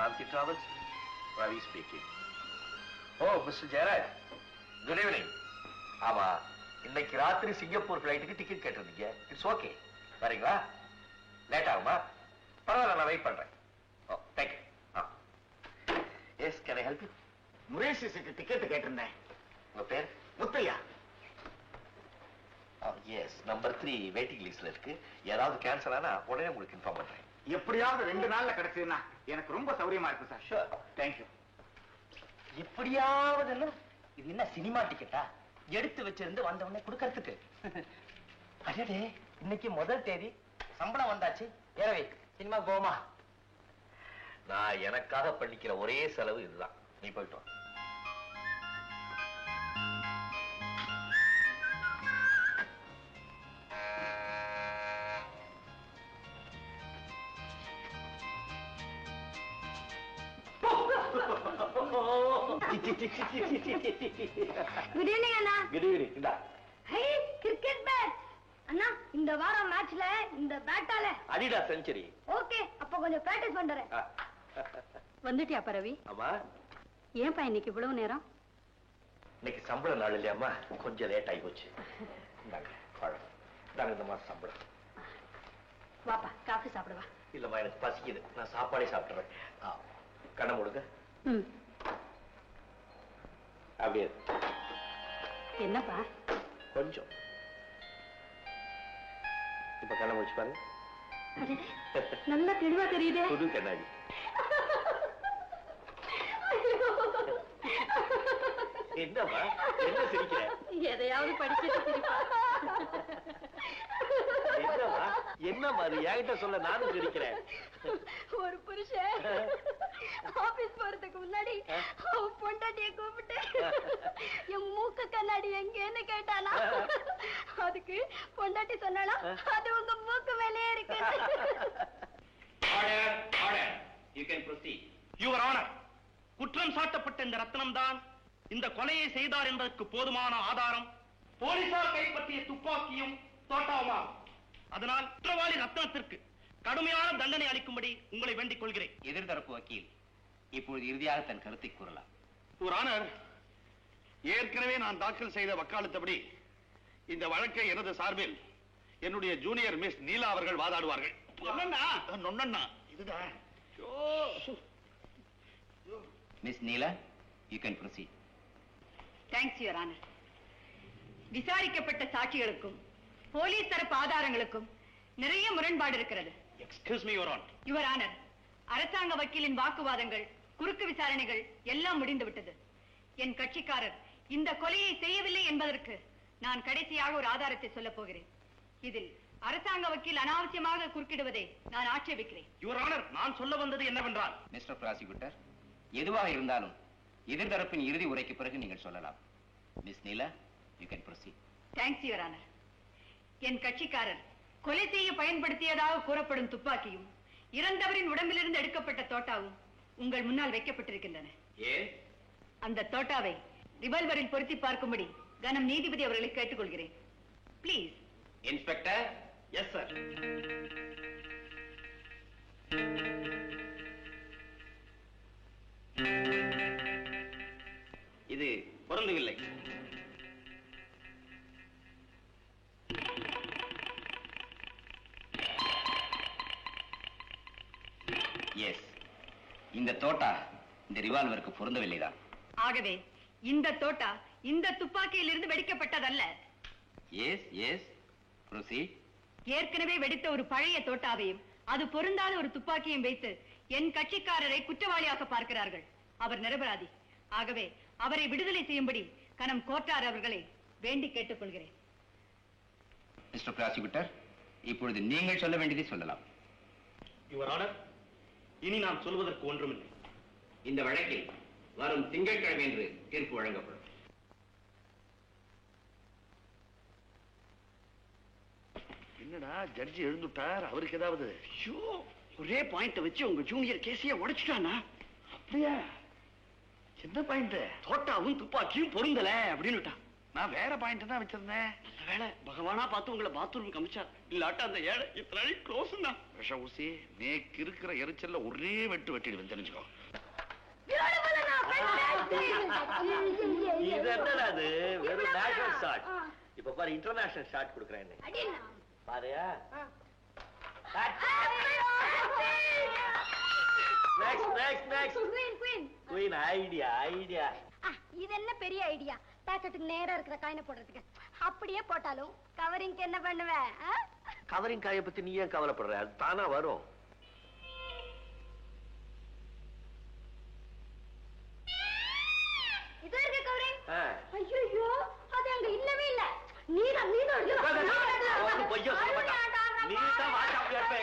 Shanti Travels, Ravi speaking. Oh, Mr. Jairaj. Good evening. ஆமா, இன்னைக்கு ராத்திரி சிங்கப்பூர் ஃபிளைட்டுக்கு டிக்கெட் கேட்டிருந்தீங்க. It's okay. வரீங்களா? லேட் ஆகுமா? பரவாயில்ல, நான் வெயிட் பண்றேன். Oh, thank you. Yes, can I help you? முரேஷிஸுக்கு டிக்கெட் கேட்டிருந்தேன். உங்க பேர்? முத்தையா. எஸ், நம்பர் 3 வெயிட்டிங் லிஸ்ட்ல இருக்கு. ஏதாவது கேன்சல் ஆனா உடனே உங்களுக்கு இன்ஃபார்ம் பண்றேன். எப்படியாவது 2 நாள்ல கிடைச்சதுன்னா எனக்கு ரொம்ப சௌரியமா இருக்கும் சார். ஷூர். தேங்க்யூ. எப்படியாவது இது என்ன சினிமா டிக்கெட்டா? எடுத்து வச்சிருந்து வந்த உடனே கொடுக்கறதுக்கு? அடடே, இன்னைக்கு முதல் தேதி, சம்பளம் வந்தாச்சு. ஏறவே சினிமா போமா? நான் எனக்காக பண்ணிக்கிற ஒரே செலவு இதுதான். நீ போயிட்டு வா. குட் ஈவினிங் அண்ணா. Good evening. இந்தா. Hey, cricket bat. அண்ணா, இந்த வாரம் மேட்ச்ல இந்த பேட்டால அடிடா செஞ்சுரி. ஓகே, அப்ப கொஞ்சம் பிராக்டிஸ் பண்றேன். வந்துட்டியா பரவி? ஆமா. ஏன்பா இன்னைக்கு இவ்வளவு நேரம்? இன்னைக்கு சம்பள நாள் இல்லையாம்மா, கொஞ்சம் லேட் ஆகி போச்சு. இந்தாங்க பழம். இந்தாங்க இந்த மாசம் சம்பளம். வாப்பா, காஃபி சாப்பிடுவா. இல்லம்மா, எனக்கு பசிக்குது. நான் சாப்பாடே சாப்பிட்டுறேன். கண்ணை மூடுங்க. அப்படியே. என்னப்பா? கொஞ்சம். இப்ப கண்ணை முடிச்சு பாருங்க. நல்லா தெளிவா தெரியுதே. புது கண்ணாடி. என்னம்மா, என்ன சிரிக்கிற? எதையாவது படிச்சுட்டு என்னம்மா, என்னம்மா அது என்கிட்ட சொல்ல நானும் சிரிக்கிறேன். ஒரு புருஷன் ஆபீஸ் போறதுக்கு முன்னாடி பொண்டாட்டிய கூப்பிட்டு என் மூக்கு கண்ணாடி எங்கன்னு கேட்டானா? அதுக்கு பொண்டாட்டி சொன்னானா, அது உங்க மூக்கு மேலே இருக்கு. Order, order. You can proceed. Your Honor, குற்றம் சாட்டப்பட்ட இந்த ரத்னம் தான் இந்த கொலையை செய்தார் என்பதற்கு போதுமான ஆதாரம். போலீசார் கைப்பற்றிய துப்பாக்கியும் தோட்டாவுமாகும். அதனால் குற்றவாளி ரத்னத்திற்கு கடுமையான தண்டனை அளிக்கும்படி உங்களை வேண்டிக் கொள்கிறேன். எதிர்தரப்பு வக்கீல் இப்பொழுது இறுதியாக தன் கருத்தை கூறலாம். Your Honor, ஏற்கனவே நான் தாக்கல் செய்த வக்காலத்தபடி இந்த வழக்கை எனது சார்பில் என்னுடைய ஜூனியர் மிஸ் நீலா அவர்கள் வாதாடுவார்கள். இதுதான். Miss Neela, you can proceed. Thanks your honour. விசாரிக்கப்பட்ட சாட்சிகளுக்கும் போலீஸ் தரப்பு ஆதாரங்களுக்கும் நிறைய முரண்பாடு இருக்கிறது. Excuse me your honour. Your honour, அரசாங்க வக்கீலின் வாக்குவாதங்கள், குறுக்கு விசாரணைகள் எல்லாம் முடிந்து விட்டது. என் கட்சிக்காரர் இந்த கொலையை செய்யவில்லை என்பதற்கு நான் கடைசியாக ஒரு ஆதாரத்தை சொல்லப் போகிறேன். இதில் அரசாங்க வக்கீல் அனாவசியமாக குறுக்கிடுவதை நான் ஆட்சேபிக்கிறேன். யுவர் ஆனர், நான் சொல்ல வந்தது என்னவென்றால், மிஸ்டர் ப்ராசிக்யூட்டர், எதுவாக இருந்தாலும் எதிர்தரப்பின் இறுதி உரைக்கு பிறகு நீங்கள் சொல்லலாம். Miss Neela, you can proceed. Thanks your honour. என் கட்சிக்காரர் கொலை செய்ய பயன்படுத்தியதாக கூறப்படும் துப்பாக்கியும் இறந்தவரின் உடம்பிலிருந்து எடுக்கப்பட்ட தோட்டாவும் உங்கள் முன்னால் வைக்கப்பட்டிருக்கின்றன. அந்த தோட்டாவை ரிவால்வரில் பொருத்தி பார்க்கும்படி கனம் நீதிபதி அவர்களை கேட்டுக்கொள்கிறேன். பிளீஸ். இன்ஸ்பெக்டர். Yes sir. இது பொருந்தவில்லை. எஸ், இந்த தோட்டா இந்த ரிவால்வருக்கு பொருந்தவில்லைதான். ஆகவே இந்த தோட்டா இந்த துப்பாக்கியிலிருந்து வெடிக்கப்பட்டதல்ல. Yes yes, proceed. ஏற்கனவே வெடித்த ஒரு பழைய தோட்டாவையும் அது பொருந்தாத ஒரு துப்பாக்கியும் வைத்து என் கட்சிக்காரரை குற்றவாளியாக பார்க்கிறார்கள். அவர் நிரபராதி. ஆகவே அவரை விடுதலை செய்யும்படி கனம் கோட்டார் அவர்களை வேண்டி கேட்டுக்கொள்கிறேன். மிஸ்டர் ப்ராசிக்யூட்டர், இப்பொழுது நீங்கள் சொல்ல வேண்டியதை சொல்லலாம். யுவர் ஆனர், இனி நான் சொல்வதற்கு ஒன்றுமில்லை. இந்த வழக்கில் வரும் திங்கட்கிழமை என்று தீர்ப்பு வழங்கப்படும். என்னடா ஜட்ஜி எழுந்துட்டார், அவருக்கு ஏதாவது? ஒரே பாயிண்ட வச்சு உங்க ஜூனியர் கேஸையே உடைச்சிட்டானா? அப்படியா? என்ன பாயிண்ட்? தோட்டாவும் துப்பாக்கியும் பொருந்தல அப்படின்னு. நான் வேற பாயிண்ட் தான் வச்சிருந்தேன். வேலை பகவானா பார்த்து உங்களை பாத்ரூம் கமிச்சா, இல்லாட்டா அந்த ஏழை இத்தனை க்ளோஸ் தான். விஷ ஊசி நேக்கு இருக்கிற எரிச்சல்ல ஒரே வெட்டு வெட்டிடுவேன், தெரிஞ்சுக்கோ. இது என்னடா அது? வெறும் நேஷனல் ஷாட். இப்ப பாரு, இன்டர்நேஷனல் ஷாட் கொடுக்குறேன் பாருயா. Queen idea idea. இது என்ன பெரிய ஐடியா? பாக்கெட்டுக்கு நேரா இருக்கிற காயினை போடுறதுக்கு. அப்படியே போட்டாலும் கவரிங்க்கு என்ன பண்ணுவேன்? கவரிங் காயை பத்தி நீ ஏன் கவலைப்படுற? அது தானா வரும். இது இருக்கு கவரிங். ஐயோ, அது அங்க இல்லவே இல்ல. நீதான் பொய்யா சொல்ல மாட்டான். நீ தான் வாட்ஸ்அப்ல இருப்ப.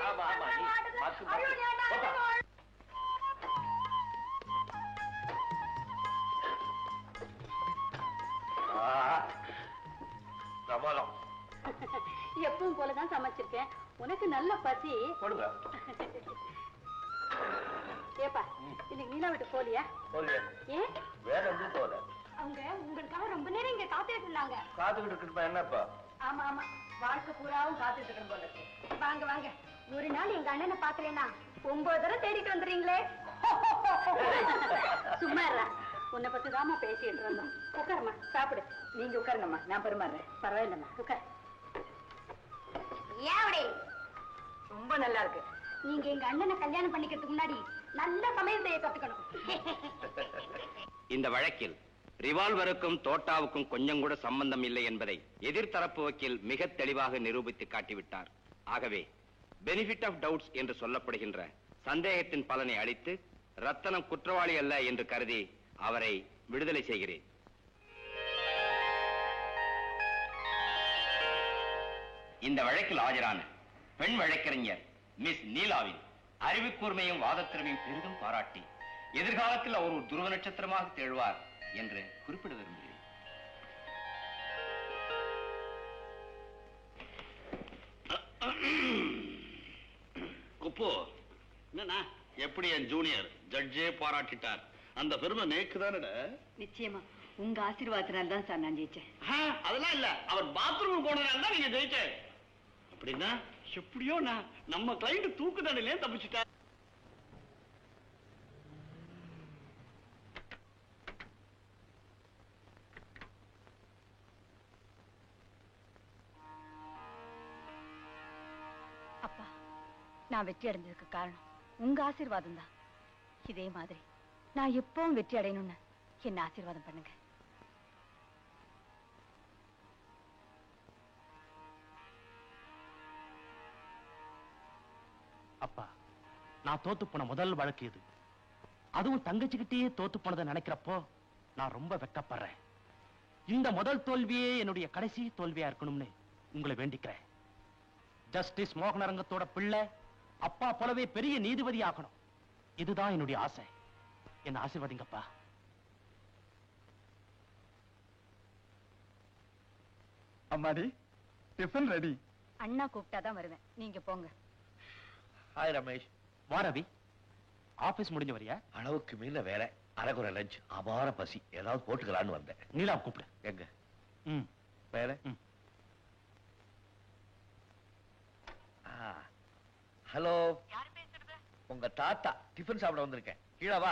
ஆமா ஆமா, நீ மாத்து பிரமாதம். எப்பவும் போலதான் சமைச்சிருக்கேன். உனக்கு நல்ல பசி. கொடுங்க. ஏப்பா, இன்னைக்கு நீலா விட்டு போலியா? போலியா? ஏன்? வேற எதுவும் போல. அவங்க உங்களுக்காக ரொம்ப நேரம் இங்க காத்துட்டு இருந்தாங்க. காத்துக்கிட்டு இருக்குப்பா. என்னப்பா? ஆமா ஆமா, வாழ்க்கை பூராவும் காத்துட்டு இருக்கணும் போல இருக்கு. வாங்க வாங்க, ஒரு நாள் எங்க அண்ணனை பாக்கலன்னா 9 தடவை தேடிட்டு வந்துறீங்களே. சும்மா இருடா. உன்னை பத்தி தாமா பேசிட்டு இருந்தோம். உட்காருமா, சாப்பிடு. நீங்க உட்காருங்கம்மா, நான் பரிமாறுறேன். பரவாயில்லம்மா, உட்கார். ஏவடே, ரொம்ப நல்லா இருக்கு. நீங்க எங்க அண்ணனை கல்யாணம் பண்ணிக்கிறதுக்கு முன்னாடி நல்ல சமையல் செய்ய கத்துக்கணும். இந்த வழக்கில் ரிவால்வருக்கும் தோட்டாவுக்கும் கொஞ்சம் கூட சம்பந்தம் இல்லை என்பதை எதிர்த்தரப்பு வக்கீல் மிக தெளிவாக நிரூபித்து காட்டிவிட்டார். ஆகவே பெனிஃபிட் ஆஃப் டவுட்ஸ் என்று சொல்லப்படுகின்ற சந்தேகத்தின் பலனை அளித்து ரத்தனம் குற்றவாளி அல்ல என்று கருதி அவரை விடுதலை செய்கிறேன். இந்த வழக்கில் ஆஜரான பெண் வழக்கறிஞர் மிஸ் நீலாவின் அறிவுக்கூர்மையும் வாதத்திறமையும் பெரிதும் பாராட்டி எதிர்காலத்தில் அவர் ஒரு துருவ நட்சத்திரமாக திகழ்வார் என்று குறிப்பிட விரும்புகிறேன். குப்பு, என்னண்ணா எப்படி என் ஜூனியர் ஜட்ஜே பாராட்டிட்டார்? அந்த பெருமை நேக்குதானட? நிச்சயமா உங்க ஆசீர்வாதத்தினால தான் சார் நான் ஜெயிச்சேன். அதெல்லாம் இல்ல, அவர் பாத்ரூம் போனதால தான் நீங்க ஜெயிச்ச. அப்படின்னா எப்படியோ நம்ம கிளைண்ட் தூக்கு தண்டனையிலே தப்பிச்சுட்டார். அப்பா, நான் வெற்றி அடைஞ்சதுக்கு காரணம் உங்க ஆசீர்வாதம் தான். இதே மாதிரி நான் எப்பவும் வெற்றி அடையணும்னு என்ன ஆசீர்வாதம் பண்ணுங்க. அப்பா, நான் தோத்து போன முதல் வழக்கு இது. அதுவும் தங்கச்சிக்கிட்டே தோத்து போனதை நினைக்கிறப்போ நான் ரொம்ப வெட்கப்படுறேன். இந்த முதல் தோல்வியே என்னுடைய கடைசி தோல்வியா இருக்கணும்னு உங்களை வேண்டிக்கிறேன். ஜஸ்டிஸ் மோகனரங்கத்தோட பிள்ளை அப்பா போலவே பெரிய நீதிபதி ஆகணும். இதுதான் என்னுடைய ஆசை. என்ன ஆசீர்வதிங்கப்பா. அம்மாடி, டிஃபன் ரெடி. அண்ணா கூப்பிட்டாதான் வருவேன், நீங்க போங்க. ஹாய் ரமேஷ். வா ரவி, ஆபீஸ் முடிஞ்ச வரியா? அளவுக்கு மீன வேலை, அரைக்குறை லஞ்ச், அபார பசி, ஏதாவது போட்டுக்கலான்னு வந்தேன். நீலா கூப்பிடு. எங்க ம், வேலை? ஹலோ, உங்க தாத்தா டிஃபன் சாப்பிட வந்திருக்கேன். கீழே வா.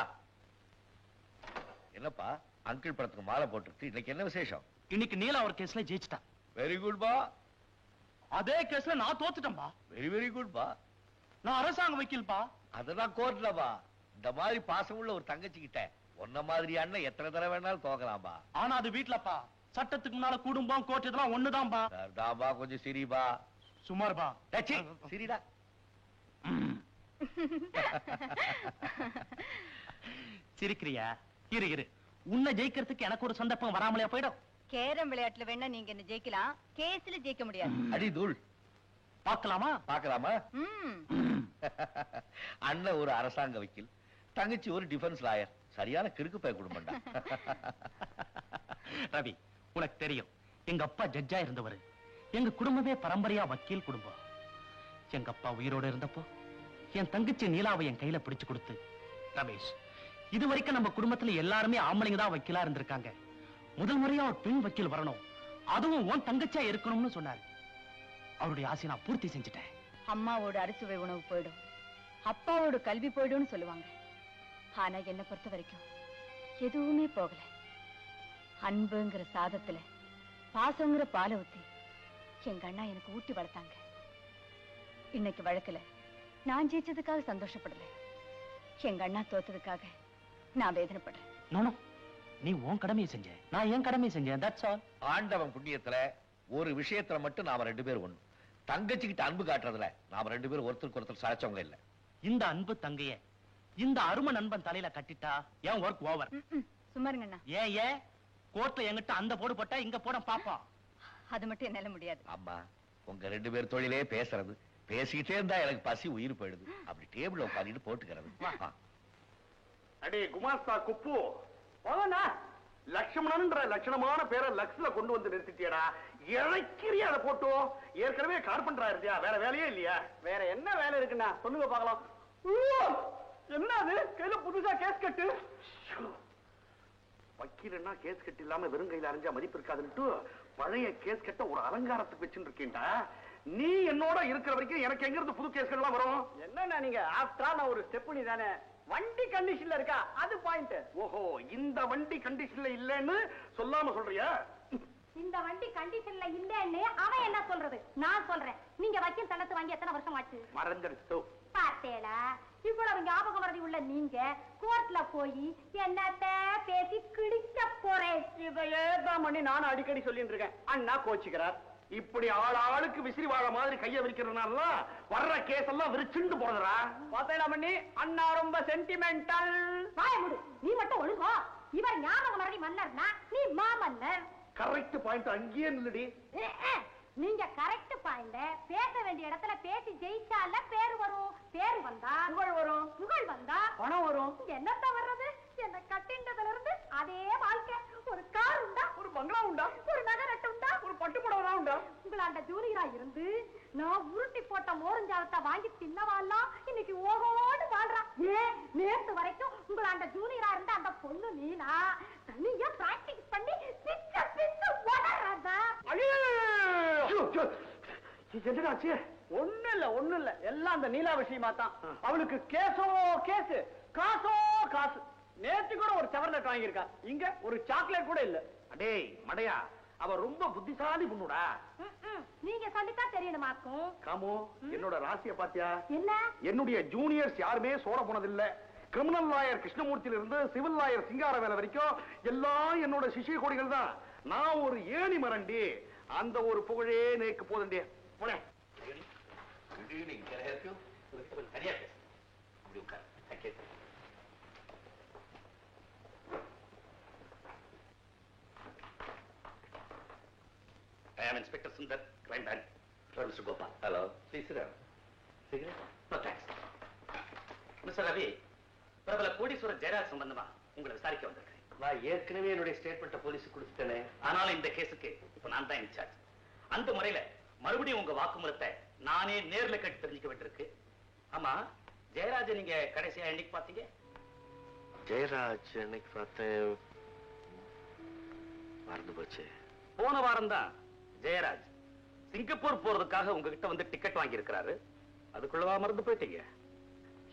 என்னப்பா, அங்கிள் படத்துக்கு மாலை போட்டுருக்கு. இன்னைக்கு என்ன விசேஷம்? இன்னைக்கு நீலா ஒரு கேஸ்ல ஜெயிச்சிட்டா. வெரி குட் பா. அதே கேஸ்ல நான் தோத்துட்டேன்பா. வெரி வெரி குட் பா. நான் அரசாங்க வக்கீல்பா. அதெல்லாம் கோர்ட்ல பா. இந்த மாதிரி பாசமுள்ள ஒரு தங்கச்சி கிட்ட உன்ன மாதிரி அண்ணன் எத்தனை தடவை வேணாலும் தோக்கலாம்பா. ஆனா அது வீட்டுலப்பா. சட்டத்துக்கு முன்னால குடும்பம் கோர்ட் இதெல்லாம் ஒண்ணுதான்பா. தான்பா, கொஞ்சம் சிரிபா. சுமார்பா. சிரிடா. சிரிக்கிறியா? இரு இரு, உன்னை ஜெயிக்கிறதுக்கு எனக்கு ஒரு சந்தர்ப்பம் வராமலே போயிடும். கேரம் விளையாட்டுல வேணா நீங்க என்ன ஜெயிக்கலாம், கேஸ்ல ஜெயிக்க முடியாது. அடி தூள். பார்க்கலாமா? பார்க்கலாமா? அண்ணன் ஒரு அரசாங்க வக்கீல், தங்கச்சி ஒரு டிஃபென்ஸ் லாயர். சரியான கிறுக்கு பய குடும்பம்டா. ரவி, உனக்கு தெரியும், எங்க அப்பா ஜட்ஜா இருந்தவர். எங்க குடும்பமே பரம்பரையா வக்கீல் குடும்பம். எங்க அப்பா உயிரோட இருந்தப்போ என் தங்கச்சி நீலாவை என் கையில பிடிச்சு கொடுத்து, ரமேஷ், இது வரைக்கும் நம்ம குடும்பத்துல எல்லாருமே ஆம்பளைங்க தான் வக்கீலா இருந்திருக்காங்க. முதல் முறையா ஒரு பெண் வக்கீல் வரணும், அதுவும் உன் தங்கச்சியா இருக்கணும்னு சொன்னாரு. அவருடைய ஆசையை நான் பூர்த்தி செஞ்சுட்டேன். அம்மாவோட அறுசுவை உணவு போயிடும், அப்பாவோட கல்வி போயிடும்னு சொல்லுவாங்க. ஆனா என்ன பொறுத்த வரைக்கும் எதுவுமே போகல. அன்புங்கிற சாதத்துல பாசங்கிற பாலை ஊத்தி எங்க அண்ணா எனக்கு ஊட்டி வளர்த்தாங்க. இன்னைக்கு வழக்குல நான் ஜெயிச்சதுக்காக சந்தோஷப்படல, எங்க அண்ணா தோத்ததுக்காக நான் வேதனைப்படுறேன். நானோ, நீ உன் கடமையை செஞ்ச, நான் என் கடமையை செஞ்சேன். That's all. ஆண்டவன் புண்ணியத்துல ஒரு விஷயத்துல மட்டும் நாம ரெண்டு பேரும் ஒண்ணு. தங்கச்சிக்கிட்ட அன்பு காட்டுறதுல நாம ரெண்டு பேரும் ஒருத்தருக்கு ஒருத்தர் சாய்ச்சவங்க இல்ல. இந்த அன்பு தங்கைய இந்த அருமை நண்பன் தலையில கட்டிட்டா என் ஒர்க் ஓவர். சும்மா இருங்க அண்ணா. ஏன் கோர்ட்ல என்கிட்ட அந்த போடு போட்டா இங்க போட பாப்பா. அது மட்டும் என்னால முடியாது. அம்மா, உங்க ரெண்டு பேர் தொழிலே பேசுறது, பேசிக்கிட்டே இருந்தா எனக்கு பசி உயிர் போயிடுது. அப்படி டேபிள் உட்காந்துட்டு போட்டுக்கிறது. அடே குமாஸ்தா குப்பு, போனா லட்சுமணன்ற லட்சணமான பேரை லக்ஸ்ல கொண்டு வந்து நிறுத்திட்டியடா. இழைக்கிறியா அதை போட்டு? ஏற்கனவே கார்பெண்டரா இருக்கியா, வேற வேலையே இல்லையா? வேற என்ன வேலை இருக்குண்ணா சொல்லுங்க பாக்கலாம். என்ன அது கையில புதுசா கேஸ் கட்டு? வக்கீலன்னா கேஸ் கட்டு இல்லாம வெறும் கையில அரைஞ்சா மதிப்பு இருக்காதுன்னுட்டு பழைய கேஸ் கட்ட ஒரு அலங்காரத்துக்கு வச்சுட்டு இருக்கேன்டா. நீ என்னோட இருக்கிற வரைக்கும் எனக்கு எங்க இருந்து புது கேஸ்கள் எல்லாம் வரும்? என்னன்னா நீங்க ஆஃப்டர் ஆல் ஒரு ஸ்டெப்னி தானே, வண்டி கண்டிஷன்ல இருக்கா, அது பாயிண்ட். ஓஹோ, இந்த வண்டி கண்டிஷன்ல இல்லன்னு சொல்லாம சொல்றியா? இந்த வண்டி கண்டிஷன்ல இல்லன்னு அவன் என்ன சொல்றது? நான் சொல்றேன். நீங்க வக்கீல் சட்டத்து வாங்கி எத்தனை வருஷம் ஆச்சு? மறந்துடுச்சு. பார்த்தேடா, இவ்வளவு ஞாபகம் வரது உள்ள நீங்க கோர்ட்ல போய் என்னத்த பேசி கிழிக்க போறேன். இதையே தான் பண்ணி நானும் அடிக்கடி சொல்லிட்டு இருக்கேன். அண்ணா கோச்சிக்கிறார். இப்படி ஆளாளுக்கு விசிறி வாழ மாதிரி கைய விரிக்கிறதுனால வர்ற கேஸ் எல்லாம் விரிச்சுண்டு போறதுடா. பார்த்தேடா பண்ணி அண்ணா ரொம்ப சென்டிமெண்டல். வாய முடு, நீ மட்டும் ஒழுங்கோ. இவர் ஞாபகம் வரதி மன்னர்னா நீ மாமன்னர். கரெக்ட் பாயிண்ட், அங்கேயே நில்லுடி. நீங்க கரெக்ட் பாயிண்ட். பேச வேண்டிய இடத்துல பேசி ஜெயிச்சால பேர் வரும், பேர் வந்தா புகழ் வரும், புகழ் வந்தா பணம் வரும். என்னத்த வர்றது? என்ன கட்டின்றதுல இருந்து அதே வாழ்க்கை. ஒரு கார் உண்டா, ஒரு பங்களா உண்டா, ஒரு நகரட்டு உண்டா, ஒரு பட்டு புடவை உண்டா. உங்களாண்ட ஜூனியரா இருந்து நான் உருட்டி போட்ட மோரஞ்சாலத்தை வாங்கி தின்னவாலாம் இன்னைக்கு ஓகோடு வாழ்றா. ஏன் நேத்து வரைக்கும் உங்களாண்ட ஜூனியரா இருந்த அந்த பொண்ணு நீனா தனியா பிராக்டிஸ் பண்ணி பிச்ச பிச்ச உடறதா. என்னடாச்சு? ஒண்ணு இல்ல எல்லாம் அந்த நீலா விஷயமா தான். அவளுக்கு கேஸோ கேஸ், காசோ காசு. நேத்து கூட ஒரு செவர்லெட் வாங்கியிருக்கா, இங்க ஒரு சாக்லேட் கூட இல்ல. அடே மடையா, அவ ரொம்ப புத்திசாலி பொண்ணுடா. நீங்க சொல்லித்தான் தெரியணுமாக்கும். காமோ, என்னோட ராசிய பாத்தியா? என்ன? என்னுடைய ஜூனியர்ஸ் யாருமே சோட போனதில்ல. கிரிமினல் லாயர் கிருஷ்ணமூர்த்தியில இருந்து சிவில் லாயர் சிங்காரவேல வரைக்கும் எல்லாம் என்னோட சிஷ்ய கோடிகள் தான். நான் ஒரு ஏணி மரண்டி. அந்த ஒரு புகழே நேக்கு போதண்டே. போனே. தனியா பேச அப்படி உட்கார். Thank you. I am Inspector Sundar, crime branch. Mr. Gopal. Hello. Please sit down. Cigarette? No thanks. Mr. Ravi, பிரபல கோடீஸ்வரர் ஜெயராஜ் சம்பந்தமா உங்களை விசாரிக்க வந்திருக்கேன். நான் ஏற்கனவே என்னுடைய ஸ்டேட்மெண்ட்டை போலீஸுக்கு கொடுத்துட்டேனே. ஆனாலும் இந்த கேஸுக்கு இப்ப நான் தான் இன்சார்ஜ். அந்த முறையில மறுபடியும் உங்க வாக்குமூலத்தை நானே நேர்ல கேட்டு தெரிஞ்சுக்க வேண்டியிருக்கு. ஆமா, ஜெயராஜ நீங்க கடைசியா என்னைக்கு பாத்தீங்க? ஜெயராஜ் என்னைக்கு பார்த்தேன் மறந்து போச்சு. போன வாரம் தான் ஜெயராஜ் சிங்கப்பூர் போறதுக்காக உங்ககிட்ட வந்து டிக்கெட் வாங்கி இருக்கிறாரு. அதுக்குள்ளவா மறந்து போயிட்டீங்க?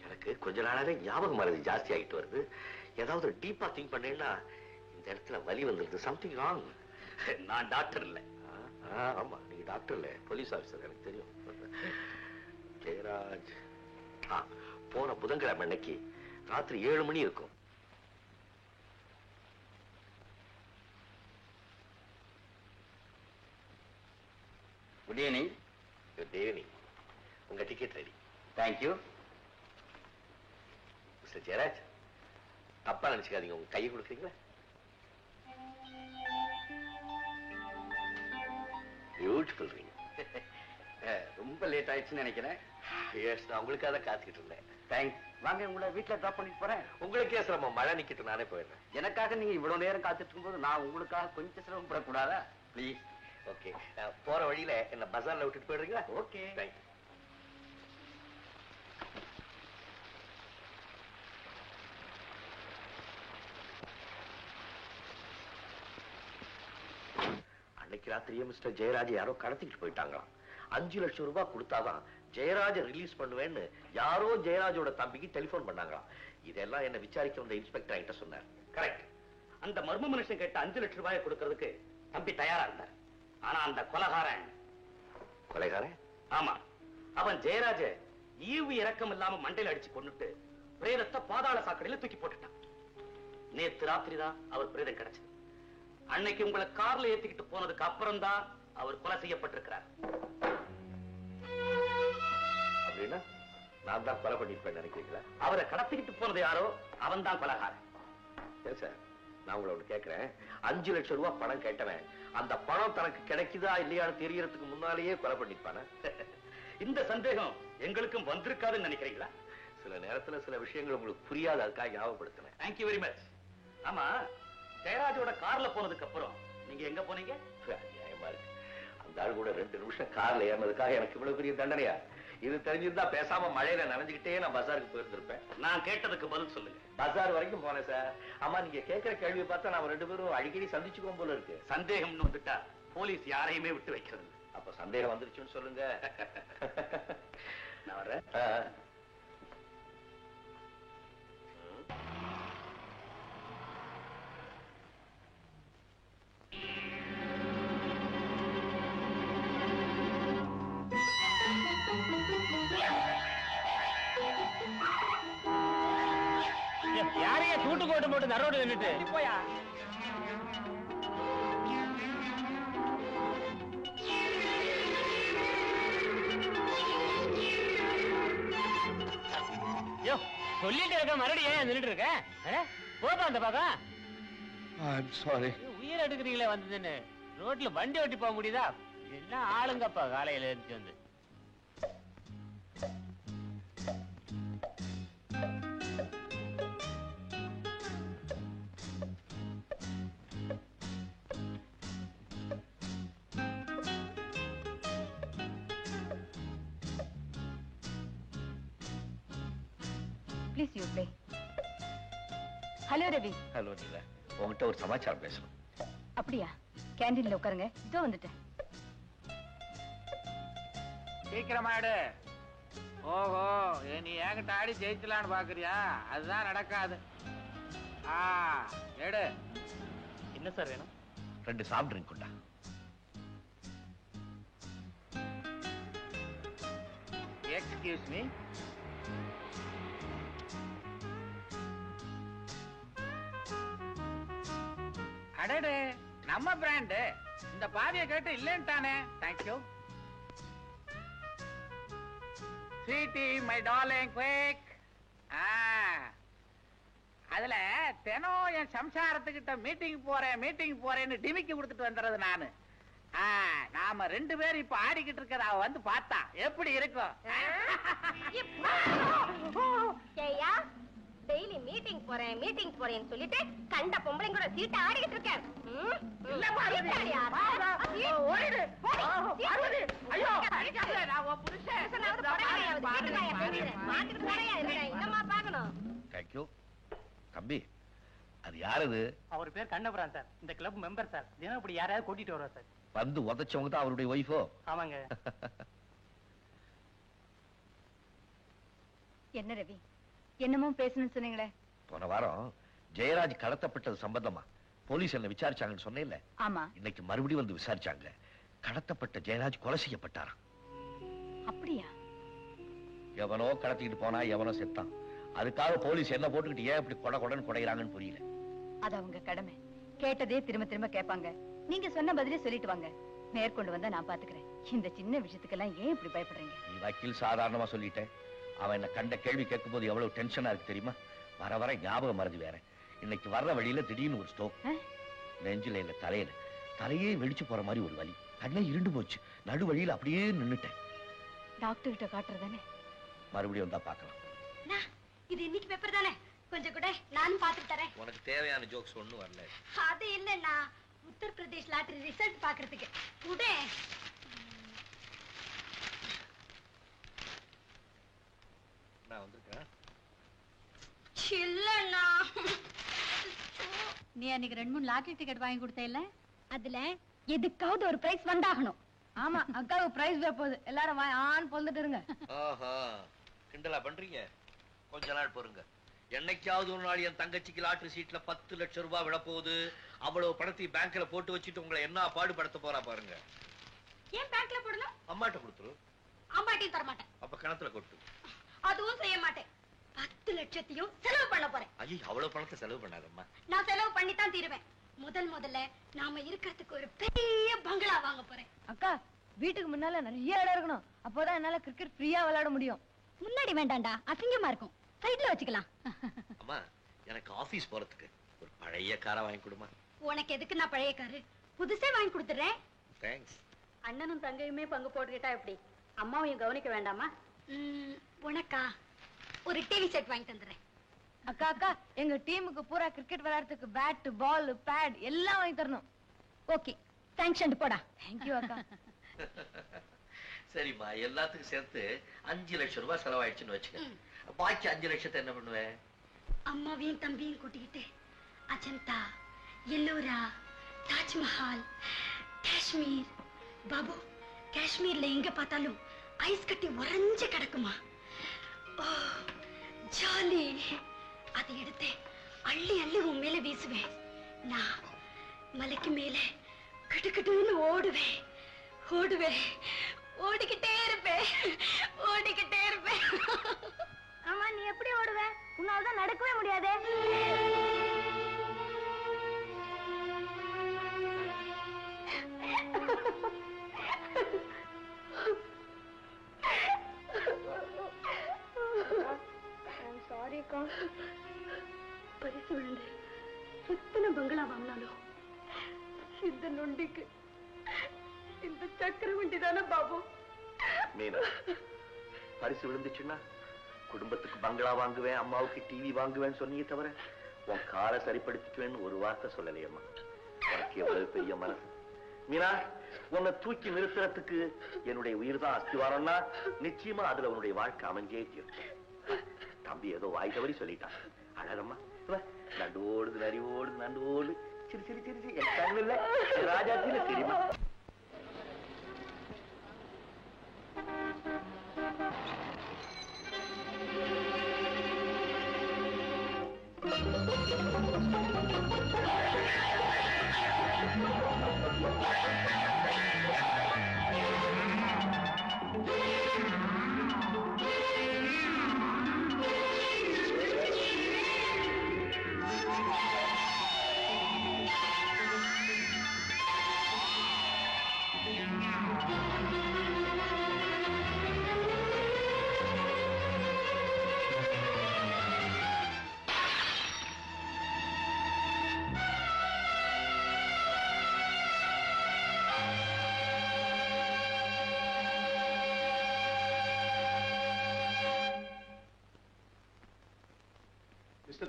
எனக்கு கொஞ்ச நாளாவே ஞாபகம் மறதி ஜாஸ்தி ஆகிட்டு வருது. ஏதாவது டீப்பா திங்க் பண்ணேன்னா இந்த இடத்துல வலி வந்துருது. Something wrong. நான் டாக்டர் இல்லை. ஆமா, நீங்க டாக்டர் இல்ல, போலீஸ் ஆபீசர், எனக்கு தெரியும். ஜெயராஜ் போன புதன்கிழமை அன்னைக்கு ராத்திரி 7 மணி இருக்கும். Good evening. Good evening. உங்க ticket ready. Thank you. Mister Jayaraj, தப்பா நினைச்சுக்காதீங்க, உங்க கையை கொடுக்குறீங்களா? Beautiful ring. ரொம்ப லேட் ஆயிடுச்சுன்னு நினைக்கிறேன். எஸ், நான் உங்களுக்காக தான் காத்துக்கிட்டு இருந்தேன். தேங்க்ஸ். வாங்க, உங்களை வீட்டுல ட்ராப் பண்ணிட்டு போறேன். உங்களுக்கே சிரமம், மழை நிக்கிட்டு நானே போயிடுறேன். எனக்காக நீங்க இவ்வளவு நேரம் காத்துட்டு இருக்கும்போது நான் உங்களுக்காக கொஞ்சம் சிரமப்படக்கூடாதா? ப்ளீஸ். ஓகே, போற வழியில என்ன பஜார்ல விட்டுட்டு போயிடுறீங்களா? ஓகே. தேங்க்யூ. அன்னைக்கு ராத்திரியே மிஸ்டர் ஜெயராஜ் யாரோ கடத்திட்டு போயிட்டாங்களாம். 5 லட்சம் ரூபாய் கொடுத்தாதான் ஜெயராஜ ரிலீஸ் பண்ணுவேன்னு யாரோ ஜெயராஜோட தம்பிக்கு டெலிபோன் பண்ணாங்களாம். இதெல்லாம் என்ன விசாரிக்க வந்த இன்ஸ்பெக்டர் என்கிட்ட சொன்னார். கரெக்ட். அந்த மர்ம மனுஷன் கேட்ட 5 லட்சம் ரூபாயை கொடுக்கறதுக்கு தம்பி தயாரா இருந்தார். ஆனா அந்த கொலைகாரன் ஆமா, அவன் ஜெயராஜ ஈவு இறக்கம் இல்லாம மண்டையில அடிச்சு கொண்டுட்டு பிரேதத்தை பாதாள சாக்கடையில தூக்கி போட்டுட்டான். நேத்து ராத்திரி தான் அவர் பிரேதம் கிடைச்சது. அன்னைக்கு உங்களை கார்ல ஏத்திக்கிட்டு போனதுக்கு அப்புறம் தான் அவர் கொலை செய்யப்பட்டிருக்கிறார். அப்படின்னா நான் தான் கொலை பண்ணிருப்பேன் நினைக்கிறீங்களா? அவரை கடத்திக்கிட்டு போனது யாரோ அவன் தான் கொலைகாரன். சரி சார், நான் உங்களை ஒண்ணு கேட்கிறேன். 5 லட்சம் ரூபாய் பணம் கேட்டவன் அந்த பணம் தனக்கு கிடைக்குதா இல்லையான்னு தெரியறதுக்கு முன்னாலேயே கொலை பண்ணிருப்பான? இந்த சந்தேகம் எங்களுக்கும் வந்திருக்காதுன்னு நினைக்கிறீங்களா? சில நேரத்துல சில விஷயங்கள் உங்களுக்கு புரியாது, அதுக்காக ஞாபகப்படுத்தினேன். Thank you very much. ஆமா, ஜெயராஜோட கார்ல போனதுக்கு அப்புறம் நீங்க எங்க போனீங்க? நியாயமா இருக்கு. அந்த ஆள் கூட 2 நிமிஷம் கார்ல ஏறினதுக்காக எனக்கு இவ்வளவு பெரிய தண்டனையா? இது தெரிஞ்சிருந்தா பேசாம மழையில நனைஞ்சுக்கிட்டே நான் பஜாருக்கு போயிருந்திருப்பேன். நான் கேட்டதுக்கு பதில் சொல்லுங்க. பஜார் வரைக்கும் போனேன் சார். ஆமா, நீங்க கேட்கிற கேள்வியை பார்த்தா நாம 2 பேரும் அடிக்கடி சந்திச்சுக்கோம் போல இருக்கு. சந்தேகம்னு வந்துட்டா போலீஸ் யாரையுமே விட்டு வைக்கிறது. அப்ப சந்தேகம் வந்துருச்சுன்னு சொல்லுங்க. நான் வர்றேன். யாரையா சூட்டு கோட்டு போட்டு நரோடு நின்னுட்டு போயா? சொல்லிட்டு இருக்க மறுபடியும் ஏன் நின்னுட்டு இருக்க? போப்பா அந்த பக்கம். I'm sorry. உயிர் எடுக்கிறீங்களே வந்ததுன்னு ரோட்ல வண்டி ஓட்டி போக முடியுதா? என்ன ஆளுங்கப்பா காலையில இருந்து வந்து. Please you play. Hello Ravi. Hello Neela, உங்ககிட்ட ஒரு சமாச்சாரம் பேசணும். அப்படியா? கேண்டீன்ல உட்காருங்க. இதோ வந்துட்டேன். சீக்கிரமாடு. ஓஹோ, நீ என்கிட்ட ஆடி ஜெயிச்சலான்னு பாக்குறியா? அதுதான் நடக்காது. எடு. என்ன சார் வேணும்? 2 சாஃப்ட் ட்ரிங்க் கொண்டா. Excuse me. அடடே, நம்ம பிராண்டு. இந்த பாதியை கேட்டு இல்லைன்ட்டானே. Thank you. Sweetie my darling quick. அதுல தினம் என் சம்சாரத்துக்கிட்ட மீட்டிங் போறேன்னு டிமிக்கி கொடுத்துட்டு வந்துறது நானு. நாம 2 பேரும் இப்ப ஆடிக்கிட்டு இருக்கிற அவ வந்து பார்த்தா எப்படி இருக்கும்? டெய்லி மீட்டிங் போறேன்னு சொல்லிட்டு கண்ட பொம்பளைங்க கூட சீட்டை ஆடிக்கிட்டு இருக்கேன். தம்பி, அது யாரு? அவர் பேர் கண்ணபுரம் சார். இந்த கிளப் மெம்பர் சார். தினம் இப்படி யாரையாவது கூட்டிட்டு வருவார் சார். வந்து உதச்சவங்க தான் அவருடைய ஒய்ஃபோ? ஆமாங்க. என்ன ரவி, என்னமோ பேசணும்னு சொன்னீங்களே? போன வாரம் ஜெயராஜ் கடத்தப்பட்டது சம்பந்தமா போலீஸ் என்ன விசாரிச்சாங்கன்னு சொன்னேன்ல. ஆமா. இன்னைக்கு மறுபடியும் வந்து விசாரிச்சாங்க. கடத்தப்பட்ட ஜெயராஜ் கொலை செய்யப்பட்டாராம். அப்படியா? எவனோ கடத்திட்டு போனா எவனோ செத்தான். அதுக்காக போலீஸ் என்ன போட்டுக்கிட்டு ஏன் இப்படி கொடன்னு குடைகிறாங்கன்னு புரியல. அது அவங்க கடமை. கேட்டதே திரும்ப திரும்ப கேட்பாங்க. நீங்க சொன்ன பதிலே சொல்லிட்டு வாங்க. மேற்கொண்டு வந்தா நான் பாத்துக்கிறேன். இந்த சின்ன விஷயத்துக்கெல்லாம் ஏன் இப்படி பயப்படுறீங்க? நீ வக்கீல் சாதாரணமா சொல்லிட்டேன். அவன் என்ன கண்ட கேள்வி கேட்கும் போது எவ்வளவு டென்ஷனா இருக்கு தெரியுமா? வர வர ஞாபகம் மறந்து வேற. இன்னைக்கு வர்ற வழியில திடீர்னு ஒரு ஸ்ட்ரோக். நெஞ்சில இல்ல தலையே வெடிச்சு போற மாதிரி ஒரு வலி. கண்ணே இருண்டு போச்சு. நடு வழியில அப்படியே நின்னுட்டேன். டாக்டர் கிட்ட காட்டுறதானே? மறுபடியும் வந்தா பாக்கலாம். இது இன்னைக்கு பேப்பர் தானே, கொஞ்சம் கூட நானும் பாத்துட்டு தரேன். உனக்கு தேவையான ஜோக்ஸ் ஒண்ணும் வரல. அது இல்லன்னா உத்தரப்பிரதேஷ் லாட்டரி ரிசல்ட் பாக்குறதுக்கு கூட நான் வந்திருக்கேன். இல்லன்னா நீ அன்னைக்கு 2-3 லாட்டரி டிக்கெட் வாங்கி கொடுத்த இல்ல? அதுல எதுக்காவது ஒரு பிரைஸ் வந்தாகணும். ஆமா, அக்காவுக்கு பிரைஸ் போகுது. எல்லாரும் ஆன் பொந்துட்டு இருங்க. ஆஹா, கிண்டலா பண்றீங்க? கொஞ்ச நாள் பொறுங்க. என்னைக்காவது ஒரு நாள் என் தங்கச்சிக்கு லாட்டரி சீட்ல 10 லட்சம் ரூபாய் விழ போகுது. அவ்வளவு பணத்தை பேங்க்ல போட்டு வச்சுட்டு உங்களை என்ன பாடுபடுத்த போறா பாருங்க. ஏன் பேங்க்ல போடணும்? அம்மாட்ட கொடுத்துரு. அம்மாட்டையும் தர மாட்டேன். அப்ப கணத்துல கொட்டு. அதுவும் செய்ய மாட்டேன். 10 லட்சத்தையும் செலவு பண்ண போறேன். ஐயோ, அவ்வளவு பணத்தை செலவு பண்ணாதம்மா. நான் செலவு பண்ணித்தான் தீருவேன். முதல்ல நாம இருக்கிறதுக்கு ஒரு பெரிய பங்களா வாங்க போறேன். அக்கா, வீட்டுக்கு முன்னால நிறைய இடம் இருக்கணும். அப்போதான் என்னால கிரிக்கெட் ஃப்ரீயா விளையாட முடியும். முன்னாடி வேண்டாம்டா, அசிங்கமா இருக்கும். சைடுல வச்சுக்கலாம். அம்மா, எனக்கு ஆபீஸ் போறதுக்கு ஒரு பழைய காரை வாங்கி கொடுமா. உனக்கு எதுக்கு நான் பழைய காரு? புதுசே வாங்கி கொடுத்துறேன். தேங்க்ஸ். அண்ணனும் தங்கையுமே பங்கு போட்டுக்கிட்டா எப்படி? அம்மாவையும் கவனிக்க வேண்டாமா? உனக்கா ஒரு டிவி செட் வாங்கி தந்துறேன். அக்கா, எங்க டீமுக்கு பூரா கிரிக்கெட் விளையாடுறதுக்கு பேட், பால், பேட் எல்லாம் வாங்கி தரணும். ஓகே, தேங்க்ஸ் போடா. தேங்க்யூ அக்கா. சரிம்மா, எல்லாத்துக்கும் சேர்த்து 5 லட்சம் ரூபாய் செலவாயிடுச்சுன்னு வச்சுக்க. பாக்கி 5 லட்சத்தை என்ன பண்ணுவேன்? அம்மாவையும் தம்பியும் கூட்டிக்கிட்டு அஜந்தா, எல்லோரா, தாஜ்மஹால், காஷ்மீர். பாபு, காஷ்மீர்ல எங்க பார்த்தாலும் ஐஸ் கட்டி உறைஞ்சு கிடக்குமா. ஜாலி. அதை எடுத்து அள்ளி அள்ளி உன் மேல வீசுவேன். நான் மலைக்கு மேல கிட்டுக்கிட்டுன்னு ஓடுவேன். ஓடிக்கிட்டே இருப்பேன். ஆமா, நீ எப்படி ஓடுவ? உன்னால்தான் நடக்கவே முடியாதே. சாரிக்கா. பரிசு விழுந்து எத்தனை பங்களா வாங்கினாலும் இந்த நொண்டிக்கு இந்த சக்கர வண்டி தானே பாபு. மீனா, பரிசு விழுந்துச்சுன்னா குடும்பத்துக்கு பங்களா வாங்குவேன், அம்மாவுக்கு டிவி வாங்குவேன்னு சொன்னீங்க தவிர உன் காரை சரிப்படுத்திக்குவேன்னு ஒரு வார்த்தை சொல்லலையம்மா. உனக்கு எவ்வளவு பெரிய மனசு. மீனா, உன்னை தூக்கி நிறுத்துறதுக்கு என்னுடைய உயிர் தான் அஸ்திவாரம்னா நிச்சயமா அதுல உன்னுடைய வாழ்க்கை அமைஞ்சே தீரும். தம்பி ஏதோ வாய் தவறி சொல்லிட்டான். அழகம்மா, நண்டு ஓடுது, நரி ஓடுது, நண்டு ஓடுது. சிரி என் கண்ணு இல்ல, ராஜாத்தில தெரியுமா?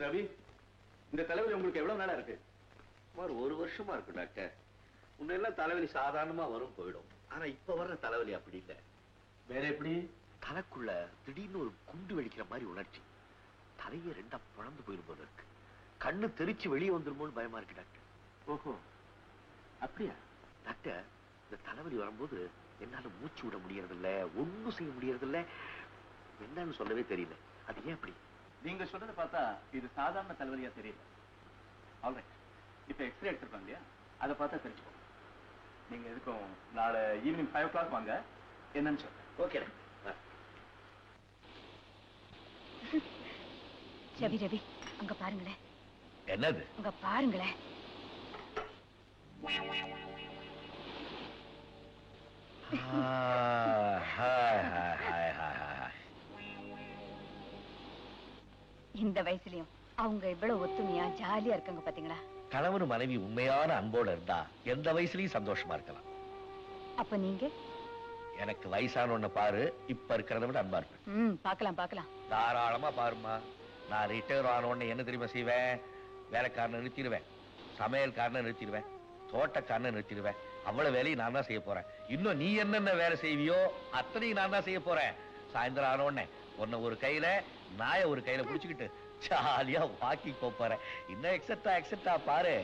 ரவி, இந்த தலைவலி உங்களுக்கு எவ்வளவு நாளா இருக்கு? சுமார் 1 வருஷமா இருக்கு டாக்டர். முன்னெல்லாம் தலைவலி சாதாரணமா வரும் போயிடும். ஆனா இப்ப வர்ற தலைவலி அப்படி இல்லை. வேற எப்படி? தலைக்குள்ள திடீர்னு ஒரு குண்டு வெடிக்கிற மாதிரி உணர்ச்சி. தலையே 2ஆ பிளந்து போயிரும் போல இருக்கு. கண்ணு தெரிச்சு வெளியே வந்துருமோன்னு பயமா இருக்கு டாக்டர். ஓஹோ, அப்படியா? டாக்டர், இந்த தலைவலி வரும்போது என்னால மூச்சு விட முடியறதில்ல, ஒண்ணும் செய்ய முடியறதில்ல, என்னன்னு சொல்லவே தெரியல. அது ஏன் அப்படி? நீங்க சொல்றதை பார்த்தா இது சாதாரண தலைவலியா தெரியல. ஆல்ரைட், இப்ப எக்ஸ்ரே எடுத்துருக்கோம் இல்லையா, அதை பார்த்தா தெரிஞ்சுக்கோங்க. நீங்க எதுக்கும் நாளை ஈவினிங் 5 o'clock வாங்க, என்னன்னு சொல்றேன். ஓகே. ரவி ரவி, அங்க பாருங்களேன். என்னது? அங்க பாருங்களேன். இந்த வயசுலயும் அவங்க இவ்வளவு ஒத்துமையா ஜாலியா இருக்காங்க பாத்தீங்களா? கணவன் மனைவி உண்மையான அன்போட இருந்தா எந்த வயசுலயும் சந்தோஷமா இருக்கலாம். அப்ப நீங்க? எனக்கு வயசான பாரு, இப்ப இருக்கிறத விட அன்பா இருப்பேன். பாக்கலாம் பாக்கலாம். தாராளமா பாருமா. நான் ரிட்டையர் ஆனோன்னு என்ன தெரியுமா செய்வேன்? வேலைக்காரனை நிறுத்திடுவேன், சமையல்காரனை நிறுத்திடுவேன், தோட்டக்காரனை நிறுத்திடுவேன். அவ்வளவு வேலையை நான் தான் செய்ய போறேன். இன்னும் நீ என்னென்ன வேலை செய்வியோ அத்தனையும் நான் தான் செய்ய போறேன். சாயந்தரம் ஆனோடனே உன்னை ஒரு கையில நாய ஒரு கையில புடிச்சுக்கிட்டு ஜாலியா வாக்கிங் போறேன். இன்னும் எக்ஸெட்ரா பாரு.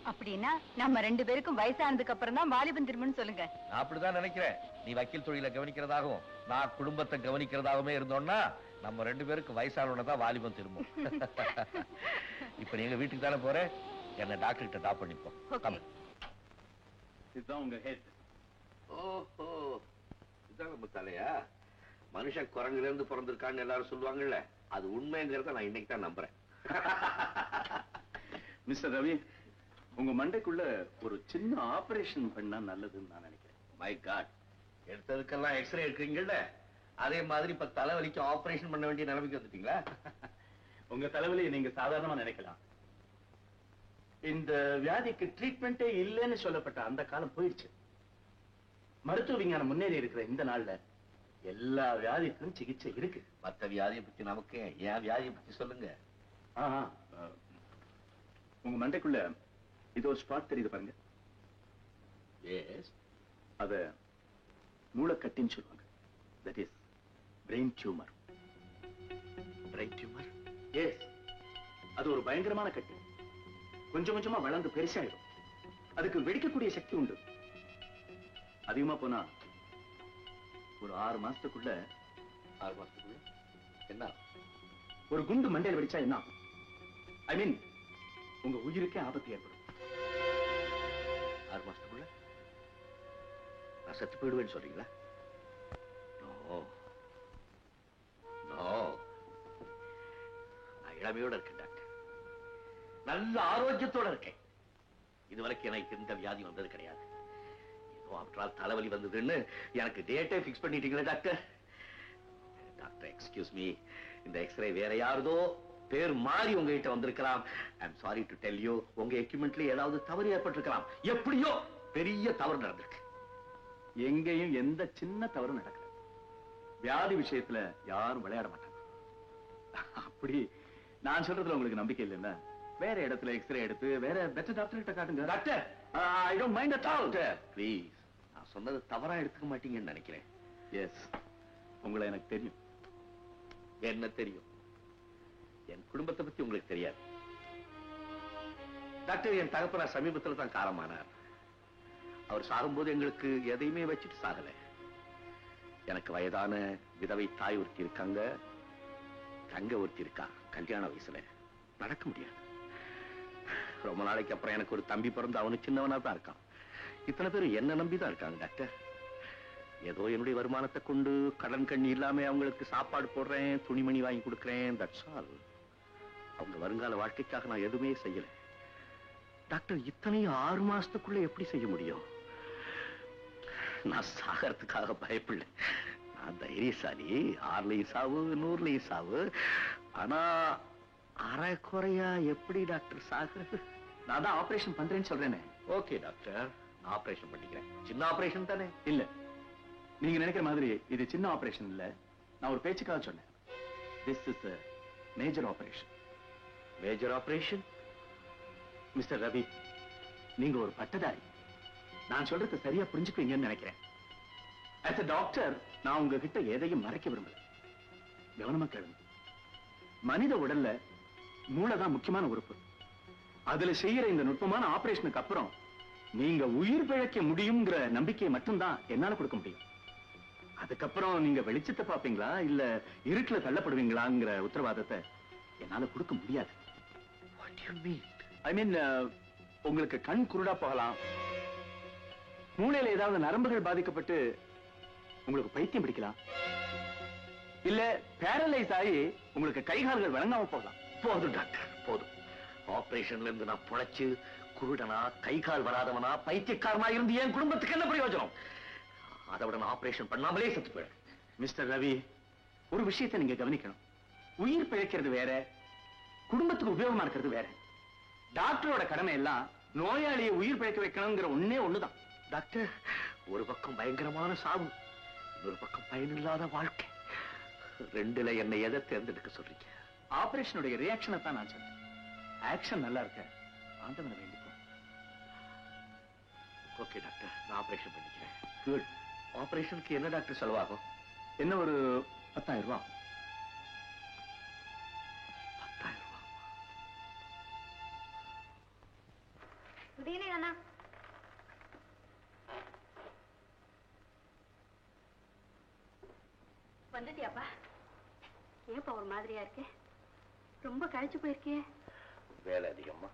அப்படின்னா நம்ம 2 பேருக்கும் வயசானதுக்கு அப்புறம் தான் வாலிபன் திரும்பன்னு சொல்லுங்க. நான் அப்படிதான் நினைக்கிறேன். நீ வக்கீல் தொழிலை கவனிக்கிறதாகவும் நான் குடும்பத்தை கவனிக்கிறதாகவுமே இருந்தோம்னா நம்ம 2 பேருக்கு வயசானதான் வாலிபம் திரும்பும். இப்ப நீங்க வீட்டுக்கு தானே போறேன், என்ன டாக்டர் கிட்ட டாப் பண்ணிப்போம். இதுதான் உங்க ஹெட். ஓஹோ, இதுதான் நம்ம தலையா? மனுஷன் குரங்குல இருந்து பிறந்திருக்கான்னு எல்லாரும் சொல்லுவாங்கல்ல, அது உண்மைங்கிறத நான் இன்னைக்கு தான் நம்புறேன். மிஸ்டர் ரவி, உங்க மண்டைக்குள்ள ஒரு சின்ன ஆபரேஷன் பண்ணா நல்லதுன்னு நான் நினைக்கிறேன். மை காட், எடுத்ததுக்கெல்லாம் எக்ஸ்ரே எடுக்கிறீங்கல்ல, அதே மாதிரி இப்ப தலைவலிக்கு ஆபரேஷன் பண்ண வேண்டிய நிலைமைக்கு வந்துட்டீங்களா? உங்க தலைவலியை நீங்க சாதாரணமா நினைக்கலாம். இந்த வியாதிக்கு ட்ரீட்மெண்டே இல்லைன்னு சொல்லப்பட்ட அந்த காலம் போயிடுச்சு. மருத்துவ விஞ்ஞானம் முன்னேறி இருக்கிற இந்த நாள்ல எல்லா வியாதிக்கும் சிகிச்சை இருக்கு. மத்த வியாதியை பத்தி நமக்கு ஏன் வியாதியை பத்தி சொல்லுங்க. உங்க மண்டைக்குள்ள இது ஒரு ஸ்பாட் தெரியுது பாருங்க. எஸ், அத மூளைக்கட்டின்னு சொல்லுவாங்க. That is brain tumour. Brain tumour? Yes, அது ஒரு பயங்கரமான கட்டி. கொஞ்சம் கொஞ்சமா வளர்ந்து பெருசாயிடும். அதுக்கு வெடிக்கக்கூடிய சக்தி உண்டு. அதிகமா போனா ஒரு 6 மாசத்துக்குள்ள என்ன ஒரு குண்டு மண்டையில் வெடிச்சா என்ன ஆகும்? ஐ மீன், உங்க உயிருக்கே ஆபத்து ஏற்படும். 6 மாசத்துக்குள்ள நான் செத்து போயிடுவேன்னு சொல்றீங்களா? நோ நோ, நான் இளமையோட இருக்கேன் டாக்டர், நல்ல ஆரோக்கியத்தோட இருக்கேன். இதுவரைக்கும் எனக்கு எந்த வியாதி வந்தது கிடையாது. ஏதோ அவற்றால் தலைவலி வந்ததுன்னு எனக்கு டேட்டே பிக்ஸ் பண்ணிட்டீங்களே டாக்டர். டாக்டர், எக்ஸ்கியூஸ் மீ, இந்த எக்ஸ்ரே வேற யாரதோ பேர் மாறி உங்ககிட்ட வந்திருக்கலாம். I am sorry to tell you, உங்க எக்யூப்மெண்ட்ல ஏதாவது தவறு ஏற்பட்டிருக்கலாம். எப்படியோ பெரிய தவறு நடந்திருக்கு. எங்கேயும் எந்த சின்ன தவறும் நடக்கல. வியாதி விஷயத்துல யாரும் விளையாட மாட்டாங்க. அப்படி நான் சொல்றதுல உங்களுக்கு நம்பிக்கை இல்லைன்னா வேற இடத்துல எக்ஸ்ரே எடுத்து வேற பெட்டர் டாக்டர் கிட்ட காட்டுங்க. Doctor, I don't mind at all. Please, நான் சொன்னது தவறா எடுத்துக்க மாட்டீங்கன்னு நினைக்கிறேன். எஸ், உங்களை எனக்கு தெரியும். என்ன தெரியும்? என் குடும்பத்தை பத்தி உங்களுக்கு தெரியாது டாக்டர். என் தகப்பனார் சமீபத்தில் தான் காலமானார். அவர் சாகும்போது எங்களுக்கு எதையுமே வச்சுட்டு சாகல. எனக்கு வயதான விதவை தாய் ஒருத்தி இருக்காங்க, தங்க ஒருத்தி இருக்கா. கல்யாண வயசுல நடக்க முடியாது. ரொம்ப நாளைக்கு அப்புறம் எனக்கு ஒரு தம்பி பிறந்து அவனு சின்னவனா தான் இருக்கான். இத்தனை பேர் என்ன நம்பிதான் இருக்காங்க டாக்டர். ஏதோ என்னுடைய வருமானத்தை கொண்டு கடன் கண்ணி இல்லாம அவங்களுக்கு சாப்பாடு போடுறேன், துணிமணி வாங்கி கொடுக்கிறேன். That's all. அவங்க வருங்கால வாழ்க்கைக்காக நான் எதுவுமே செய்யல டாக்டர். இத்தனையும் 6 மாசத்துக்குள்ள எப்படி செய்ய முடியும்? நான் சாகறதுக்காக பயப்படல. நான் தைரியசாலி. 6லயும் சாவு, 100லயும் சாவு. ஆனா அரை குறையா எப்படி டாக்டர் சாகுறது? நான் தான் ஆபரேஷன் பண்றேன்னு சொல்றேனே. ஓகே டாக்டர், நான் ஆபரேஷன் பண்ணிக்கிறேன். சின்ன ஆபரேஷன் தானே? இல்ல, நீங்க நினைக்கிற மாதிரி இது சின்ன ஆபரேஷன் இல்ல. நான் ஒரு பேச்சுக்காக சொன்னேன். This is a major operation. Major operation? Mister Ravi, நீங்க ஒரு பட்டதாரி. நான் சொல்றது சரியா புரிஞ்சுக்குவீங்கன்னு நினைக்கிறேன். as a டாக்டர் நான் உங்ககிட்ட எதையும் மறைக்க விரும்பல. கவனமா கேளுங்க. மனித உடல்ல மூளைதான் முக்கியமான உறுப்பு. அதுல செய்யற இந்த நுட்பமான ஆபரேஷனுக்கு அப்புறம் நீங்க உயிர் பிழைக்க முடியுங்கிற நம்பிக்கையை மட்டும்தான் என்னால கொடுக்க முடியும். அதுக்கப்புறம் நீங்க வெளிச்சத்தை பாப்பீங்களா இல்ல இருட்டுல தள்ளப்படுவீங்களாங்கிற உத்தரவாதத்தை என்னால கொடுக்க முடியாது. ஐ மீன், உங்களுக்கு கண் குருடா போகலாம், மூளையில ஏதாவது நரம்புகள் பாதிக்கப்பட்டு உங்களுக்கு பைத்தியம் பிடிக்கலாம், இல்ல பேரலைஸ் ஆகி உங்களுக்கு கைகால்கள் வழங்காம போகலாம். போதும் டாக்டர், போதும். ஆபரேஷன்ல இருந்து நான் பொழைச்சு குருடனா, கை கால் வராதவனா, பைத்தியக்காரனா இருந்து என் குடும்பத்துக்கு என்ன பிரயோஜனம்? அதை விட நான் ஆபரேஷன் பண்ணாமலே செத்து போயிடும். மிஸ்டர் ரவி, ஒரு விஷயத்தை நீங்க கவனிக்கணும். உயிர் பிழைக்கிறது வேற, குடும்பத்துக்கு உபயோகமா இருக்கிறது வேற. டாக்டரோட கடமை எல்லாம் நோயாளியை உயிர் பிழைக்க வைக்கணுங்கிற ஒண்ணுதான். டாக்டர், ஒரு பக்கம் பயங்கரமான சாவு, இன்னொரு பக்கம் பயனில்லாத வாழ்க்கை. ரெண்டுல என்னை எதை தேர்ந்தெடுக்க சொல்றீங்க? ஆபரேஷனுடைய ரியாக்ஷனை தான் நான் சொன்னேன். ஆக்ஷன் நல்லா இருக்க ஆண்டவனை வேண்டிப்போம். ஓகே டாக்டர், நான் ஆபரேஷன் பண்ணிக்கிறேன். குட். ஆபரேஷனுக்கு என்ன டாக்டர் செலவாகும்? என்ன ஒரு 10,000 ரூபாய். 10,000 ரூபாய்? குட் ஈவினிங் அண்ணா. வந்துட்டியாப்பா? ஏப்பா ஒரு மாதிரியா இருக்கே? ரொம்ப கழிச்சு போயிருக்கே. வேலை அதிகமா?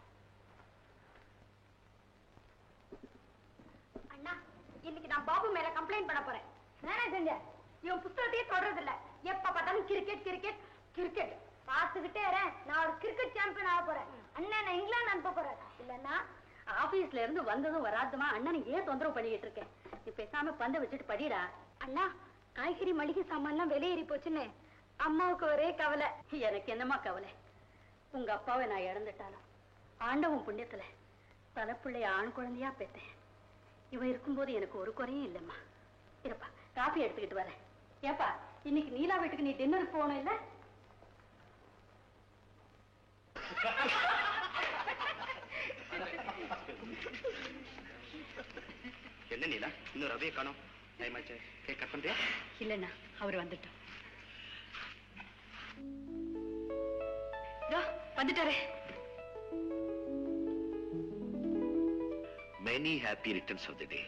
அண்ணா, இன்னைக்கு நான் பாபு மேல கம்ப்ளைண்ட் பண்ண போறேன். என்ன செஞ்ச? இவன் புத்தகத்தையே தொடறது இல்ல. எப்ப பார்த்தாலும் கிரிக்கெட் கிரிக்கெட் கிரிக்கெட் பார்த்துக்கிட்டே நான் ஒரு கிரிக்கெட் சாம்பியன் ஆக போறேன். அண்ணன் நான் இங்கிலாந்து அனுப்ப போறேன். இல்லன்னா ஆபீஸ்ல இருந்து வந்ததும் வராதுமா அண்ணனை ஏன் தொந்தரவு பண்ணிக்கிட்டு இருக்கேன்? நீ பேசாம பந்தை வச்சுட்டு படிடா. அண்ணா, காய்கறி மளிகை சாமான்லாம் விலையேறி போச்சுன்னு அம்மாவுக்கு ஒரே கவலை. எனக்கு என்னமா கவலை? உங்க அப்பாவை நான் இழந்துட்டாலும் ஆண்டவன் புண்ணியத்துல தலைப்பிள்ளைய ஆண் குழந்தையா பெற்றேன். இவன் இருக்கும்போது எனக்கு ஒரு குறையும் இல்லைம்மா. இருப்பா, காஃபி எடுத்துக்கிட்டு வரேன். ஏப்பா, இன்னைக்கு நீலா வீட்டுக்கு நீ டின்னருக்கு போகணும் இல்ல? என்ன நீலா, இன்னும் ரவியை காணோம். டைம் ஆச்சு. கேக் கட் பண்றியா? இல்லண்ணா, அவர் வந்துட்டோம். வந்துட்டாரே. Many happy returns of the day.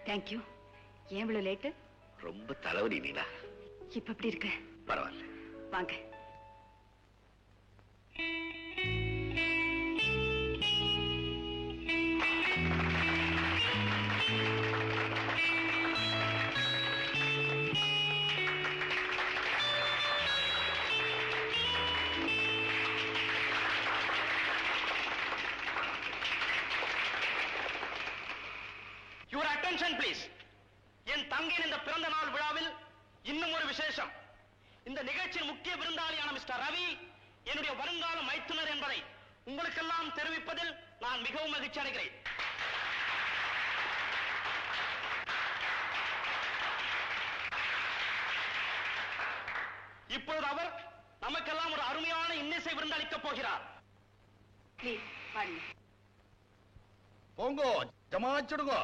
Thank you. ஏன் இவ்வளவு லேட்டு? ரொம்ப தலைவலி நீலா. இப்ப எப்படி இருக்க? பரவாயில்ல, வாங்க. என் தங்கையின் இந்த பிறந்த நாள் விழாவில் இன்னும் ஒரு விசேஷம். இந்த நிகழ்ச்சியின் முக்கிய விருந்தாளியான மிஸ்டர் ரவி என்னுடைய வருங்கால மைத்துனர் என்பதை உங்களுக்கெல்லாம் தெரிவிப்பதில் நான் மிகவும் மகிழ்ச்சி அடைகிறேன். இப்பொழுது அவர் நமக்கெல்லாம் ஒரு அருமையான இன்னிசை விருந்தளிக்கப் போகிறார். போங்கோ, ஜமாச்சுடுங்கோ.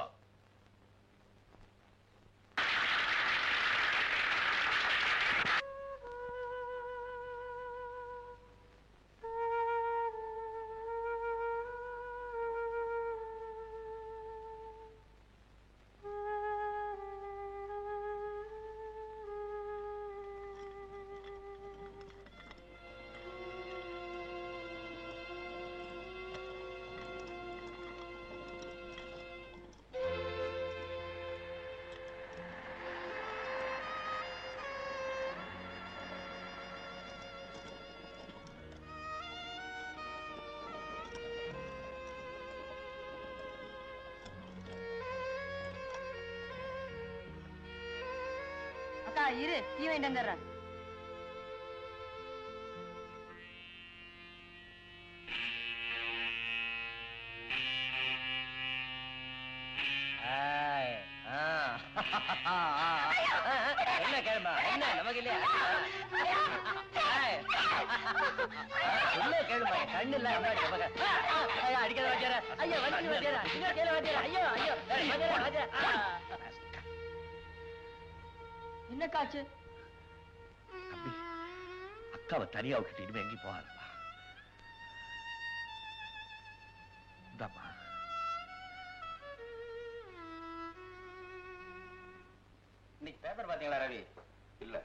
இரு, டீ வாங்கிட்டு வந்துடுறேன். என்ன கேளுமா? என்ன நமக்கு இல்லையா? சொல்ல கேளுமா கண்ணு இல்ல அடிக்காத வாத்தியார ஐயா வந்து வாத்தியார இங்க கேளு வாத்தியார ஐயோ ஐயோ என்ன காச்சு? அக்காவை தனியா விட்டுட்டு இனிமே எங்கேயும் போகாதுப்பா. இந்தாம்மா. இன்னைக்கு பேப்பர் பாத்தீங்களா ரவி? இல்ல.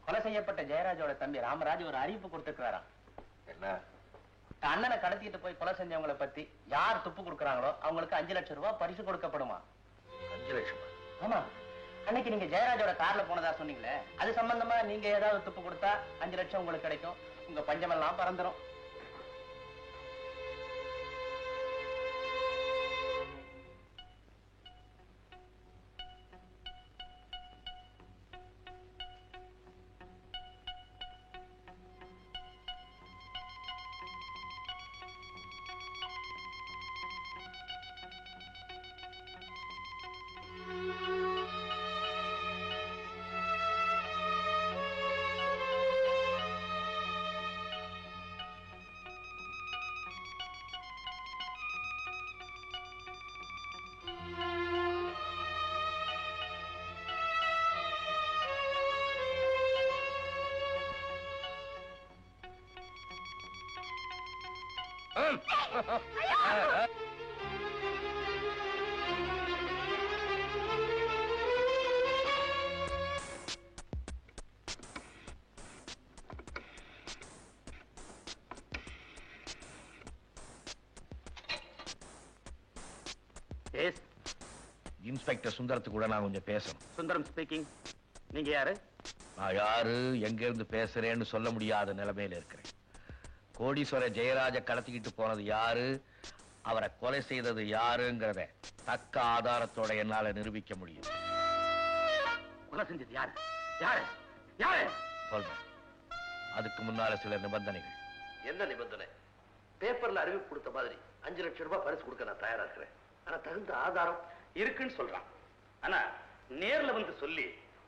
கொலை செய்யப்பட்ட ஜெயராஜோட தம்பி ராமராஜ் ஒரு அறிவிப்பு கொடுத்திருக்கிறாராம். என்ன? அண்ணனை கடத்திட்டு போய் கொலை செஞ்சவங்களை பத்தி யார் துப்பு கொடுக்கறாங்களோ அவங்களுக்கு 5 லட்சம் ரூபாய் பரிசு கொடுக்கப்படுமா? 5 லட்சமா? ஆமா. அன்னைக்கு நீங்க ஜெயராஜோட கார்ல போனதா சொன்னீங்களே, அது சம்பந்தமா நீங்க ஏதாவது துப்பு கொடுத்தா 5 லட்சம் உங்களுக்கு கிடைக்கும். உங்க பஞ்சமெல்லாம் பறந்துரும். இன்ஸ்பெக்டர் சுந்தரத்துக்கு கூட நான் கொஞ்சம் பேசணும். சுந்தரம் ஸ்பீக்கிங். நீங்க யாரு? நான் யாரு எங்க இருந்து பேசுறேன்னு சொல்ல முடியாத நிலைமையில இருக்கிறேன். கோடீஸ்வர ஜெயராஜ கடத்திக்கிட்டு போனது யாரு, அவரை கொலை செய்தது யாருங்கிறத தக்க ஆதாரத்தோட என்னால நிரூபிக்க முடியும். கொலை செஞ்சது யாரு? யாரு? யாரு? சொல்றேன். அதுக்கு முன்னால சில நிபந்தனைகள். என்ன நிபந்தனை? பேப்பர்ல அறிவிப்பு கொடுத்த மாதிரி 5 லட்சம் ரூபாய் பரிசு கொடுக்க நான் தயாரா இருக்கிறேன். ஆனா தகுந்த ஆதாரம் இருக்குன்னு சொல்றான். ஆனா நேர்ல வந்து சொல்லி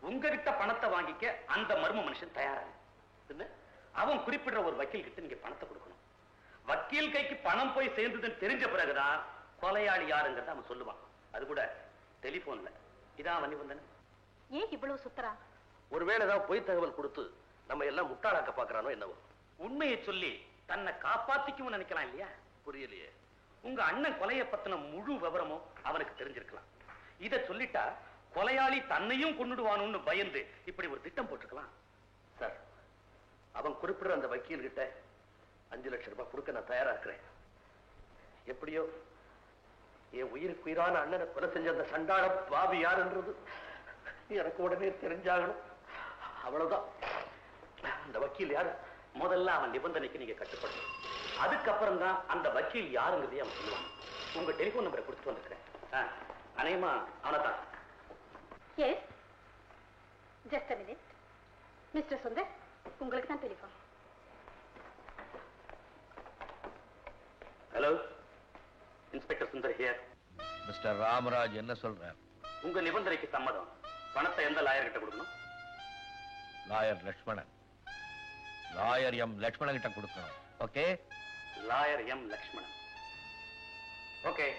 உங்ககிட்ட பணத்தை வாங்கிக்க அந்த மர்ம மனுஷன் தயாரா இல்ல. அவன் குறிப்பிடுற ஒரு வக்கீல் கிட்ட நீங்க பணத்தை கொடுக்கணும். வக்கீல் கைக்கு பணம் போய் சேர்ந்ததுன்னு தெரிஞ்ச பிறகுதான் கொலையாளி யாருங்கிறத அவன் சொல்லுவான். அது கூட டெலிபோன்ல. இதான் அவன் நிபந்தனை. ஏன் இவ்வளவு சுத்தரா? ஒருவேளை ஏதாவது பொய் தகவல் கொடுத்து நம்ம எல்லாம் முட்டாளாக்க பாக்குறானோ என்னவோ. உண்மையை சொல்லி தன்னை காப்பாத்திக்கும் நினைக்கலாம் இல்லையா? புரியலையே. உங்க அண்ணன் கொலையை பத்தின முழு விவரமும் அவனுக்கு தெரிஞ்சிருக்கலாம். இத சொல்லிட்டா கொலையாளி தன்னையும் கொன்னுடுவானுன்னு பயந்து இப்படி ஒரு திட்டம் போட்டுக்கலாம். சார், அவன் குறிப்பிடுற அந்த வக்கீல் கிட்ட 5 லட்சம் ரூபாய் கொடுக்க நான் தயாரா இருக்கிறேன். எப்படியோ என் உயிருக்கு உயிரான அண்ணனை கொலை செஞ்ச அந்த சண்டாள பாவி யாருன்றது எனக்கு உடனே தெரிஞ்சாகணும். அவ்வளவுதான். அந்த வக்கீல் யாரு? முதல்ல அவன் நிபந்தனைக்கு நீங்க கட்டுப்படணும். அதுக்கப்புறம் தான் அந்த வக்கீல் யாருங்கிறதையும் அவன் சொல்லுவான். உங்க டெலிபோன் நம்பரை கொடுத்துட்டு வந்துக்கிறேன். அநேகமா அவனை தான். Yes, just a minute. Mister Sundar, உங்களுக்கு தான் telephone. Hello, inspector Sundar here. Mister Ramraj என்ன சொல்றார்? உங்க நிபந்தனைக்கு சம்மதம். பணத்தை எந்த லாயர் கிட்ட கொடுக்கணும்? Lawyer Lakshmanan. Lawyer M Lakshmanan கிட்ட கொடுக்கணும். Okay? Lawyer M Lakshmanan. Okay.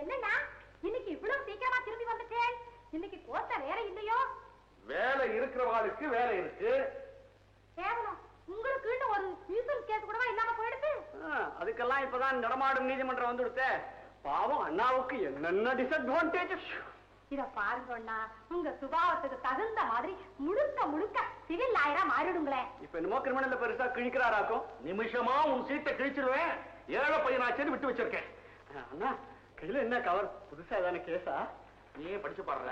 என்னன்னா இன்னைக்கு இவ்வளவு சீக்கிரமா திரும்பி வந்துட்டேன்? இன்னைக்கு கோத்த வேற இல்லையோ? வேலை இருக்கிறவாளுக்கு வேலை இருக்கு. கேவலம், உங்களுக்கு ஒரு நியூசன்ஸ் கேஸ் கூடவா இல்லாம போயிடுது? அதுக்கெல்லாம் இப்பதான் நடமாடும் நீதிமன்றம் வந்துடுத்தே. பாவம் அண்ணாவுக்கு என்னென்ன டிஸ்அட்வான்டேஜஸ். இத பாருங்க அண்ணா, உங்க சுபாவத்துக்கு தகுந்த மாதிரி முழுக்க முழுக்க சிவில் லாயரா மாறிடுங்களேன். இப்ப என்னமோ கிரிமினல்ல பெருசா கிழிக்கிறாராக்கும். நிமிஷமா உன் சீட்டை கிழிச்சிருவேன். ஏழை பையனாச்சேன்னு விட்டு வச்சிருக்கேன். அண்ணா, கையில என்ன கவர்? புதுசா ஏதான கேஸா? நீயே படிச்சு பாடுற.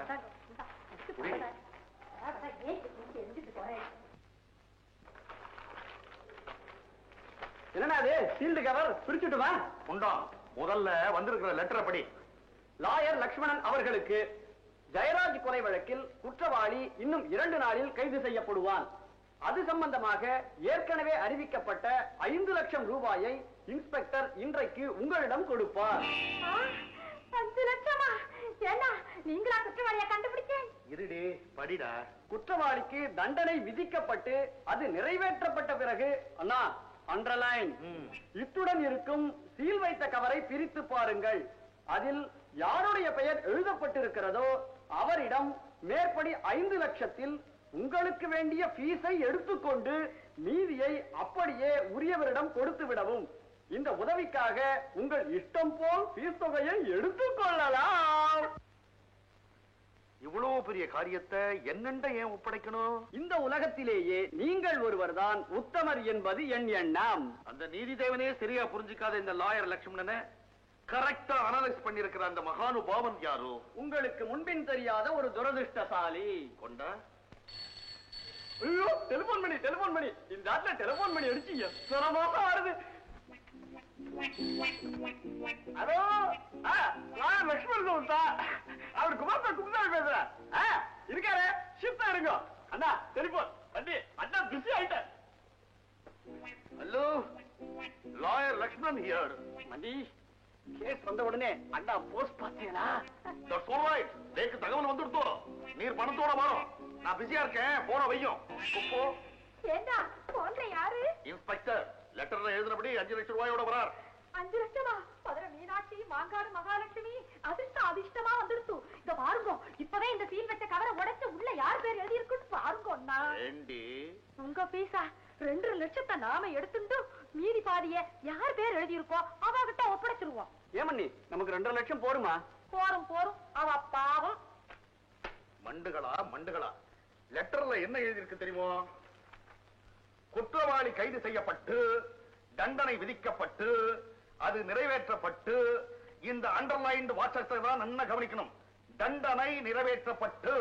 என்னடா அது சீல்டு கவர் பிரிச்சுட்டு வா. உண்டா முதல்ல வந்திருக்கிற லெட்டரை படி. லாயர் லக்ஷ்மணன் அவர்களுக்கு ஜெயராஜ் கொலை வழக்கில் குற்றவாளி இன்னும் 2 நாளில் கைது செய்யப்படுவான். அது சம்பந்தமாக ஏற்கனவே அறிவிக்கப்பட்ட 5 லட்சம் ரூபாயை இன்ஸ்பெக்டர் இன்றைக்கு உங்களிடம் கொடுப்பார். 5 லட்சமா? ஏன்னா நீங்களா குற்றவாளியை கண்டுபிடிச்சேன்? இருடி படிடா. குற்றவாளிக்கு தண்டனை விதிக்கப்பட்டு அது நிறைவேற்றப்பட்ட பிறகு அண்ணா அண்டர்லைன் இத்துடன் இருக்கும் சீல் வைத்த கவரை பிரித்து பாருங்கள். அதில் யாருடைய பெயர் எழுதப்பட்டிருக்கிறதோ அவரிடம் மேற்படி 5 லட்சத்தில் உங்களுக்கு வேண்டிய ஃபீஸை எடுத்துக்கொண்டு மீதியை அப்படியே உரியவரிடம் கொடுத்து விடவும். இந்த உதவிக்காக உங்கள் இஷ்டம் போல் ஃபீஸ் தொகையை எடுத்துக்கொள்ளலாம். இவ்வளவு பெரிய காரியத்தை என்னண்ட ஏன் ஒப்படைக்கணும்? இந்த உலகத்திலேயே நீங்கள் ஒருவர்தான் உத்தமர் என்பது என் எண்ணம். அந்த நீதி தேவனே சரியா புரிஞ்சுக்காத இந்த லாயர் லட்சுமணனை கரெக்டா அனலைஸ் பண்ணிருக்கிற அந்த மகானுபாவன் யாரோ? உங்களுக்கு முன்பின் தெரியாத ஒரு துரதிருஷ்டசாலி. கொண்டா ஐயோ டெலிபோன் பண்ணி இந்த ஆட்ல டெலிபோன் பண்ணி அடிச்சு எத்தனமாக வருது. ஹலோ லாயர் லட்சுமணன் சொல்லிட்டா. அவர் குமார்த்தா குப்தாவி பேசுற. இருக்காரு ஷிஃப்டா இருங்க. அண்ணா டெலிபோன் பண்ணி அண்ணா பிஸி ஆயிட்டேன். Hello lawyer Lakshmanan here. மண்டி கேஸ் வந்த உடனே அண்ணா போஸ்ட் பார்த்தீங்களா? That's alright. எனக்கு தகவல் வந்துடுதோ. நீர் பணத்தோட வரும். நான் பிஸியா இருக்கேன். போன வையும். குப்போ ஏண்டா போன்ல யாரு? இன்ஸ்பெக்டர் லெட்டர்ல எழுதினபடி 5 லட்சம் ரூபாயோட வரார். 5 லட்சமா? மதுரை மீனாட்சி மாங்காடு மகாலட்சுமி அதிர்ஷ்டமா வந்துடுத்து. இத பாருங்க, இப்பவே இந்த சீல் வச்ச கவரை உடைச்சு உள்ள யார் பேர் எழுதி இருக்குன்னு பாருங்க. ஏண்டி உங்க பீஸா 2 லட்சத்தை நாம எடுத்துட்டு மீதி பாதிய யார் பேர் எழுதி இருக்கோ அவகிட்ட ஒப்படைச்சிருவோம். ஏமண்ணி நமக்கு 2 லட்சம் போருமா? போரும் அவ பாவம். மண்டுகளா லெட்டர்ல என்ன எழுதியிருக்கு தெரியுமோ? குற்றவாளி கைது செய்யப்பட்டு தண்டனை விதிக்கப்பட்டு அது நிறைவேற்றப்பட்டு, இந்த அண்டர்லைன்ட் வாட்சத்தை தான் நல்லா கவனிக்கணும். தண்டனை நிறைவேற்றப்பட்டு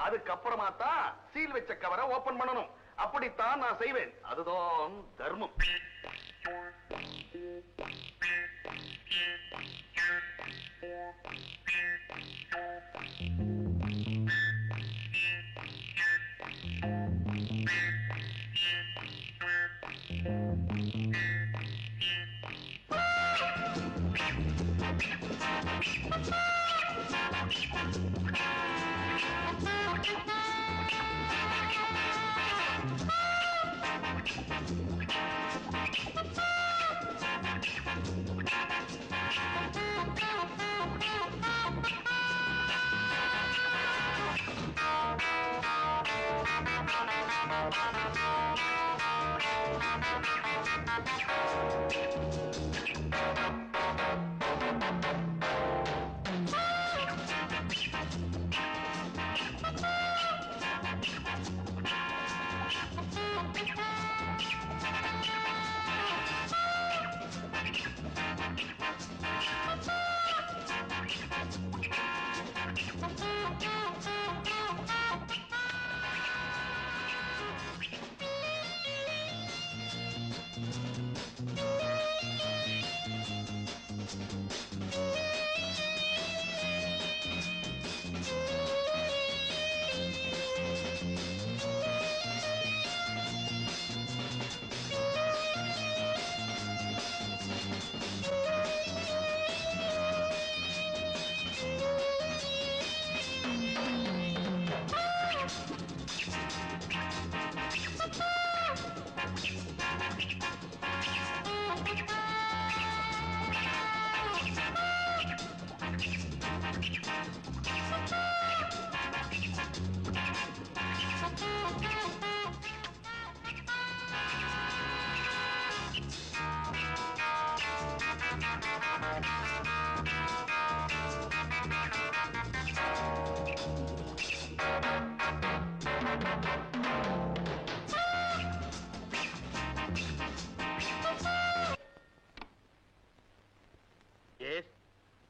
அதுக்கப்புறமா தான் சீல் வச்ச கவரை ஓபன் பண்ணணும். அப்படித்தான் நான் செய்வேன். அதுதான் தர்மம்.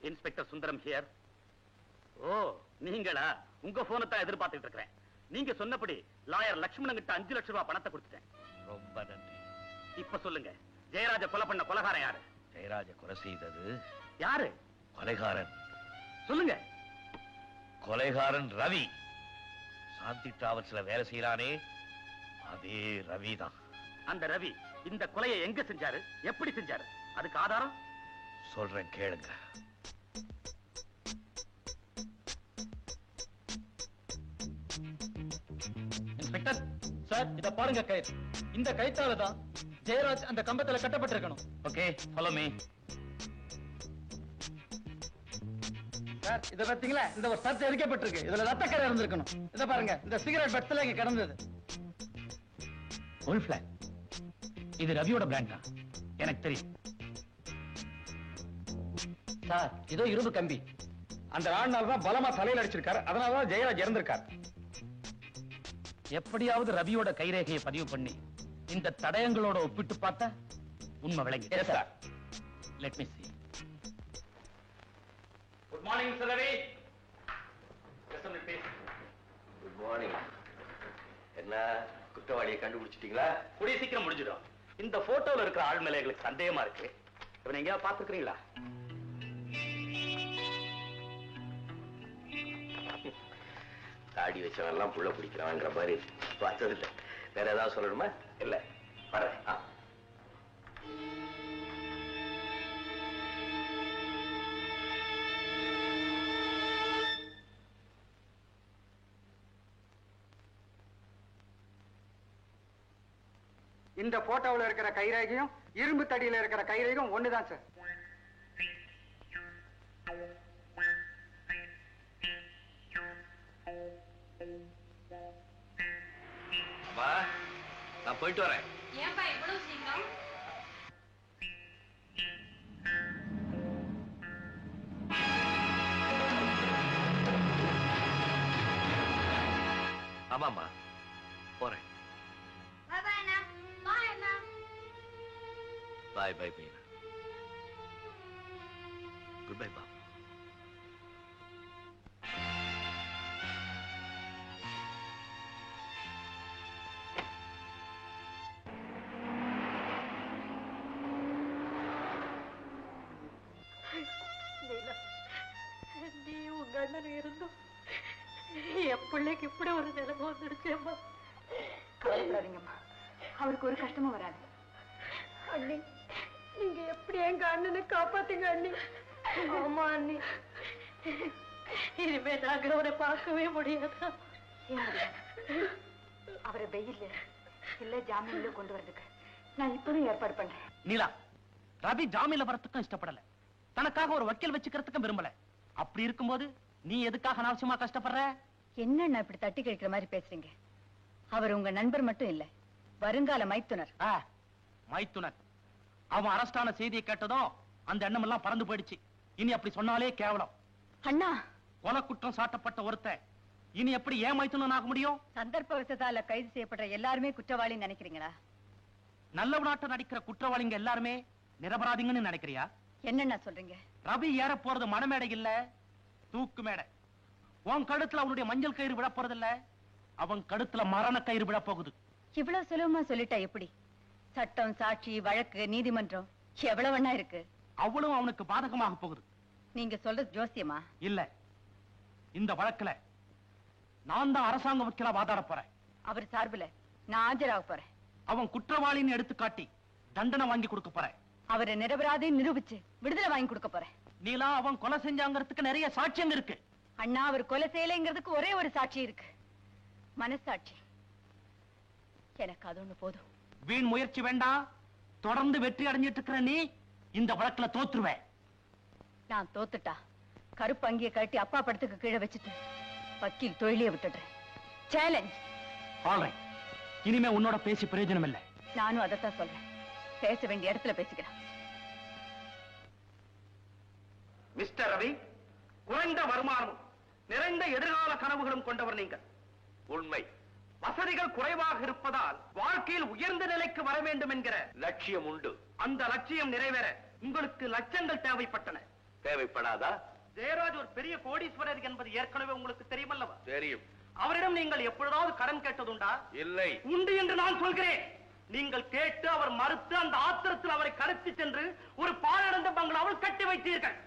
Inspector Sundaram here. ஓ நீங்களா? உங்க போனை தான் எதிர்பார்த்துட்டு இருக்கிறேன். நீங்க சொன்னபடி லாயர் லட்சுமணன் கிட்ட 5 லட்சம் ரூபாய் பணத்தை கொடுத்துட்டேன். ரொம்ப நன்றி. இப்ப சொல்லுங்க, ஜெயராஜ கொலை பண்ண கொலைகாரன் யாரு? ஜெயராஜ கொலை செய்தது யாரு? கொலைகாரன். சொல்லுங்க. கொலைகாரன் ரவி. சாந்தி டிராவல்ஸ்ல வேலை செய்யறானே, அதே ரவி தான். அந்த ரவி இந்த கொலையை எங்க செஞ்சாரு, எப்படி செஞ்சாரு, அதுக்கு ஆதாரம் சொல்றேன் கேளுங்க. இன்ஸ்பெக்டர் சார், இத பாருங்க கயிறு. இந்த கயிற்றால தான் ஜெயராஜ் அந்த கம்பத்துல கட்டப்பட்டிருக்கணும். Okay, follow me. சார், இத பாத்தீங்களா? இந்த ஒரு சர்ச் எரிக்கப்பட்டிருக்கு. இதுல ரத்தக்கரை இருந்திருக்கணும். இத பாருங்க, இந்த சிகரெட் பட்ஸ்ல இங்க கிடந்தது. Full flag. இது ரவியோட பிராண்ட் தான், எனக்கு தெரியும். சார், இதோ இரும்பு கம்பி. அந்த ஆள்னால தான் பலமா தலையில அடிச்சிருக்காரு. அதனால தான் ஜெயராஜ் இறந்திருக்காரு. எப்படியாவது ரவியோட கைரேகையை பதிவு பண்ணி இந்த தடயங்களோட ஒப்பிட்டு பார்த்தா உண்மை விளங்கி. Let me see. Good morning sir Ravi. Good morning. என்ன குற்றவாளியை கண்டுபிடிச்சிட்டீங்களா? கூடிய சீக்கிரம் முடிஞ்சிடும். இந்த போட்டோல இருக்கிற ஆள் மேல எங்களுக்கு சந்தேகமா இருக்கு. இவனை எங்கேயாவது பாத்துக்கிறீங்களா? தாடி வச்சவன் எல்லாம் புள்ள பிடிக்கிறவங்கிற மாதிரி பார்த்தது இல்லை. வேற ஏதாவது சொல்லணுமா? இல்ல, வரேன். இந்த போட்டோவில் இருக்கிற கைரேகையும் இரும்பு தடியில இருக்கிற கைரேகையும் ஒண்ணுதான் சார். அம்மா, நான் போயிட்டு வரேன். ஏன்பா இவ்வளவு சீக்கிரம்? ஆமாம்மா, போறேன். பாய் பாய் மீனா. குட் பை பா. நீ உங்க அண்ணன் இருந்தும் என் பிள்ளைக்கு இப்படி ஒரு நிலைமை வந்துடுச்சேம்மா. கவலைப்படாதீங்கம்மா, அவருக்கு ஒரு கஷ்டமும் வராது. அண்ணி, நீங்க எப்படி எங்க அண்ணனை காப்பாத்தீங்க அண்ணி. ஆமா அண்ணி, இனிமே நாங்க அவரை பார்க்கவே முடியாதா? ஏன் முடியாது? அவரை வெயில்ல இல்ல ஜாமீன்ல கொண்டு வரதுக்கு நான் இப்பவும் ஏற்பாடு பண்றேன். நீலா, ரவி ஜாமீன்ல வரத்துக்கும் இஷ்டப்படல, தனக்காக ஒரு வக்கீல் வச்சுக்கிறதுக்கும் விரும்பல. அப்படி இருக்கும்போது நீ எதுக்காக அனாவசியமா கஷ்டப்படுற? என்ன இப்படி தட்டி கழிக்கிற மாதிரி பேசுறீங்க? அவர் உங்க நண்பர் மட்டும் இல்ல, வருங்கால மைத்துனர். மைத்துனர். அவன் அரஸ்டான செய்தியை கேட்டதும் அந்த எண்ணம் எல்லாம் பறந்து போயிடுச்சு. இனி அப்படி சொன்னாலே கேவலம். அண்ணா, கொலை குற்றம் சாட்டப்பட்ட ஒருத்தன் இனி எப்படி ஏன் மைத்துனன் ஆக முடியும்? சந்தர்ப்பவசத்தால கைது செய்யப்படுற எல்லாருமே குற்றவாளின்னு நினைக்கிறீங்களா? நல்ல நாட்டு நடிக்கிற குற்றவாளிங்க எல்லாருமே நிரபராதிங்கன்னு நினைக்கிறியா? என்னென்ன சொல்றீங்க? ரவி ஏற போறது மணமேடை இல்ல, தூக்கு மேடை. உன் கழுத்துல அவனுடைய மஞ்சள் கயிறு விட போறது இல்ல, அவன் கழுத்துல மரண கயிறு விட போகுது. இவ்வளவு சுலபமா சொல்லிட்டா எப்படி? சட்டம், சாட்சி, வழக்கு, நீதிமன்றம் எவ்வளவுன்னா இருக்கு. அவ்வளவு அவனுக்கு பாதகமாக போகுது. நீங்க சொல்றது ஜோசியமா? இல்ல, இந்த வழக்குல நான் தான் அரசாங்க வக்கீலா வாதாட போறேன். அவர் சார்புல நான் ஆஜராக போறேன். அவன் குற்றவாளின்னு எடுத்து காட்டி தண்டனை வாங்கி கொடுக்க போறேன். அவரை நிரபராதின்னு நிரூபிச்சு விடுதலை வாங்கி கொடுக்க போறேன். நீலா, அவன் கொலை செஞ்சாங்கிறதுக்கு நிறைய சாட்சியம் இருக்கு. அண்ணா, அவர் கொலை செய்யலைங்கிறதுக்கு ஒரே ஒரு சாட்சி இருக்கு, மனசாட்சி. எனக்கு அது ஒண்ணு போதும். வீண் முயற்சி வேண்டாம். தொடர்ந்து வெற்றி அடைஞ்சிட்டு இருக்கிற நீ இந்த வழக்குல தோத்துருவேன். நான் தோத்துட்டா கருப்பு அங்கிய கட்டி அப்பா படத்துக்கு கீழே வச்சுட்டு வக்கீல் தொழிலே விட்டுடுறேன். சேலஞ்ச். ஆல்ரைட், இனிமே உன்னோட பேசி பிரயோஜனம் இல்லை. நானும் அதைத்தான் சொல்றேன். பேச வேண்டிய இடத்துல பேசிக்கிறேன். மிஸ்டர் ரவி, குறைந்த வருமானமும் நிறைந்த எதிர்கால கனவுகளும் கொண்டவர் நீங்கள். உண்மை. வசதிகள் குறைவாக இருப்பதால் வாழ்க்கையில் உயர்ந்த நிலைக்கு வர வேண்டும் என்கிற லட்சியம் உண்டு. அந்த லட்சியம் நிறைவேற உங்களுக்கு லட்சங்கள் தேவைப்பட்டன. தேவைப்படாதா? ஜெயராஜ் ஒரு பெரிய கோடீஸ்வரர் என்பது ஏற்கனவே உங்களுக்கு தெரியுமல்லவா? தெரியும். அவரிடம் நீங்கள் எப்பொழுதாவது கடன் கேட்டதுண்டா? இல்லை. உண்டு என்று நான் சொல்கிறேன். நீங்கள் கேட்டு அவர் மறுத்து அந்த ஆத்திரத்தில் அவரை கடத்தி சென்று ஒரு பாழடைந்த பங்களாவில் கட்டி வைத்தீர்கள்.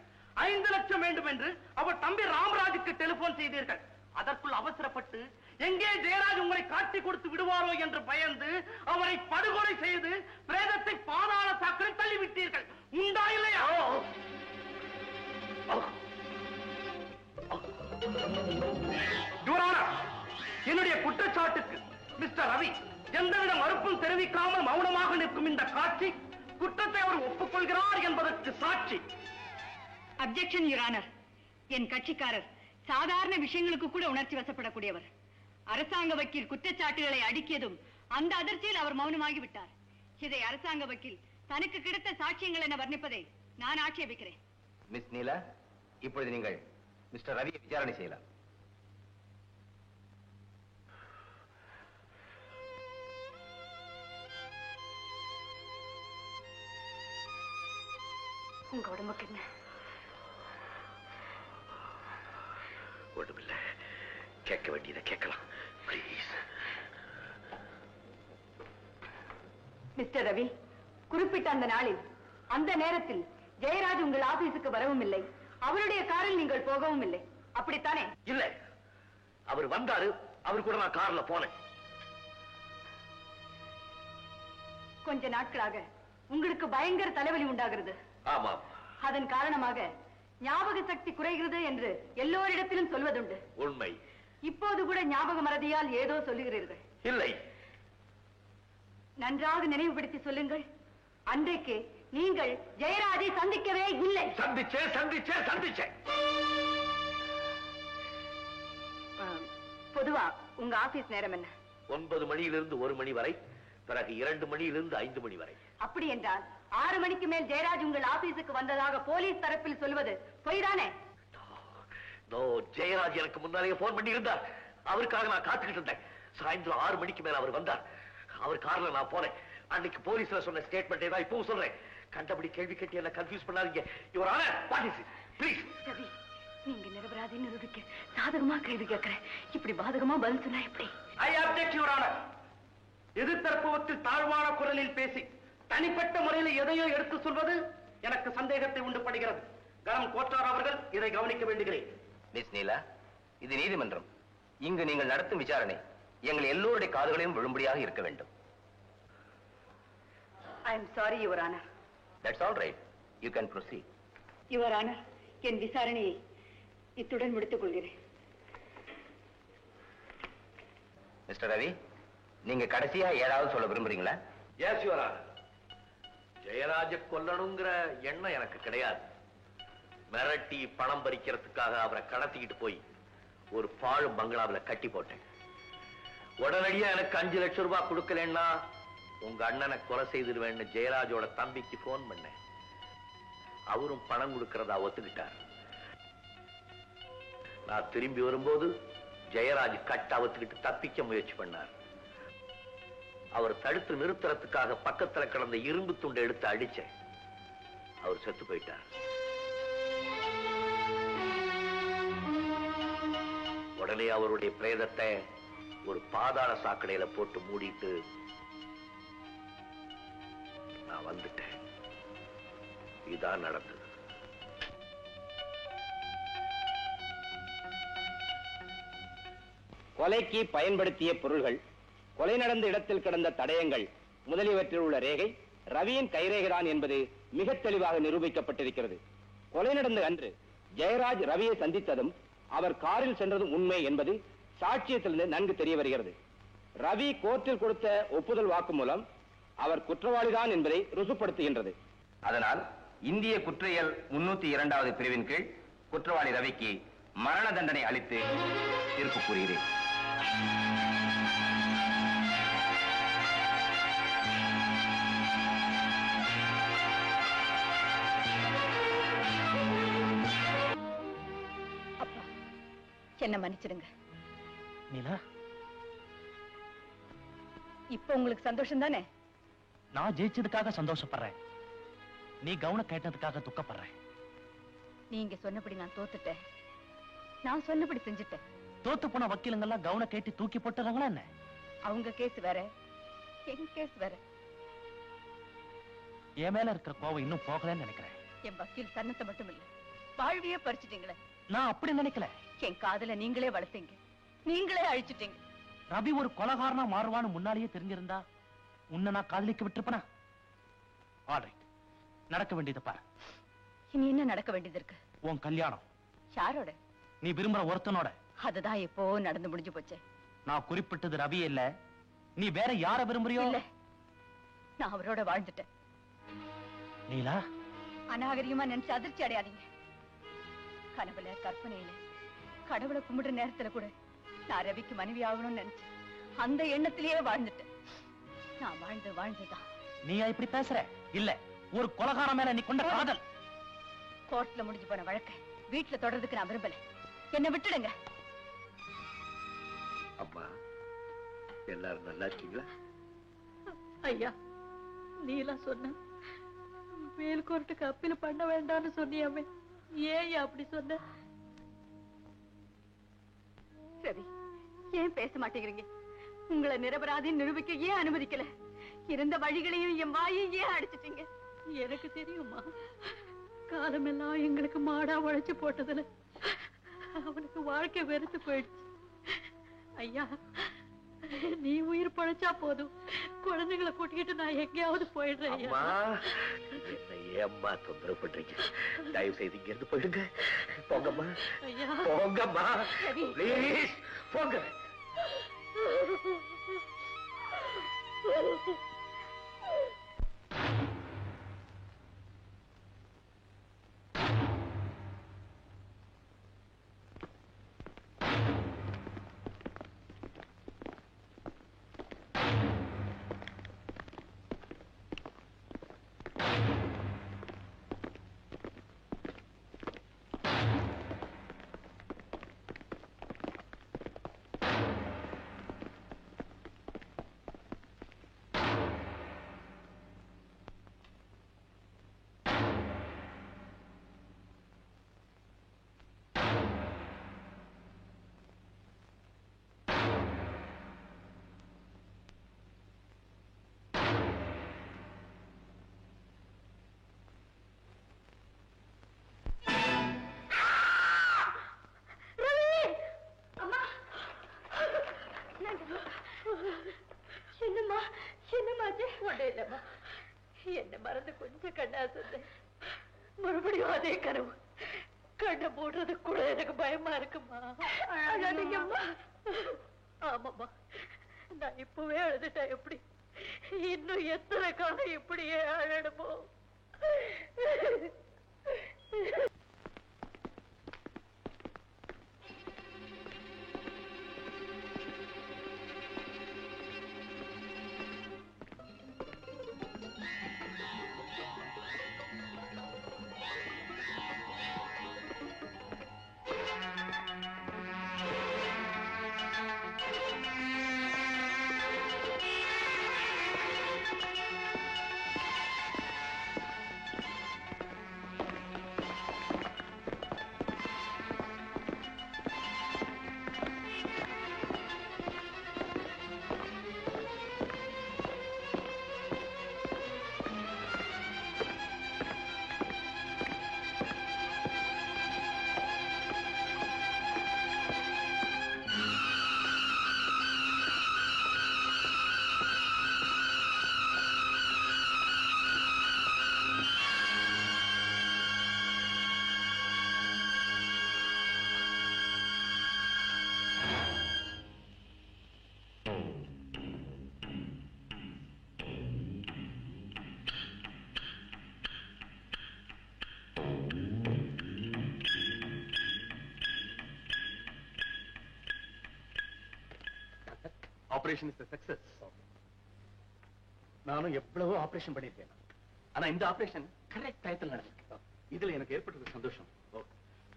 5 லட்சம் வேண்டும் என்று அவர் தம்பி ராமராஜுக்கு டெலிபோன் செய்தீர்கள். அதற்குள் அவசரப்பட்டு எங்கே ஜெயராஜ் உங்களை காட்டி கொடுத்து விடுவாரோ என்று பயந்து அவரை படுகொலை செய்து பிரேதத்தை பாதாள சாக்கடை தள்ளிவிட்டீர்கள். உண்டா இல்லையா? என்னுடைய குற்றச்சாட்டுக்கு மிஸ்டர் ரவி எந்தவித மறுப்பும் தெரிவிக்காமல் மௌனமாக நிற்கும் இந்த காட்சி குற்றத்தை அவர் ஒப்புக்கொள்கிறார் என்பதற்கு சாட்சி. Objection your honour. என் கட்சிக்காரர் சாதாரண விஷயங்களுக்கு கூட உணர்ச்சி வசப்படக்கூடியவர். அரசாங்க வக்கீல் குற்றச்சாட்டுகளை அடுக்கியதும் அந்த அதிர்ச்சியில் அவர் மௌனமாகி விட்டார். இதை அரசாங்க வக்கீல் தனக்கு கிடைத்த சாட்சியங்கள் என வர்ணிப்பதை நான் ஆட்சேபிக்கிறேன். மிஸ் நீலா, இப்பொழுது நீங்கள் மிஸ்டர் ரவியை விசாரணை செய்யலாம். உங்க உடம்புக்கு என்ன? ஒன்றுமில்லை. கேட்க வேண்டியதை கேட்கலாம் ப்ளீஸ். மிஸ்டர் ரவி, குறிப்பிட்ட அந்த நாளில் அந்த நேரத்தில் ஜெயராஜ் உங்கள் ஆபீஸுக்கு வரவும் இல்லை, அவருடைய காரில் நீங்கள் போகவும் இல்லை, அப்படித்தானே? இல்லை, அவர் வந்தாரு. அவர் கூட நான் கார்ல போனேன். கொஞ்ச நாட்களாக உங்களுக்கு பயங்கர தலைவலி உண்டாகிறது. ஆமாம். அதன் காரணமாக ஞாபக சக்தி குறைகிறது என்று எல்லோரிடத்திலும் சொல்வதுண்டு. உண்மை. இப்போது கூட ஞாபக மறதியால் ஏதோ சொல்லுகிறீர்கள். இல்லை. நன்றாக நினைவுபடுத்தி சொல்லுங்கள். அன்றைக்கு நீங்கள் ஜெயராஜை சந்திக்கவே இல்லை. சந்திச்சேன். பொதுவா உங்க ஆபீஸ் நேரம் என்ன? 9 மணியிலிருந்து 1 மணி வரை, பிறகு 2 மணியிலிருந்து 5 மணி வரை. அப்படி என்றால் 6 மணிக்கு மேல் ஜெயராஜ் உங்கள் ஆபீஸுக்கு வந்ததாக போலீஸ் தரப்பில் சொல்வது பொய்தானே? ஜெயராஜ் எனக்கு முன்னாலேயே போன் பண்ணி இருந்தார். அவருக்காக நான் காத்துக்கிட்டு இருந்தேன். சாயந்தரம் 6 மணிக்கு மேல அவர் வந்தார். அவர் கார்ல நான் போனேன். அன்னைக்கு போலீஸ்ல சொன்ன ஸ்டேட்மெண்ட் தான் இப்பவும் சொல்றேன். கண்டபடி கேள்வி கேட்டு என்ன கன்ஃபியூஸ் பண்ணாதீங்க. Your honour, what is it please? Ravi, நீங்க நிரபராதி நிரூபிக்க சாதகமா கேள்வி கேட்கிறேன். இப்படி பாதகமா பதில் சொன்னா எப்படி? I object your honour. எதிர்த்தரப்புவத்தில் தாழ்வான குரலில் பேசி தனிப்பட்ட முறையில் எதையோ எடுத்து சொல்வது எனக்கு சந்தேகத்தை உண்டு பண்ணுகிறது. கரம் கோட்டார் அவர்கள் இதை கவனிக்க வேண்டுகிறேன். மிஸ் நீலா, இது நீதிமன்றம். இங்கு நீங்கள் நடத்தும் விசாரணை எங்கள் எல்லோருடைய காதுகளையும் விழும்படியாக இருக்க வேண்டும். I am sorry your honour. That's all right. You can proceed. Your honour, என் விசாரணையை இத்துடன் முடித்துக் கொள்கிறேன். மிஸ்டர் ரவி, நீங்க கடைசியா ஏதாவது சொல்ல விரும்புறீங்களா? Yes your honour. ஜெயராஜ கொல்லணுங்கிற எண்ணம் எனக்கு கிடையாது. மிரட்டி பணம் பறிக்கிறதுக்காக அவரை கடத்திக்கிட்டு போய் ஒரு பாழும் பங்களாவில் கட்டி போட்டேன். உடனடியா எனக்கு 5 லட்சம் ரூபாய் கொடுக்கலன்னா உங்க அண்ணனை கொலை செய்திருவேன்னு ஜெயராஜோட தம்பிக்கு போன் பண்ணேன். அவரும் பணம் கொடுக்கறதா ஒத்துக்கிட்டார். நான் திரும்பி வரும்போது ஜெயராஜ் கட்ட அவுத்துக்கிட்டு தப்பிக்க முயற்சி பண்ணார். அவர் தடுத்து நிறுத்துறதுக்காக பக்கத்துல கிடந்த இரும்பு துண்டை எடுத்து அடிச்சேன். அவர் செத்து போயிட்டார். உடனே அவருடைய பிரேதத்தை ஒரு பாதாள சாக்கடையில போட்டு மூடிட்டு நான் வந்துட்டேன். இதான் நடந்தது. கொலைக்கு பயன்படுத்திய பொருள்கள், கொலை நடந்த இடத்தில் கிடந்த தடயங்கள் முதலியவற்றில் உள்ள ரேகை ரவியின் கைரேகைதான் என்பது மிக தெளிவாக நிரூபிக்கப்பட்டிருக்கிறது. கொலை நடந்த அன்று ஜெயராஜ் ரவியை சந்தித்ததும் அவர் காரில் சென்றதும் உண்மை என்பது சாட்சியத்திலிருந்து நன்கு தெரிய வருகிறது. ரவி கோர்ட்டில் கொடுத்த ஒப்புதல் வாக்கு மூலம் அவர் குற்றவாளிதான் என்பதை ருசுப்படுத்துகின்றது. அதனால் இந்திய குற்றவியல் 302வது பிரிவின் கீழ் குற்றவாளி ரவிக்கு மரண தண்டனை அளித்து தீர்ப்பு கூறுகிறேன். அப்பா, என்ன மன்னிச்சிடுங்க. நீலா, இப்ப உங்களுக்கு சந்தோஷம் தானே? நான் ஜெயிச்சதுக்காக சந்தோஷப்படுறேன். நீ கவுன கேட்டதுக்காக துக்கப்படுறேன். நீங்க சொன்னபடி நான் தோத்துட்டேன். நான் சொன்னபடி செஞ்சுட்டேன். தோத்து போன வக்கீலுங்க எல்லாம் கவுன கேட்டி தூக்கி போட்டுறாங்களா என்ன? அவங்க கேஸ் வேற, என் கேஸ் வேற. என் மேல இருக்கிற கோவம் இன்னும் போகலன்னு நினைக்கிறேன். என் வக்கீல் சன்னத்தை மட்டும் இல்ல, வாழ்வையே பறிச்சுட்டீங்களே. நான் அப்படி நினைக்கல. என் காதல நீங்களே வளர்த்தீங்க, நீங்களே அழிச்சிட்டீங்க. ரவி ஒரு கொலகாரனா மாறுவான்னு முன்னாலேயே தெரிஞ்சிருந்தா உன்னை நான் காதலிக்க விட்டுருப்பனா? ஆல்ரைட், நடக்க வேண்டியது பாரு. இனி என்ன நடக்க வேண்டியது இருக்கு? உன் கல்யாணம். யாரோட? நீ விரும்புற ஒருத்தனோட. அதுதான் இப்போ நடந்து முடிஞ்சு போச்சு. நான் குறிப்பிட்டது ரவி இல்ல. நீ வேற யார விரும்புறியோ? இல்ல, நான் அவரோட வாழ்ந்துட்டேன். நீலா, அநாகரிகமா நினைச்சு அதிர்ச்சி அடையாதீங்க. கனவுல கற்பனையில கடவுளை கும்பிடுற நேரத்துல கூட நான் ரவிக்கு மனைவி ஆகணும்னு நினைச்சு அந்த எண்ணத்திலேயே வாழ்ந்துட்டேன். நான் வாழ்ந்துதான். நீயா இப்படி பேசுற? இல்ல, ஒரு கொலகார மேல நீ கொண்ட காதல். கோர்ட்ல முடிஞ்சு போன வழக்கை வீட்டுல தொடர்றதுக்கு நான் விரும்பல. என்ன விட்டுடுங்க. அம்மா, எல்லாரும் நல்லா இருக்கீங்களா? ஐயா, நீலா சொன்ன மேல் கோர்ட்டுக்கு அப்பீல் பண்ண வேண்டாம்னு சொன்னியாமே, ஏன் அப்படி சொன்ன? சரி, ஏன் பேச மாட்டேங்கிறீங்க? உங்களை நிரபராதி நிரூபிக்க ஏன் அனுமதிக்கல? இருந்த வழிகளையும் என் வாயையும் ஏன் அடிச்சிட்டீங்க? எனக்கு தெரியுமா, காலமெல்லாம் எங்களுக்கு மாடா உழைச்சு போட்டதுல அவனுக்கு வாழ்க்கை வெறுத்து போயிடுச்சு. ஐயா, நீ உயிர் பழைச்சா போதும், குழந்தைகளை கூட்டிக்கிட்டு நான் எங்கேயாவது போயிடுறேன். ஏம்மா தொந்தரவு பண்றீங்க? தயவு செய்து இங்க இருந்து போயிடுங்க. போங்கம்மா, ஐயா போங்கம்மா, ப்ளீஸ் போங்க. என்ன மறந்து கொஞ்சம் கண்ணா சொன்னேன், மறுபடியும் அதே கனவு. கண்ணை போடுறது கூட எனக்கு பயமா இருக்குமா. அழாதீங்கம்மா. ஆமாம்மா, நான் இப்பவே அழுதுட்டேன். எப்படி இன்னும் எத்தனை காலம் இப்படியே அழணுமோ? Operation is success. நானும் எவ்வளவோ ஆபரேஷன் பண்ணிருக்கேன். ஆனா இந்த ஆபரேஷன் கரெக்ட் டயத்தில் நடந்திருக்கு. இதுல எனக்கு ஏற்பட்டது சந்தோஷம்.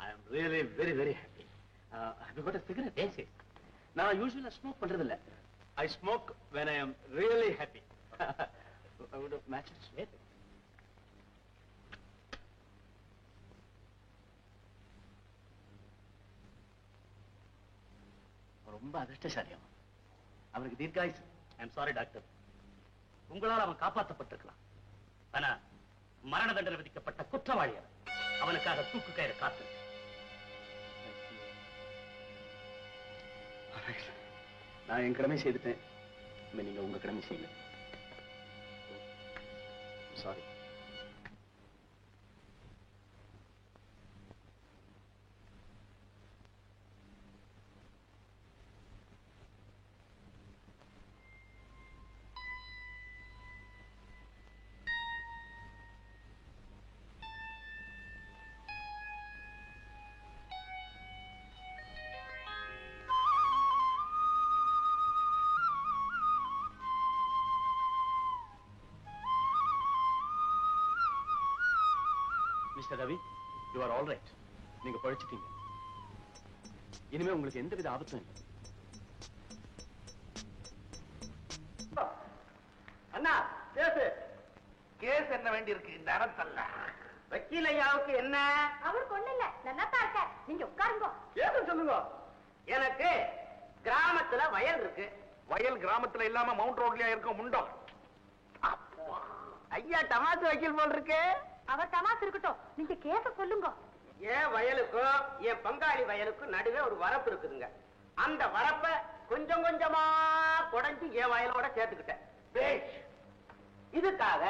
I am really very very happy. Have you got a cigarette? Yes yes. நான் யூசுவலா ஸ்மோக் பண்றது இல்ல. I smoke when I am really happy. I would have matched it. ரொம்ப அதிர்ஷ்டசாலி அவன். அவனுக்கு தீர்க்காயுசு. ஐம் சாரி டாக்டர், உங்களால் அவன் காப்பாற்றப்பட்டிருக்கலாம். ஆனா மரண தண்டனை விதிக்கப்பட்ட குற்றவாளி அவன். அவனுக்காக தூக்கு கயிறு காத்து. நான் என் கடமை செய்துட்டேன். நீங்க உங்க கடமை செய்யுங்க. Sorry. Mister Ravi, you are all right. நீங்க பழிச்சிட்டீங்க. இனிமே உங்களுக்கு எந்தவித ஆபத்தும் இல்லை. அண்ணா கேஸ் கேஸ் என்ன வேண்டி இருக்கு இந்த அரசல்ல? வக்கீல் ஐயாவுக்கு என்ன? அவருக்கு ஒண்ணு இல்ல, நல்லாத்தான் இருக்க. நீங்க உட்காருங்க. கேஸ் சொல்லுங்க. எனக்கு கிராமத்துல வயல் இருக்கு. வயல் கிராமத்துல இல்லாம மவுண்ட் ரோட்லயா இருக்கும் முண்டம். ஐயா தமாசு வக்கீல் போல் இருக்கு. அவர் தமாசு இருக்கட்டும், நீங்க கேஸ சொல்லுங்க. என் வயலுக்கும் என் பங்காளி வயலுக்கும் நடுவே ஒரு வரப்பு இருக்குதுங்க. அந்த வரப்ப கொஞ்சம் கொஞ்சமா குடைஞ்சு என் வயலோட சேர்த்துக்கிட்டேன். இதுக்காக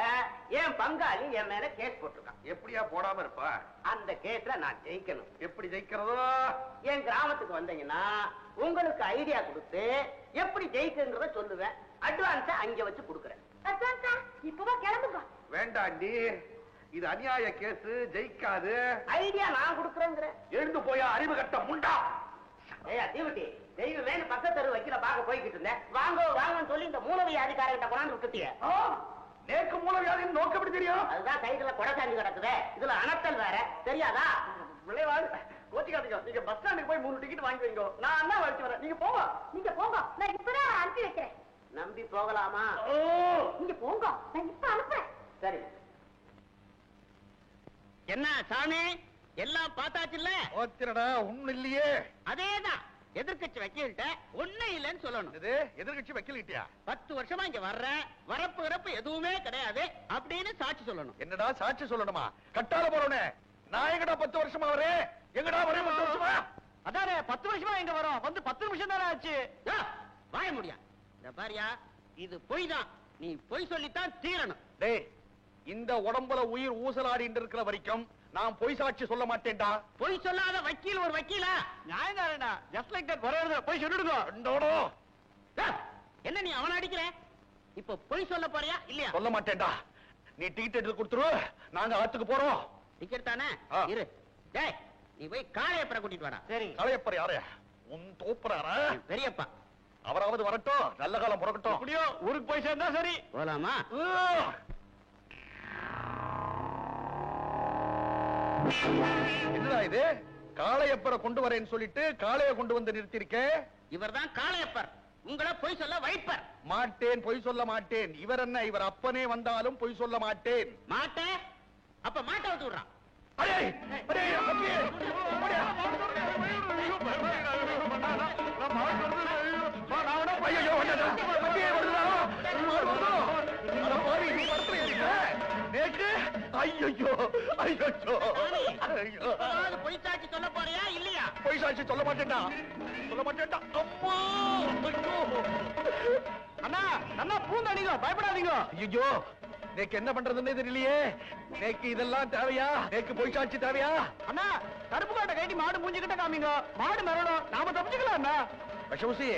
என் பங்காளி என் மேல கேஸ் போட்டிருக்கான். எப்படியா போடாம இருப்பா? அந்த கேஸ்ல நான் ஜெயிக்கணும். எப்படி ஜெயிக்கிறதோ? என் கிராமத்துக்கு வந்தீங்கன்னா உங்களுக்கு ஐடியா கொடுத்து எப்படி ஜெயிக்கிறத சொல்லுவேன். அட்வான்ஸ அங்க வச்சு கொடுக்குறேன். இப்பவா கிளம்புங்க. வேண்டாண்டி, இது அநியாய கேஸ், ஜெயிக்காது. ஐடியா நான் கொடுக்குறேங்கிற. எழுந்து போயா அறிவு கட்ட முண்டா. ஏயா தீவட்டி, தெய்வமே பக்கத்து தெரு வைக்கல பார்க்க போய்கிட்டு இருந்தேன். வாங்க வாங்கன்னு சொல்லி இந்த மூலவி அதிகாரிகிட்ட கொண்டாந்து விட்டுட்டிய. நேக்கு மூலவியாதின்னு நோக்கம் எப்படி தெரியும்? அதுதான் கைதுல கொடைசாஞ்சி கிடக்குது. இதுல அனத்தல் வேற தெரியாதா? விளைவாடு கோச்சிக்காதீங்க. நீங்க பஸ் ஸ்டாண்டுக்கு போய் 3 டிக்கெட் வாங்கி வைங்க. நான் அண்ணா வச்சு வரேன். நீங்க போங்க. நீங்க போங்க, நான் இப்பதான் அனுப்பி வைக்கிறேன். நம்பி போகலாமா? நீங்க போங்க, நான் இப்ப அனுப்புறேன். சரி. என்ன சாமி, எல்லாம் பார்த்தாச்சுல்ல? ஓத்திரடா, ஒண்ணு இல்லையே. அதேதான் எதிர்கட்சி வக்கீல்கிட்ட ஒண்ணு இல்லைன்னு சொல்லணும். இது எதிர்கட்சி வக்கீல் கிட்டியா? 10 வருஷமா இங்க வர்ற வரப்பு வரப்பு எதுவுமே கிடையாது அப்படின்னு சாட்சி சொல்லணும். என்னடா சாட்சி சொல்லணுமா? கட்டால போறோனே. நான் எங்கடா 10 வருஷமா வரேன்? எங்கடா வரேன் 10 வருஷமா? அதானே 10 வருஷமா எங்க வரோம், வந்து 10 நிமிஷம் தானே ஆச்சு. வாய முடியா? இந்த பாரியா, இது பொய் தான். நீ பொய் சொல்லித்தான் தீரணும். டேய், இந்த உடம்புல உயிர் ஊசலாடிட்டு இருக்கிற வரைக்கும் நான் பொய் சாட்சி சொல்ல மாட்டேன்டா. பொய் சொல்லாத வக்கீல் ஒரு வக்கீலா? நியாயம் தானே. ஜஸ்ட் லைக் தட் வரது பொய் சொல்லிடுங்க. என்ன நீ அவன அடிக்கிற? இப்ப பொய் சொல்ல போறியா இல்லையா? சொல்ல மாட்டேன்டா. நீ டிக்கெட் எடுத்து கொடுத்துரு, நாங்க ஆத்துக்கு போறோம். டிக்கெட் தானே இரு. டேய், நீ போய் காளையப்பரை கூட்டிட்டு வாடா. சரி. காளையப்பர் யாரே? உன் தோப்புறாரா? பெரியப்பா. அவராவது வரட்டும், நல்ல காலம் பிறக்கட்டும். அப்படியோ ஊருக்கு போய் சேர்ந்தா சரி. போலாமா? என்னடா இது? காளையப்பரை கொண்டு வரேன்னு சொல்லிட்டு காளைய கொண்டு வந்து நிறுத்திருக்கே. இவர்தான் காளையப்பர். உங்களை பொய் சொல்ல வைப்பர். மாட்டேன், பொய் சொல்ல மாட்டேன். இவர் என்ன, இவர் அப்பனே வந்தாலும் பொய் சொல்ல மாட்டேன். மாட்டேன்? அப்ப மாட்ட வந்து விடுறான். பொய் சாட்சி சொல்ல போறியா இல்லையா? பொய் சாட்சி சொல்ல மாட்டேன்டா, சொல்ல மாட்டேன்டா. அம்மா, அண்ணா அண்ணா பூந்தாடிங்க, பயப்படாதீங்க. ஐயோ, நேக்கு என்ன பண்றதுன்னே தெரியலையே. நேக்கு இதெல்லாம் தேவையா? நேக்கு பொய் சாட்சி தேவையா? அண்ணா கருப்பு காட்டை கட்டி மாடு மூஞ்சிக்கிட்ட காமிங்க. மாடு மரணம், நாம தப்பிச்சுக்கலாம். அண்ணா விஷூசி,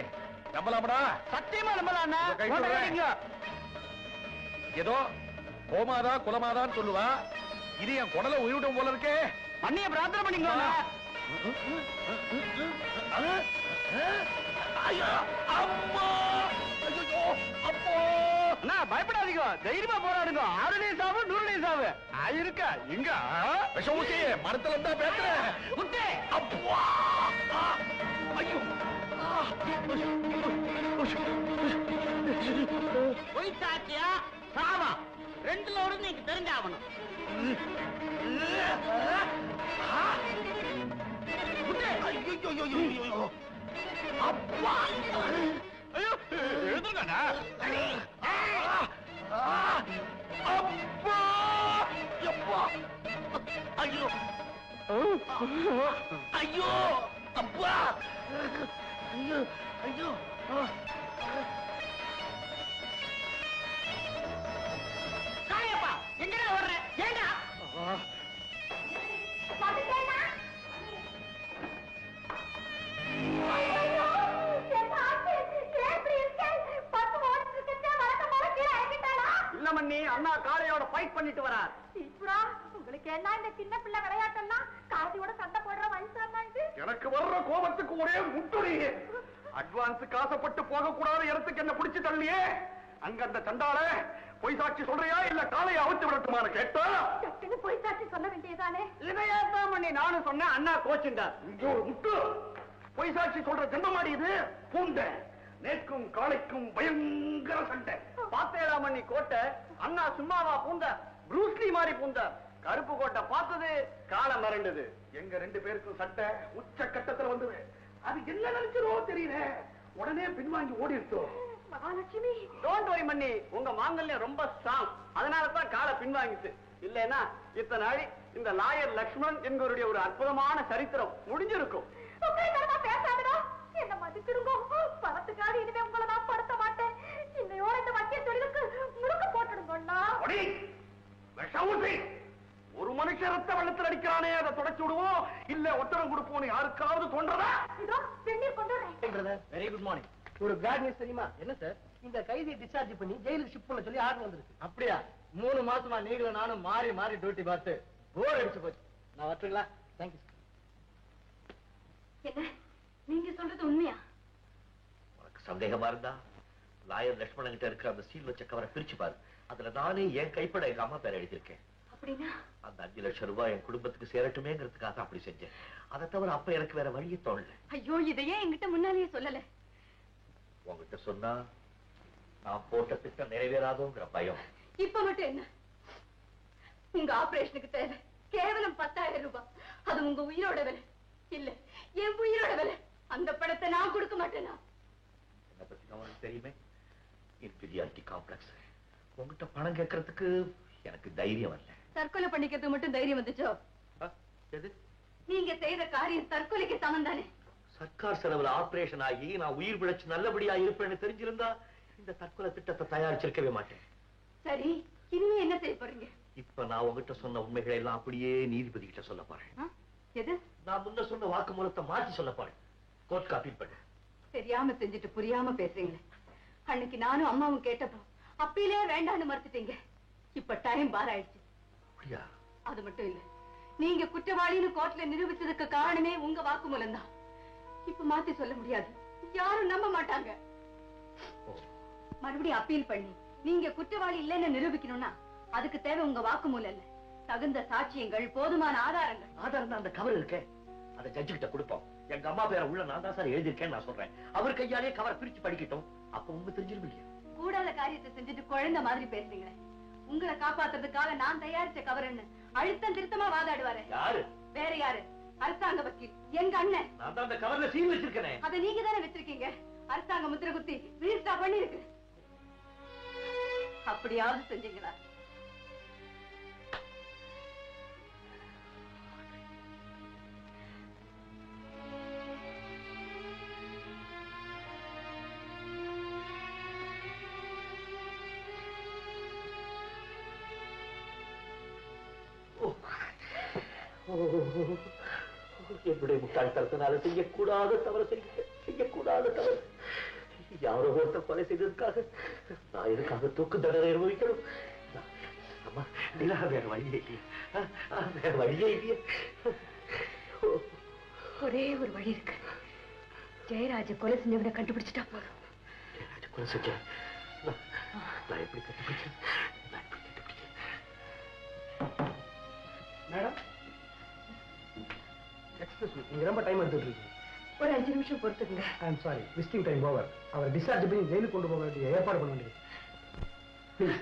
நம்பலாமடா? சத்தியமா நம்பலாம் அண்ணா. ஏதோ கோமாதா குலமாதான்னு சொல்லுவா. இது என் குடல உயிரிடும் போல இருக்கே. அண்ணிய பிரார்த்தனை பண்ணிங்க. பயப்படாதீங்க, தைரியமா போராடுங்க. 6 சாவு 100 சாவு ஆயிருக்க. இங்க விஷூசி, மரத்துல இருந்தா பேசுறேன். அப்பா, ஐயோ, பொய் சாட்சியா சாவா ரெண்டுல ஒரு நீங்க தெரிஞ்சாகணும். அப்பா ஐயோ எழுதுங்கண்ணா அப்பா அப்பா ஐயோ ஐயோ அப்பா ஐயோ ஐயோ காளியப்பா எங்கடா ஓடுற ஏண்டா வந்துட்டேனா ஐயோ என்ன ஆச்சு எப்படி இருக்க பத்து ஓடிட்டு இருக்கே வரத போல கீழ இறங்கிட்டாளா இல்ல மண்ணி அண்ணா காளையோட ஃபைட் பண்ணிட்டு வரார் ஈஸ்வரா உங்களுக்கு என்ன இந்த சின்ன பிள்ளை விளையாட்டெல்லாம் காசியோட சண்டை போடுற வயசானா இது எனக்கு வர்ற கோபத்துக்கு ஒரே முட்டுடி அட்வான்ஸ் காசப்பட்டு போக கூடாத இடத்துக்கு என்ன பிடிச்சு தள்ளியே அங்க அந்த சண்டால பொய் சாட்சி சொல்றியா இல்ல காளையை அவுத்து விடட்டுமான்னு கேட்டா டக்குன்னு போய் சாட்சி சொல்ல வேண்டியதானே இதையத்தான் மண்ணி நானும் சொன்னேன் அண்ணா கோச்சுண்டார் இங்க ஒரு முட்டு பொய் சாட்சி சொல்ற ஜென்மமாடி இது பூண்ட நேக்கும் காளைக்கும் பயங்கர சண்டை பாத்தேடா மண்ணி கோட்டை அண்ணா சும்மாவா பூந்த ப்ரூஸ்லி மாதிரி பூந்த கருப்பு கோட்டை பார்த்தது காலை மறண்டது எங்க ரெண்டு பேருக்கும் சண்டை உச்ச கட்டத்துல வந்தது அது என்ன நினைச்சிரோ தெரியல உடனே பின்வாங்கி ஓடிட்டோம் மகாலட்சுமி டோன்ட் வரி மண்ணி உங்க மாங்கல்யம் ரொம்ப ஸ்ட்ராங் அதனால தான் காலை பின்வாங்கிச்சு இல்லைன்னா இத்தனை நாள் இந்த லாயர் லக்ஷ்மணன் என்கிறவருடைய ஒரு அற்புதமான சரித்திரம் முடிஞ்சிருக்கும் பேசாதடா என்ன மதிச்சிடுங்க பணத்துக்காக இனிமே உங்களை நான் படுத்த மாட்டேன் இன்னையோட இந்த வட்டிய தொழிலுக்கு முழுக்க போட்டுடுங்கண்ணா ஒரு மனுஷன் ரத்த வெள்ளத்தில் அடிக்கிறானே அதை தொடச்சு விடுவோம் இல்ல ஒட்டரம் கொடுப்போம் யாருக்காவது தோன்றதா இதோ வெந்நீர் கொண்டு வரேன் வெரி குட் மார்னிங் ஒரு பேட் நியூஸ் தெரியுமா என்ன சார் இந்த கைதியை டிஸ்சார்ஜ் பண்ணி ஜெயிலுக்கு ஷிஃப்ட் பண்ண சொல்லி ஆர்டர் வந்திருக்கு அப்படியா 3 மாசமா நீங்களும் நானும் மாறி மாறி டியூட்டி பார்த்து போர் அடிச்சு போச்சு நான் வரட்டுங்களா தேங்க்யூ என்ன நீங்க சொல்றது உண்மையா? உனக்கு சந்தேகமா இருந்தா லாயர் லட்சுமணன் கிட்ட இருக்கிற அந்த சீல் வச்ச கவரை பிரிச்சு பாரு. அதுல நானே என் கைப்பட எங்க அம்மா பேரை எழுதியிருக்கேன். அப்படின்னா அந்த 5 லட்சம் ரூபாய் என் குடும்பத்துக்கு சேரட்டுமேங்கிறதுக்காக அப்படி செஞ்சேன். அதை தவிர அப்ப எனக்கு வேற வழியே தோணல. ஐயோ இதையே என்கிட்ட முன்னாலேயே சொல்லல. உங்ககிட்ட சொன்னா நான் போட்ட திட்டம் நிறைவேறாதோங்கிற பயம். இப்ப மட்டும் என்ன? உங்க ஆபரேஷனுக்கு தேவை கேவலம் 10,000 ரூபாய். அது உங்க உயிரோட விலை இல்ல என் உயிரோட விலை. அந்த பணத்தை நான் கொடுக்க மாட்டேனா? என்ன பத்தி அவனுக்கு தெரியுமே, இன்ஃபீரியாரிட்டி காம்ப்ளெக்ஸ். உங்ககிட்ட பணம் கேட்கறதுக்கு எனக்கு தைரியம் வரல. தற்கொலை பண்ணிக்கிறதுக்கு மட்டும் தைரியம் வந்துச்சோ? எது? நீங்க செய்த காரியம் தற்கொலைக்கு சமம் தானே? சர்க்கார் செலவுல ஆபரேஷன் ஆகி நான் உயிர் பிழைச்சு நல்லபடியா இருப்பேன்னு தெரிஞ்சிருந்தா இந்த தற்கொலை திட்டத்தை தயாரிச்சிருக்கவே மாட்டேன். சரி, இனிமே என்ன செய்ய போறீங்க? இப்ப நான் உங்ககிட்ட சொன்ன உண்மைகளை எல்லாம் அப்படியே நீதிபதி கிட்ட சொல்ல போறேன். எது? நான் முன்ன சொன்ன வாக்குமூலத்தை மாற்றி சொல்ல போறேன். கோர்ட் காப்பி பண்ணு. தெரியாம செஞ்சுட்டு புரியாம பேசுறீங்களே. அன்னைக்கு நானும் அம்மாவும் கேட்டப்போ அப்பீலே வேண்டான்னு மறுத்துட்டீங்க. இப்ப டைம் பார் ஆயிடுச்சு. அப்படியா? அது மட்டும் இல்ல, நீங்க குற்றவாளின்னு கோர்ட்ல நிரூபிச்சதுக்கு காரணமே உங்க வாக்குமூலம் தான். இப்ப மாத்தி சொல்ல முடியாது, யாரும் நம்ப மாட்டாங்க. மறுபடியும் அப்பீல் பண்ணி நீங்க குற்றவாளி இல்லைன்னு நிரூபிக்கணும்னா அதுக்கு தேவை உங்க வாக்குமூலம் இல்ல, தகுந்த சாட்சியங்கள், போதுமான ஆதாரங்கள். ஆதாரம் தான் அந்த கவர் இருக்கே, அதை ஜட்ஜு கிட்ட கொடுப்போம். எங்க அம்மா பேரை உள்ள நான் தான் சார் எழுதியிருக்கேன்னு நான் சொல்றேன். அவர் கையாலே கவரை பிரிச்சு படிக்கட்டும். அப்ப உண்மை தெரிஞ்சிடும் இல்லையா? கூடாத காரியத்தை செஞ்சுட்டு குழந்தை மாதிரி பேசுறீங்களே. உங்களை காப்பாத்துறதுக்காக நான் தயாரிச்ச கவர்ன்னு அழுத்தம் திருத்தமா வாதாடுவாரு. யாரு? வேற யாரு? அரசாங்க வக்கீல், எங்க அண்ணன். நான் தான் அந்த கவர்ல சீல் வச்சிருக்கேன். அதை நீங்க தானே வச்சிருக்கீங்க. அரசாங்க முத்திர குத்தி ரிஜிஸ்டா பண்ணி இருக்கு. அப்படியாவது செஞ்சீங்களா? என்னுடைய முட்டாள்தனத்தினால செய்யக்கூடாத தவறு செய்யக்கூடாத தவறு. யாரோ ஒருத்தர் கொலை செய்ததுக்காக நான் எதுக்காக தூக்கு தண்டனை அனுபவிக்கணும்? அம்மா, நிலா வேற வழியே இல்லையா? வேற வழியே இல்லையா? ஒரே ஒரு வழி இருக்கு. ஜெயராஜ கொலை செஞ்சவனை கண்டுபிடிச்சிட்டா போதும். ஜெயராஜ கொலை செஞ்ச நான் எப்படி கண்டுபிடிச்சேன்? மேடம், எக்ஸ்கியூஸ் மீ, நீங்க ரொம்ப டைம் எடுத்துட்டு இருக்கீங்க. ஒரு 5 நிமிஷம் பொறுத்துக்குங்க. I am sorry, visiting time over. அவர் டிஸ்சார்ஜ் பண்ணி ஜெயிலுக்கு கொண்டு போக வேண்டிய ஏற்பாடு பண்ண வேண்டியது. ப்ளீஸ்.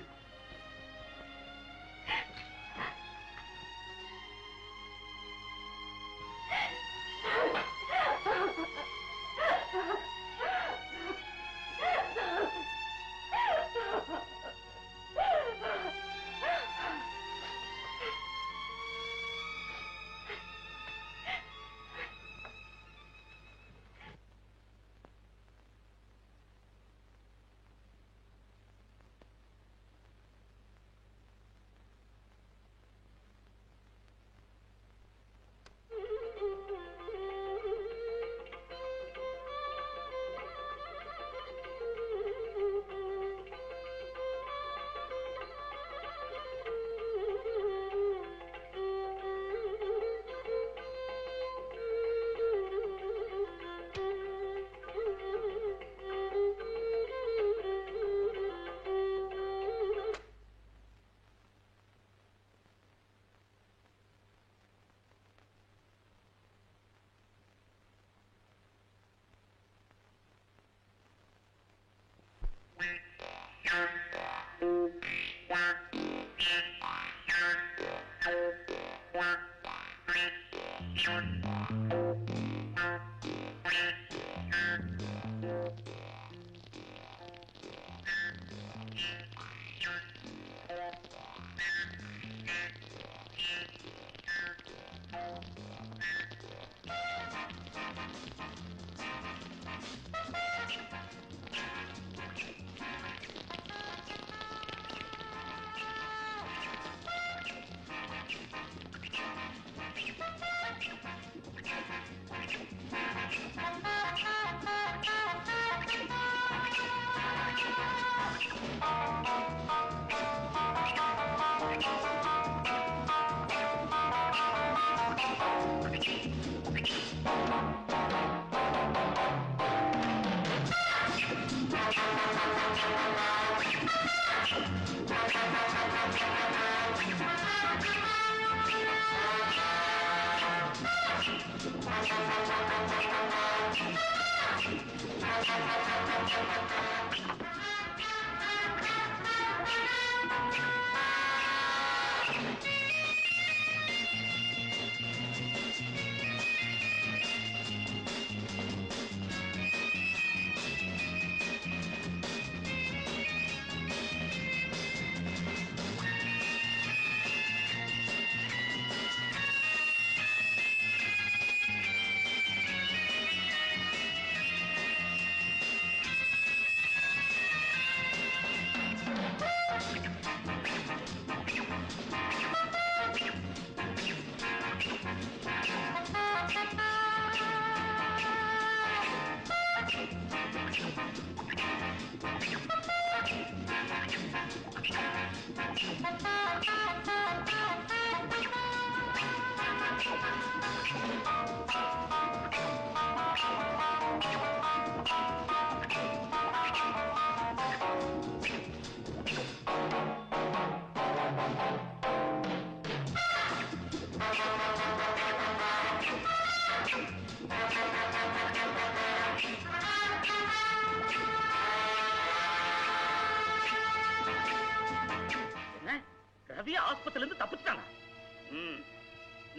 ரவியா ஆஸ்பத்திரியில இருந்து தப்பிச்சிட்டாங்க.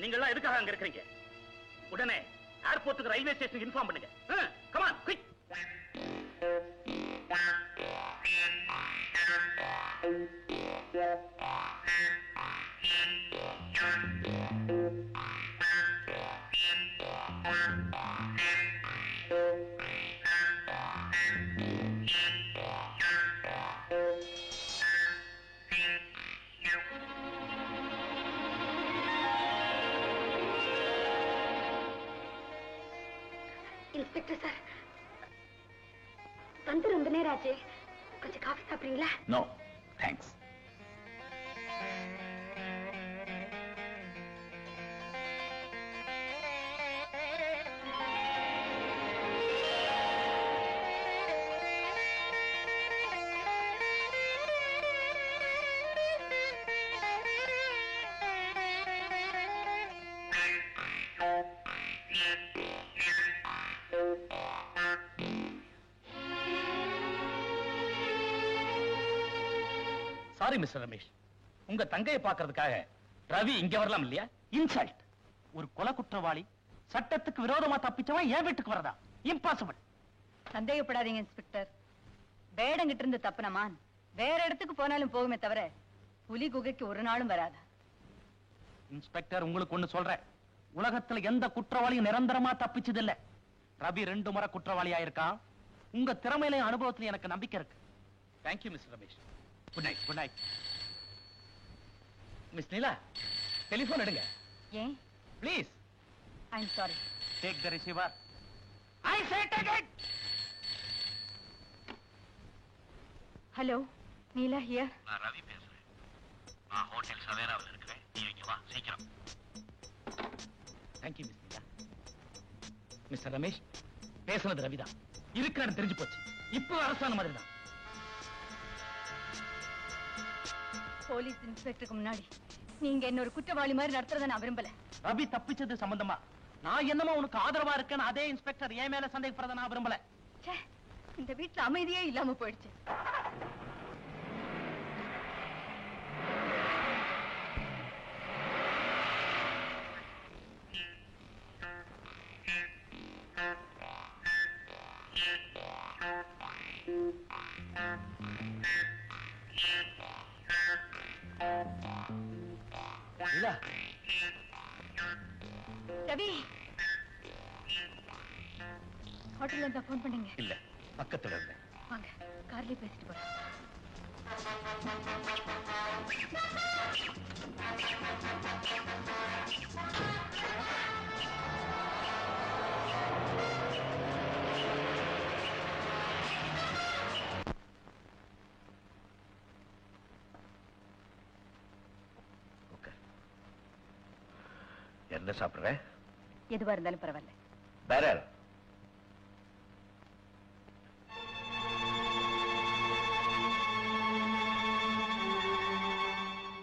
நீங்க எல்லாம் எதுக்காக அங்க இருக்கீங்க? உடனே ஏர்போர்ட்டுக்கு ரயில்வே ஸ்டேஷனுக்கு இன்ஃபார்ம் பண்ணுங்க. Come on quick. Inspector sir, வந்து ரொம்ப நேரம் ஆச்சு. கொஞ்சம் காஃபி சாப்பிடுறீங்களா? No thanks. Sorry mister Ramesh, உங்க தங்கையை பார்க்கிறதுக்காக ரவி இங்க வரலாம் இல்லையா? இன்சல்ட். ஒரு கொலை குற்றவாளி சட்டத்துக்கு விரோதமா தப்பிச்சவன் என் வீட்டுக்கு வரதா? இம்பாசிபிள். சந்தேகப்படாதீங்க இன்ஸ்பெக்டர். வேடங்கிட்டு இருந்து தப்புனமான் வேற இடத்துக்கு போனாலும் போகுமே தவிர புலி குகைக்கு ஒரு நாளும் வராது. இன்ஸ்பெக்டர், உங்களுக்கு ஒண்ணு சொல்றேன். உலகத்துல எந்த குற்றவாளியும் நிரந்தரமா தப்பிச்சது இல்ல. ரவி 2 முறை குற்றவாளியா இருக்கான். உங்க திறமையில அனுபவத்துல எனக்கு நம்பிக்கை இருக்கு. Thank you mister Ramesh. Good night. Good night. Miss Neela, telephone எடுங்க. ஏன்? Please. I am sorry. Take the receiver. I say take it. Hello, Neela here. நான் ரவி பேசுறேன். நான் ஹோட்டல் சவேராவில் இருக்கிறேன். நீ இங்க வா சீக்கிரம். தேங்க்யூ மிஸ் நீலா. மிஸ்டர் ரமேஷ், பேசுனது ரவிதான். இருக்கிறான்னு தெரிஞ்சு போச்சு. இப்போ அரசான மாதிரி தான். போலீஸ் இன்ஸ்பெக்டருக்கு முன்னாடி நீங்க என்ன ஒரு குற்றவாளி மாதிரி நடத்துறத நான் விரும்பல. ரவி தப்பிச்சது சம்பந்தமா நான் என்னமா உனக்கு ஆதரவா இருக்கேன்னு அதே இன்ஸ்பெக்டர் என் மேல சந்தேகப்படுறத நான் விரும்பல. இந்த வீட்டுல அமைதியே இல்லாம போயிடுச்சு. ரவி, ஹோட்டல்ல இருந்தா போன் பண்ணீங்க? இல்ல, பக்கத்துல இருந்தேன். வாங்க, கார்லயே பேசிட்டு போறேன். என்ன சாப்பிடுற? எதுவா இருந்தாலும் பரவாயில்ல. பேரர்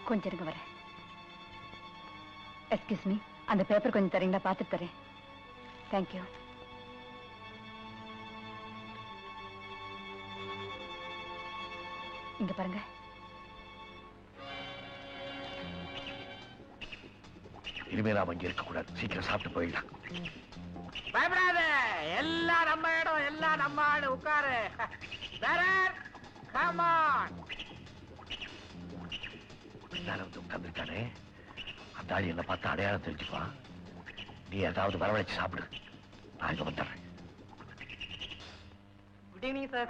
கொஞ்சம் இருங்க வரேன். எக்ஸ்கியூஸ் மீ, அந்த பேப்பர் கொஞ்சம் தரீங்களா? பார்த்துட்டு தரேன். தேங்க்யூ. இங்க பாருங்க. இனிமே நாம இங்க இருக்க கூடாது. சீக்கிரம் சாப்பிட்டு போயிடலாம். பயப்படாத, எல்லாம் நம்ம இடம், எல்லாம் நம்ம ஆளு. உட்காரு. Come on. வந்து உட்கார்ந்துருக்கானே, அந்த ஆள் என்ன பார்த்து அடையாளம் தெரிஞ்சுப்பான். நீ ஏதாவது வரவழைச்சு சாப்பிடு, நான் இங்க வந்துடுறேன். Good evening sir.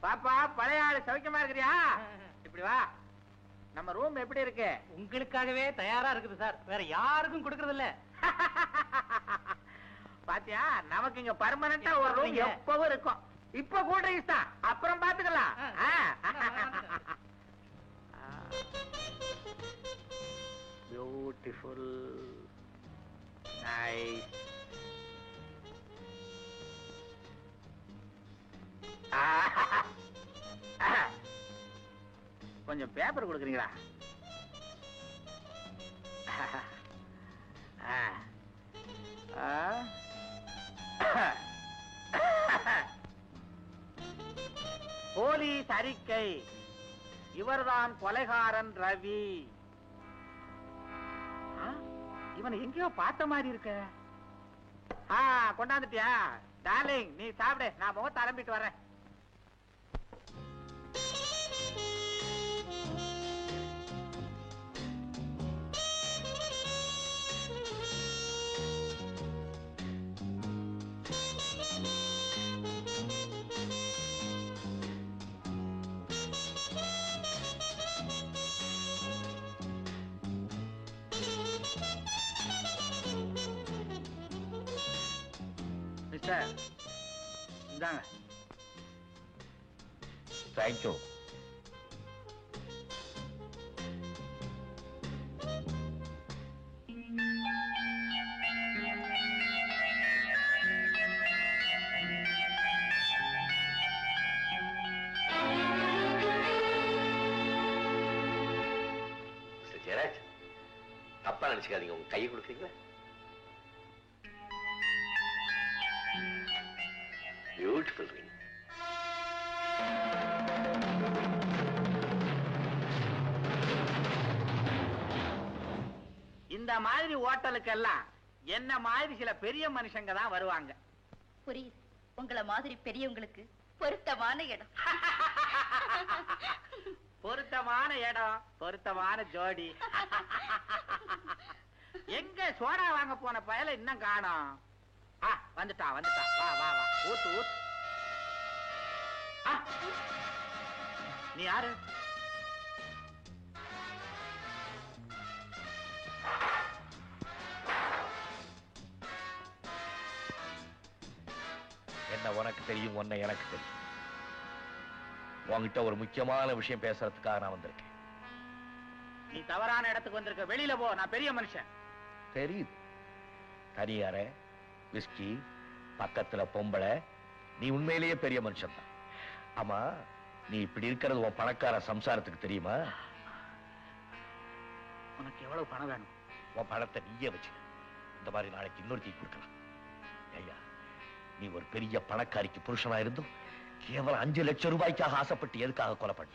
பாப்பா, பழைய ஆளு சௌக்கியமா இருக்கிறியா? இப்படி வா. நம்ம ரூம் எப்படி இருக்கு? உங்களுக்காகவே தயாரா இருக்குது சார். வேற யாருக்கும் கொடுக்கறது இல்ல. பாத்தியா, நமக்கு இங்க பர்மனண்டா ஒரு ரூம் எப்பவும் இருக்கும். இப்ப கூல் ட்ரிங்க்ஸ் தான், அப்புறம் பாத்துக்கலாம். Beautiful, nice. கொஞ்சம் பேப்பர் கொடுக்குறீங்களா? போலீஸ் அறிக்கை. இவர்தான் கொலைகாரன் ரவி. இவனை எங்கேயோ பார்த்த மாதிரி இருக்க. கொண்டாந்துட்டியா? டார்லிங், நீ சாப்பிடு, நான் முகத்தை அலம்பிட்டு வரேன். இந்தாங்க. தேங்க்யூ. ஜெயராஜ், தப்பா நினைச்சுக்காதீங்க. உங்க கையை கொடுக்குறீங்களா? Beautiful ring. இந்த மாதிரி ஹோட்டலுக்கு எல்லாம் என்ன மாதிரி சில பெரிய மனுஷங்க தான் வருவாங்க. புரியுது. உங்களை மாதிரி பெரியவங்களுக்கு பொருத்தமான இடம். பொருத்தமான இடம், பொருத்தமான ஜோடி. எங்க சோடா வாங்க போன பயல இன்னும் காணோம். வந்துட்டா. வா வா வா, ஊத்து ஊத்து. நீ யாரு? என்ன உனக்கு தெரியும், உன்னை எனக்கு தெரியும். உன்கிட்ட ஒரு முக்கியமான விஷயம் பேசுறதுக்காக நான் வந்திருக்கேன். நீ தவறான இடத்துக்கு வந்திருக்க. வெளியில போ, நான் பெரிய மனுஷன். தெரியுது. தனியார விஸ்கி, பக்கத்துல பொம்பளை, நீ உண்மையிலேயே பெரிய மனுஷன் தான். ஆமா, நீ இப்படி இருக்கிறது உன் பணக்கார சம்சாரத்துக்கு தெரியுமா? உனக்கு எவ்வளவு பணம் வேணும்? உன் பணத்தை நீயே வச்சுக்க. இந்த மாதிரி நாளைக்கு இன்னொருத்தி கொடுக்கலாம். ஐயா, நீ ஒரு பெரிய பணக்காரிக்கு புருஷனா இருந்தும் கேவலம் 5 லட்சம் ரூபாய்க்காக ஆசைப்பட்டு எதுக்காக கொலை பண்ண?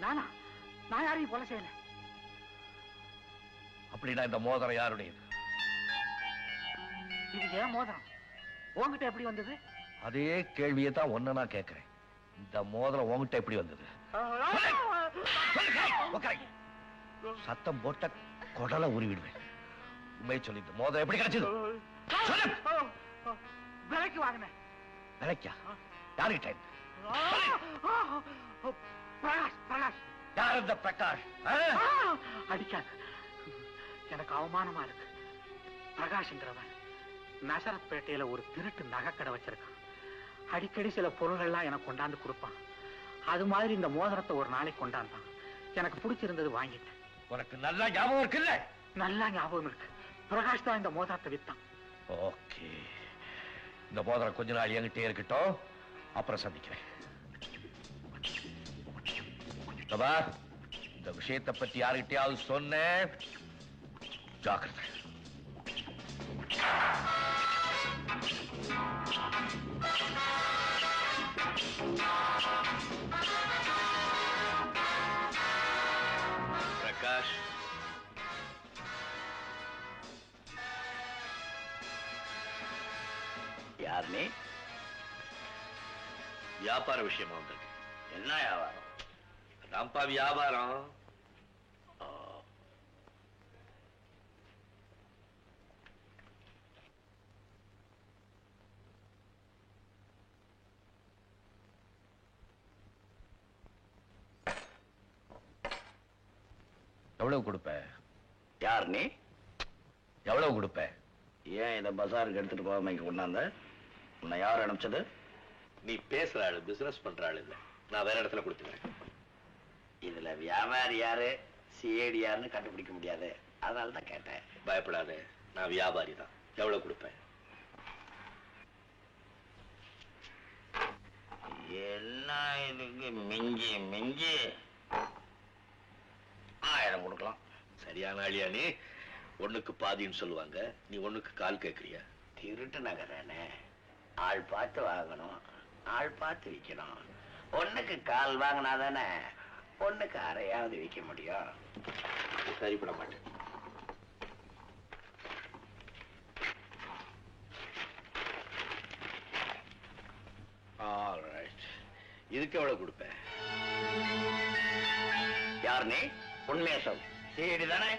நானா? நான் யாரையும் கொலை செய்யல. அப்படின்னா இந்த மோதிரம் யாருடையது? இது ஏன் மோதிரம்? உன்கிட்ட எப்படி வந்தது? அதே கேள்வியை தான் ஒன்ன நான் கேட்கிறேன். இந்த மோதிரம் உன்கிட்ட எப்படி வந்தது? சத்தம் போட்ட கொடலை உருவிடுவேன். உண்மையை சொல்லி இந்த மோதிரம் எப்படி கிடைச்சது? விலைக்கு வாங்கினேன். விலைக்கா? யாருகிட்ட? பிரகாஷ். பிரகாஷ் யார் இந்த பிரகாஷ்? அடிக்காது, எனக்கு அவமானமா இருக்கு. பிரகாஷ்ங்கிறவன் நசரத் பேட்டையில ஒரு திருட்டு நகைக்கடை வச்சிருக்கான். அடிக்கடி சில பொருள்கள்லாம் எனக்கு கொண்டாந்து கொடுப்பான். அது மாதிரி இந்த மோதிரத்தை ஒரு நாளைக்கு கொண்டாந்தான். எனக்கு பிடிச்சிருந்தது, வாங்கிட்டேன். உனக்கு நல்லா ஞாபகம் இருக்குல்ல? நல்லா ஞாபகம் இருக்கு. பிரகாஷ் தான் இந்த மோதிரத்தை வித்தான். ஓகே, இந்த மோதிரம் கொஞ்ச நாள் என்கிட்டே இருக்கட்டும், அப்புறம் சந்திக்கிறேன். இந்த விஷயத்தை பத்தி யாருகிட்டயாவது சொன்னேன், ஜாக்கிரதை. பிரகாஷ், யார் நீ? வியாபார விஷயமா வந்திருக்கு. என்ன வியாபாரம்? அதான்ப்பா வியாபாரம். எவ்வளவு கொடுப்ப? யார் நீ? எவ்வளவு கொடுப்ப? ஏன் இதை பசாருக்கு எடுத்துட்டு போகாம இங்க கொண்டாந்த? உன்னை யார் அனுப்பிச்சது? நீ பேசுற ஆளு, பிசினஸ் பண்ற ஆளு இல்ல. நான் வேற இடத்துல கொடுத்துக்கிறேன். இதுல வியாபாரி யாரு சிஏடி யாருன்னு கண்டுபிடிக்க முடியாது, அதனால தான் கேட்டேன். பயப்படாத, நான் வியாபாரி தான். எவ்வளவு கொடுப்பேன்? என்ன இதுக்கு மிஞ்சி மிஞ்சி 1000 கொடுக்கலாம். சரியான ஆளியா நீ? ஒண்ணுக்கு பாதின்னு சொல்லுவாங்க, நீ ஒண்ணுக்கு கால் கேட்கறியா? திருட்டு நகரானே, ஆள் பார்த்து வாங்கணும், ஆள் பார்த்து விற்கணும். ஒண்ணுக்கு கால் வாங்கினா தானே ஒண்ணுக்கு அரையாவது விற்க முடியும். சரிப்பட மாட்டேன். இதுக்கு எவ்வளவு கொடுப்பேன்? யார் நீ? உண்மையா சொல். சரி தானே?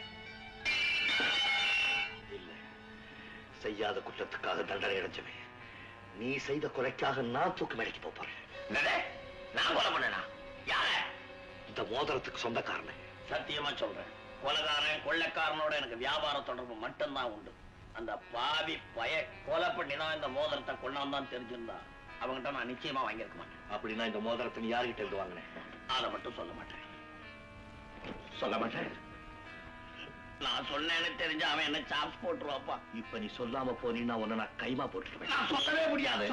இல்ல, செய்யாத குற்றத்துக்காக தண்டனை அடைஞ்சவன். நீ செய்த கொலைக்காக நான் தூக்கு மேடைக்கு போறேன். நான் கொலை பண்ணனா? யார? இந்த மோதிரத்துக்கு சொந்தக்காரன். சத்தியமா சொல்றேன், கொலைகாரன் கொள்ளைக்காரனோட எனக்கு வியாபார தொடர்பு மட்டும்தான் உண்டு. அந்த பாவி பய கொலை பண்ணிதான் இந்த மோதிரத்தை கொண்டாந்தான் தெரிஞ்சிருந்தா அவங்ககிட்ட நான் நிச்சயமா வாங்கியிருக்க மாட்டேன். அப்படின்னா இந்த மோதிரத்தை நீ யார்கிட்ட இருந்து வாங்கினேன்? அதை மட்டும் சொல்ல மாட்டேன். சொல்ல மாட்டேன். நான் சொன்னேன்னு தெரிஞ்சா அவன் என்ன சாப்ஸ் போட்டுருவாப்பா. இப்ப நீ சொல்லாம போனீன்னா உன்னை நான் கைமா போட்டுருவேன். நான் சொல்லவே முடியாது.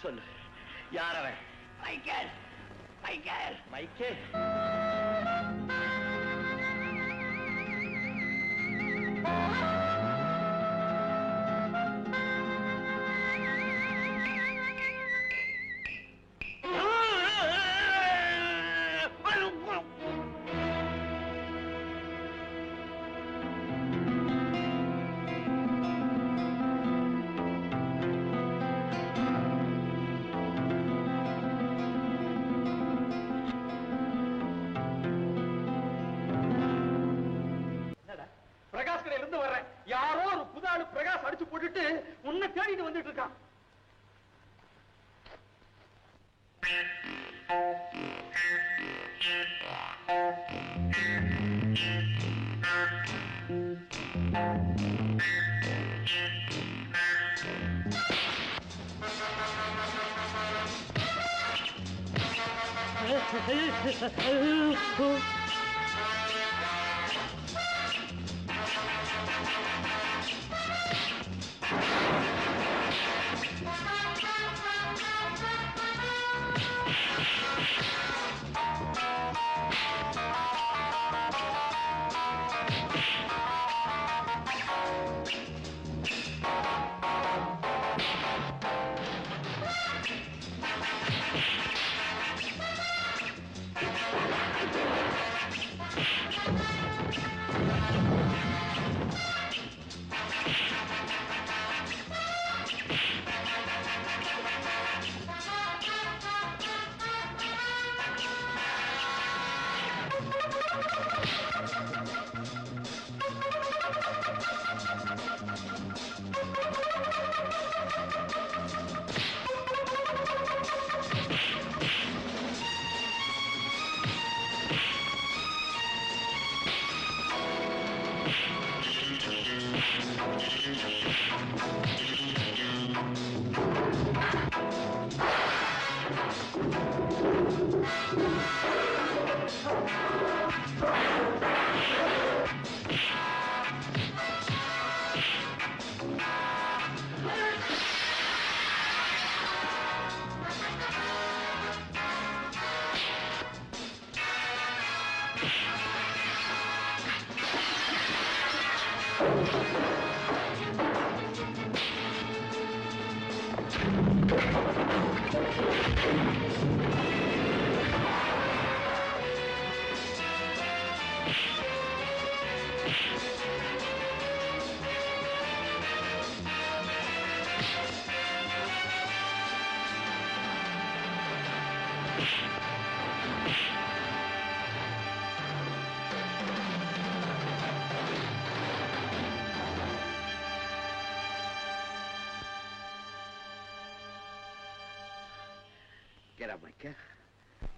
சொல்லு, யார் அவன்? மைக்கேல். மைக்கேல். மைக்கேல்? பிரகாஷ் கடையில இருந்து வர்றேன். யாரோ ஒரு புது ஆளு பிரகாஷ் அடிச்சு போட்டுட்டு உன்னை தேடிட்டு வந்துட்டு இருக்கான்.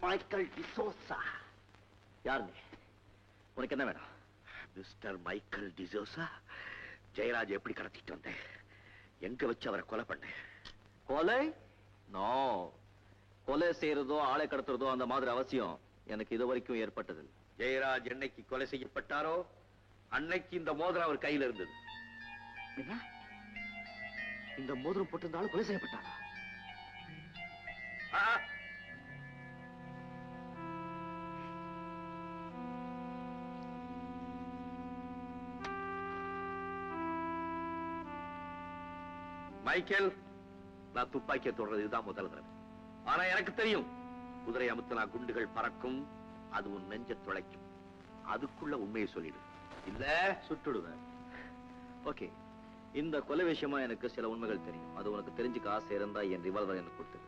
மைக்கேல் டிசோசா. யார் நீ? உனக்கு என்ன வேணும்? மிஸ்டர் மைக்கேல் டிசோசா, ஜெயராஜ் எப்படி கடத்திட்டு வந்தேன்? எங்க வச்சு அவரை கொலை பண்ணேன்? கொலை? நோ, கொலை செய்யறதோ ஆளை கடத்துறதோ அந்த மாதிரி அவசியம் எனக்கு இது வரைக்கும் ஏற்பட்டது. ஜெயராஜ் என்னைக்கு கொலை செய்யப்பட்டாரோ அன்னைக்கு இந்த மோதிரம் அவர் கையில் இருந்தது. என்ன? இந்த மோதிரம் போட்டிருந்தாலும் கொலை செய்யப்பட்டாரா? மைக்கேல், நான் துப்பாக்கியை தொடர்றது இதுதான் முதல் தடவை. ஆனா எனக்கு தெரியும், குதிரை அமுத்தினா குண்டுகள் பறக்கும், அது உன் நெஞ்ச துளைக்கும். அதுக்குள்ள உண்மையை சொல்லிடு, இல்ல சுட்டுடுவேன். ஓகே, இந்த கொலை விஷயமா எனக்கு சில உண்மைகள் தெரியும். அது உனக்கு தெரிஞ்சுக்க ஆசை இருந்தா என் ரிவால்வர் எனக்கு கொடுத்து.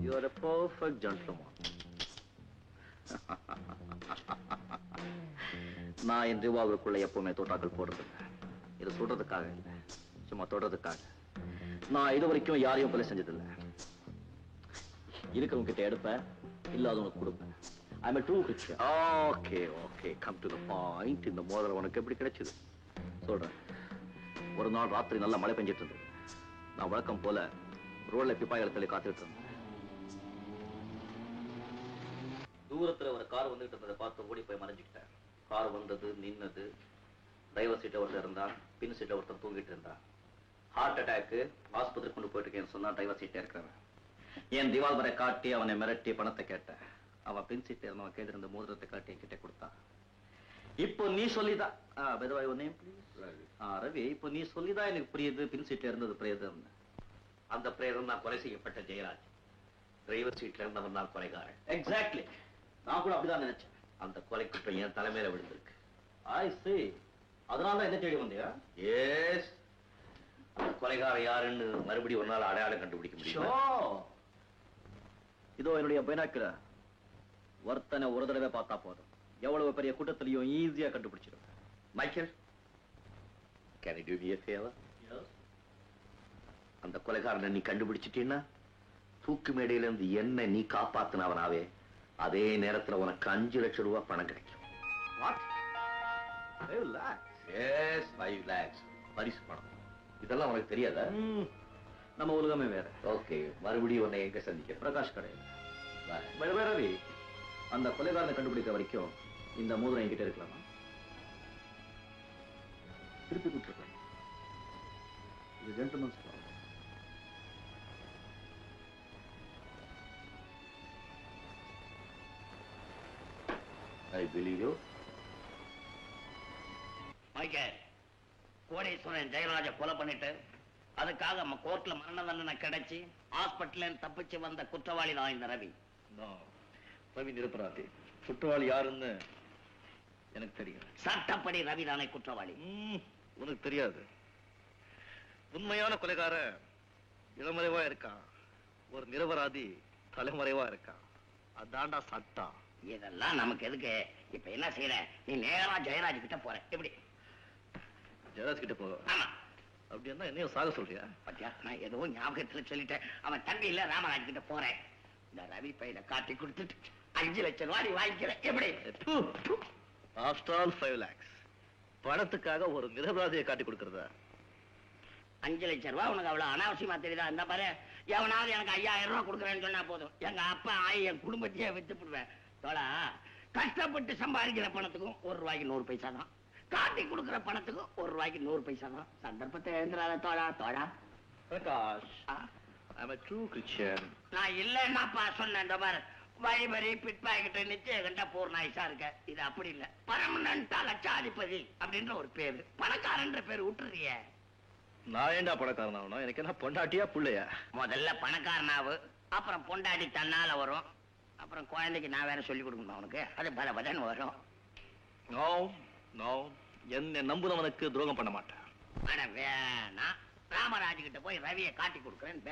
You are a perfect gentleman. நான் என் ரிவால்வருக்குள்ள எப்பவுமே தோட்டாக்கள் போடுறதில்லை. இது சொல்றதுக்காக இல்லை, சும்மா தொடறதுக்காக. நான் இது வரைக்கும் யாரையும் கொலை செஞ்சதில்லை. இருக்கிறவங்க கிட்ட எடுப்பேன், இல்லாதவனுக்கு கொடுப்பேன். I'm a true Christian. Okay, okay, come to the point. இந்த மோதிரம் உனக்கு எப்படி கிடைச்சது சொல்றேன். ஒரு நாள் ராத்திரி நல்லா மழை பெஞ்சிட்டு இருந்தது. நான் வழக்கம் போல ரோட்ல பிப்பாய்களை தள்ளி காத்துட்டு இருந்தேன். தூரத்துல ஒரு கார் வந்துகிட்டு இருந்ததை பார்த்து ஓடி போய் மறைஞ்சுக்கிட்டேன். கார் வந்தது, நின்னது. டிரைவர் சீட்டை ஒருத்தர் இருந்தான், பின் சீட்டை ஒருத்தர் தூங்கிட்டு இருந்தான். ஹார்ட் அட்டாக்கு, ஆஸ்பத்திரி கொண்டு போயிட்டு இருக்கேன்னு சொன்னா டிரைவர் சீட்டை இருக்கிறவன். என் ரிவால்வரை காட்டி அவனை மிரட்டி பணத்தை கேட்டேன். அவன் பின் சீட்டை இருந்தவன் கையில் இருந்த மோதிரத்தை காட்டி என்கிட்ட கொடுத்தான். இப்போ நீ சொல்லிதான் ரவி, இப்போ நீ சொல்லிதான் எனக்கு புரியுது பின் சீட்ல இருந்தது பிரேதம். அந்த பிரேதம் நான் கொலை செய்யப்பட்ட ஜெயராஜ். டிரைவர் சீட்ல இருந்தவன் நான் கொலைகாரன். எக்ஸாக்ட்லி, நான் கூட அப்படிதான் நினைச்சேன். அந்த கொலை குற்றம் என் தலைமையில விழுந்திருக்கு. ஐ சீ, அதனால என்ன தேடி வந்தியா? எஸ், அந்த கொலைகாரன் யாருன்னு மறுபடியும் ஒரு நாள் அடையாளம் கண்டுபிடிக்க முடியும். இதோ என்னுடைய பைனாக்குலர். ஒருத்தனை ஒரு தடவை பார்த்தா போதும், எவ்வளவு பெரிய கூட்டத்திலையும் ஈஸியா கண்டுபிடிச்சிடும். Michael, can you do me a favor? Yes. அந்த கொலைகாரனை நீ கண்டுபிடிச்சிட்டீன்னா தூக்கு மேடையில இருந்து என்ன நீ காப்பாத்தினவனாவே அதே நேரத்துல உனக்கு 5 லட்சம் ரூபாய் பணம் கிடைக்கும். What? 5 lakhs? Yes, 5 lakhs. பரிசு பணம். இதெல்லாம் உனக்கு தெரியாதா? நம்ம உலகமே வேற. ஓகே, மறுபடியும் உன்னை எங்க சந்திக்கிறேன்? பிரகாஷ் கடையில். ரவி, அந்த கொலைகாரனை கண்டுபிடிக்கிற வரைக்கும் இந்த மோதிரம் என்கிட்ட இருக்கலாமா? திருப்பி கொடுத்துருக்கேன். இது gentleman's problem. I believe you. Michael, கோடீஸ்வரன் ஜெயராஜ கொலை பண்ணிட்டு அதுக்காக நம்ம கோர்ட்ல மரண தண்டனை கிடைச்சி ஹாஸ்பிட்டல்ல தப்பிச்சு வந்த குற்றவாளி தான் இந்த ரவி. ரவி நிரபராதி. குற்றவாளி யாருன்னு எனக்கு தெரியும். சட்டப்படி ரவி தானே குற்றவாளி. உனக்கு தெரியாது. உண்மையான கொலைகார இளமறைவா இருக்கான், ஒரு நிரபராதி தலைமறைவா இருக்கான். அதாண்டா சட்டம். இதெல்லாம் நமக்கு எதுக்கு? இப்ப என்ன செய்யற? நீ நேரா ஜெயராஜ் கிட்ட போற. எப்படி? ஜெயராஜ் கிட்ட போக? ஆமா. அப்படி என்ன என்னையும் சாக சொல்றியா? பத்தியா, நான் ஏதோ ஞாபகத்துல சொல்லிட்டேன். அவன் தம்பி இல்ல ராமராஜ் கிட்ட போறேன். இந்த ரவி பையில காட்டி கொடுத்துட்டு 5 லட்சம் ரூபாய் வாங்கிக்கிறேன். எப்படி? After all 5 lakhs. பணத்துக்காக ஒரு நிரபராதியை காட்டி கொடுக்கறதா? 5 லட்சம் ரூபாய் உனக்கு அவ்வளவு அனாவசியமா தெரியுதா? இந்த பாரு, எவனாவது எனக்கு 5000 ரூபாய் கொடுக்குறேன்னு சொன்னா போதும், எங்க அப்பா என் குடும்பத்தையே வித்துப்படுவேன். தோழா, கஷ்டப்பட்டு சம்பாதிக்கிற பணத்துக்கும் 1 ரூபாய்க்கு 100 பைசா தான், காட்டி கொடுக்கிற பணத்துக்கும் 1 ரூபாய்க்கு 100 பைசா தான். சந்தர்ப்பத்தை எழுந்துறாத தோழா. தோழா Prakash, I'm a true Christian. நான் இல்லைன்னாப்பா சொன்னேன். இந்த பாரு, வழிபறி பிட்பாக்கிட்ட நிச்சயகண்டா பூர்ணாயிசா இருக்க. இது அப்படி இல்ல, பரமனண்டா லட்சாதிபதி அப்படின்ற ஒரு பேரு, பணக்காரன்ற பேரு விட்டுறிய. நான் ஏண்டா பணக்காரனாவணும்? எனக்கு என்ன பொண்டாட்டியா புள்ளையா? முதல்ல பணக்காரனாவு, அப்புறம் பொண்டாட்டி தன்னால வரும், அப்புறம் குழந்தைக்கு நான் வேற சொல்லி கொடுக்கணும் அவனுக்கு, அது பல பலன்னு வரும். நோ நோ, என்ன நம்புனவனுக்கு துரோகம் பண்ண மாட்டேன். ஆனா வேணா, ராமராஜ் கிட்ட போய் ரவியை காட்டி கொடுக்குறேன்னு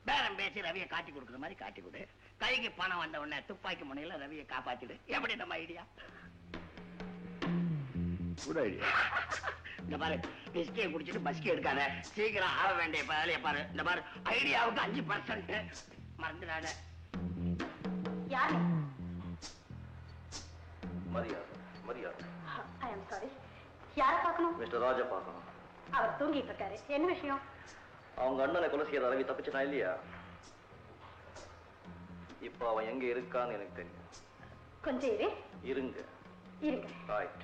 பேரம் பேசி ரவியை காட்டி கொடுக்குற மாதிரி காட்டி கொடு. கைக்கு பணம் வந்த உடனே துப்பாக்கி முனையில ரவியை காப்பாத்திடு. எப்படி நம்ம ஐடியா? Good idea. இந்த பாரு, பிஸ்கியை குடிச்சிட்டு பஸ்கி எடுக்காத, சீக்கிரம் ஆக வேண்டிய வேலையை பாரு. இந்த பாரு, ஐடியாவுக்கு 5% மறந்துடாத. யாரு? மரியாதை மரியாதை. ஐ அம் சாரி. யாரை பார்க்கணும்? மிஸ்டர் ராஜா பார்க்கணும். அவர் தூங்கிட்டு இருக்காரு. என்ன விஷயம்? அவங்க அண்ணனை கொலை செய்யற ரவி தப்பிச்சுனா இல்லையா? இப்ப அவன் எங்க இருக்கான்னு எனக்கு தெரியும். கொஞ்சம் இருங்க. ரைட்.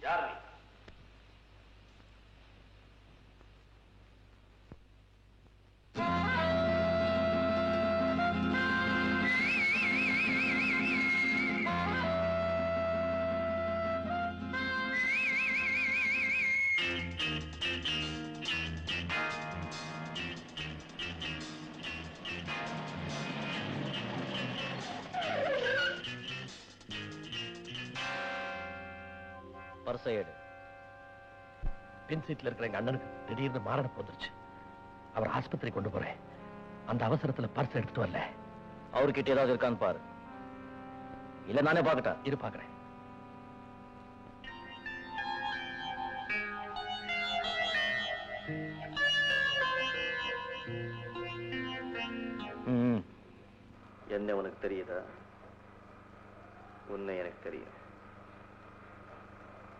யார் நீ? பர்ஸை எடு. பின் சீட்ல இருக்கிற எங்க அண்ணனுக்கு திடீர்னு மாரடைப்பு வந்துருச்சு. அவர் ஆஸ்பத்திரி கொண்டு போறேன். அந்த அவசரத்துல பர்ஸ் எடுத்துட்டு வரல. அவர்கிட்ட ஏதாவது இருக்கான்னு பாரு. இல்ல நானே பாக்கட்டா? இரு பாக்குறேன். என்ன உனக்கு தெரியுதா? உன்னை எனக்கு தெரியும்.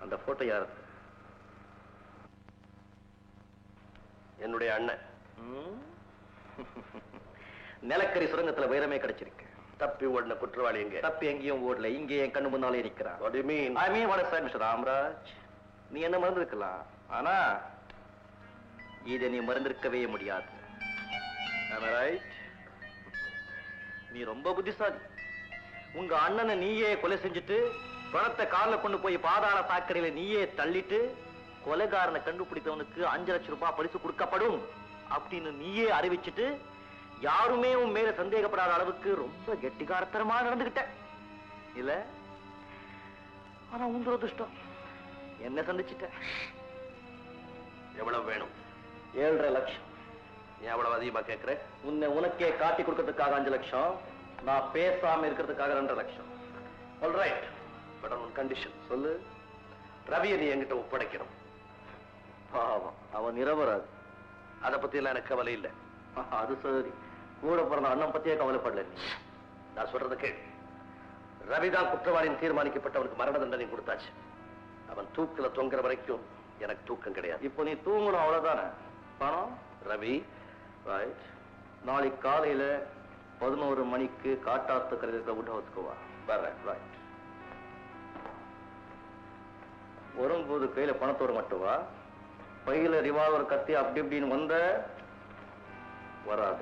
அந்த போட்டோ யாரு? என்னுடைய அண்ணன். நிலக்கரி சுரங்கத்துல வைரமே கிடைச்சிருக்கு. தப்பி ஓடின குற்றவாளி எங்க? தப்பி எங்கேயும் ஓடல, இங்கே என் கண்ணு முன்னாலே நிக்கிறான். What do you mean? I mean what I said, Mr. Ramaraj. நீ என்ன மறந்திருக்கலாம், ஆனா இதை நீ மறந்திருக்கவே முடியாது. Am I right? நீ ரொம்ப புத்திசாலி. உங்க அண்ணனை நீயே கொலை செஞ்சுட்டு பணத்தை கார்ல கொண்டு போய் பாதாள சாக்கடையில நீயே தள்ளிட்டு கொலைகாரனை கண்டுபிடித்தவனுக்கு 5 லட்சம் ரூபாய் பரிசு கொடுக்கப்படும் அப்படின்னு நீயே அறிவிச்சுட்டு யாருமே உன் மேல சந்தேகப்படாத அளவுக்கு ரொம்ப கெட்டிகாரத்தனமா நடந்துகிட்ட இல்ல? ஆனா உன் துரதிர்ஷ்டம், என்ன சந்திச்சுட்ட. எவ்வளவு வேணும்? 7.5 லட்சம். நீ எவ்வளவு அதிகமா கேட்கிற? உனக்கே காட்டி கொடுக்கறதுக்காக 5 லட்சம், நான் பேசாம இருக்கிறதுக்காக 2.5 லட்சம். All right. But on condition. சொல்லு. ரவியை நீ என்கிட்ட ஒப்படைக்கணும். பாவம், அவன் நிரபராதி. அதை பத்தி எல்லாம் எனக்கு கவலை இல்லை. அது சரி, கூட பிறந்த அண்ணன் பத்தியே கவலைப்படல நீ. நான் சொல்றத கேளு. ரவிதான் குற்றவாளின்னு தீர்மானிக்கப்பட்டவனுக்கு மரண தண்டனை கொடுத்தாச்சு. அவன் தூக்குல தொங்குற வரைக்கும் எனக்கு தூக்கம் கிடையாது. இப்போ நீ தூங்கணும், அவ்வளவுதானே? பணம் ரவி. ரைட். நாளைக்கு காலையில 11 மணிக்கு காட்டாத்து கரையில வுட் ஹவுஸ்க்கு வா. வர்றேன். ரைட். வரும்போது கையில பணத்தோடு மட்டும் வா. பையில ரிவால்வர் கத்தி அப்படி இப்படின்னு வந்த வராத.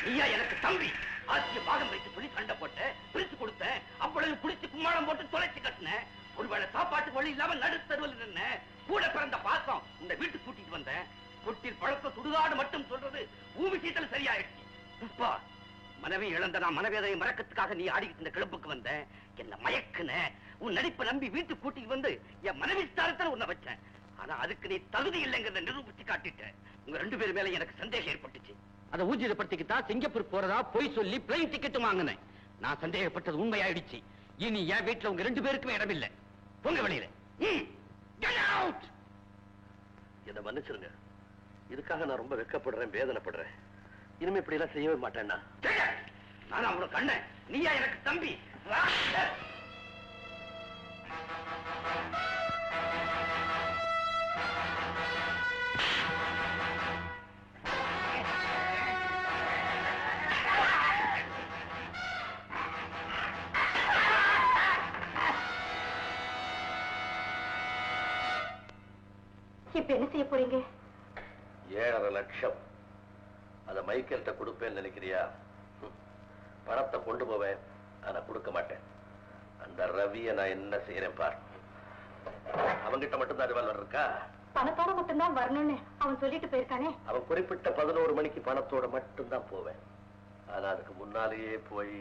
நீயா எனக்கு தம்பி? ஆட்சிய பாகம் வைத்து சொல்லி சண்டை போட்டு பிரிச்சு கொடுத்தேன். அப்பொழுது குடிச்சு கும்மாளம் போட்டு தொலைச்சு கட்டினேன். ஒருவேளை சாப்பாட்டு வழி இல்லாம நடுத்தருவில் நின்ன கூட பிறந்த பாசம் இந்த வீட்டுக்கு கூட்டிட்டு வந்தேன். கொட்டில் பழக்க சுடுகாடு மட்டும் சொல்றது பூமி சீத்தல் சரியாயிடுச்சு. அப்பா, மனைவி இழந்த நான் மனவேதையை மறக்கத்துக்காக நீ ஆடிக்கிட்டு இந்த கிளப்புக்கு வந்தேன். என்ன மயக்குன உன் நடிப்பை நம்பி வீட்டுக்கு கூட்டிட்டு வந்து என் மனைவி ஸ்தானத்துல உன்னை வச்சேன். ஆனா அதுக்கு நீ தகுதி இல்லைங்கிறத நிரூபிச்சு காட்டிட்ட. உங்க 2 பேர் மேல எனக்கு சந்தேகம் ஏற்பட்டுச்சு. அதை ஊர்ஜிதப்படுத்திக்கிட்டா சிங்கப்பூர் போறதா போய் சொல்லி பிளைன் டிக்கெட் வாங்கினேன். நான் சந்தேகப்பட்டது உண்மையாயிடுச்சு. இனி என் வீட்டுல உங்க 2 பேருக்குமே இடமில்லை. பொங்க வெளியில. என்ன மன்னிச்சிருங்க. இதுக்காக நான் ரொம்ப வெட்கப்படுறேன், வேதனைப்படுறேன். இனிமே இப்படி எல்லாம் செய்யவே மாட்டேன்னா. நான் அவனோட கண்ணன், நீயா எனக்கு தம்பி. இப்ப என்ன செய்ய போறீங்க? 7.5 லட்சம். அத மைக்கேல்கிட்ட கொடுப்பேன்னு நினைக்கிறியா? பணத்தை கொண்டு போவேன், ஆனா கொடுக்க மாட்டேன். அந்த ரவியை நான் என்ன செய்யறேன் பார். அவங்கிட்ட மட்டும்தான் ரிவால்வர் இருக்கா? பணத்தோட மட்டும்தான் வரணும்னு அவன் சொல்லிட்டு போயிருக்கானே. அவன் குறிப்பிட்ட 11 மணிக்கு பணத்தோட மட்டும்தான் போவேன். ஆனா அதுக்கு முன்னாலேயே போய்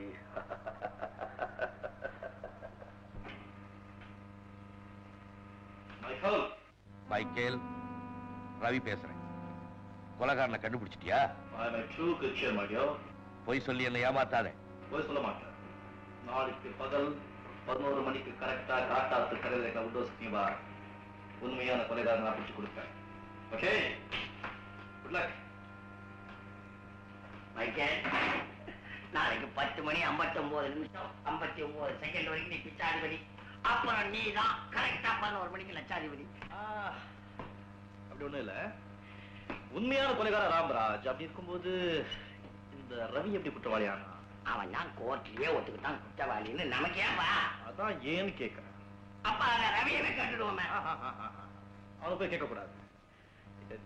மைக்கேல், ரவி பேசுறேன். கொலைகாரனை கண்டுபிடிச்சிட்டியா? போய் சொல்லி என்ன ஏமாத்தாத. போய் சொல்ல மாட்டேன். நாளைக்கு பகல் 11 மணிக்கு கரெக்டா காட்டாத்து கரையில உண்டோஸ்கீவா உண்மையான கொலைகாரன் நான் பிடிச்சு கொடுப்பேன். Okay, good luck. மைக்கேல், நாளைக்கு 10 மணி 59 நிமிஷம் 59 செகண்ட் வரைக்கும் நீ பிச்சாதிபதி. அப்புறம் நீ தான் கரெக்டா 11 மணிக்கு லட்சாதிபதி. அப்படி ஒண்ணும் இல்ல. உண்மையான கொலைகாரன் ராம்ராஜ். அப்படி இருக்கும்போது இந்த ரவி எப்படி குற்றவாளியானா? அவன் தான் கோர்ட்லயே ஒத்துக்கிட்டான் குற்றவாளின்னு. நமக்கு ஏன்பா? அதான் ஏன்னு கேட்கிறேன். அப்ப ரவியவே கேட்டுடுவோமே. அவனை போய் கேட்க கூடாது.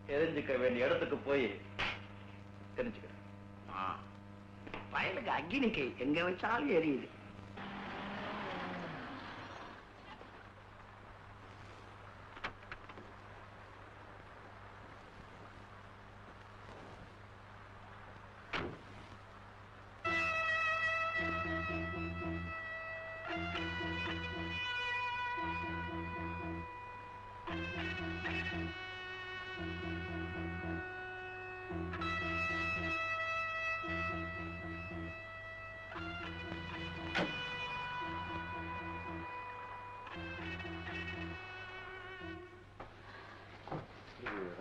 தெரிஞ்சுக்க வேண்டிய இடத்துக்கு போய் தெரிஞ்சுக்கிறேன். வயலுக்கு அக்னிக்கு எங்க வச்சாலும் எரியுது.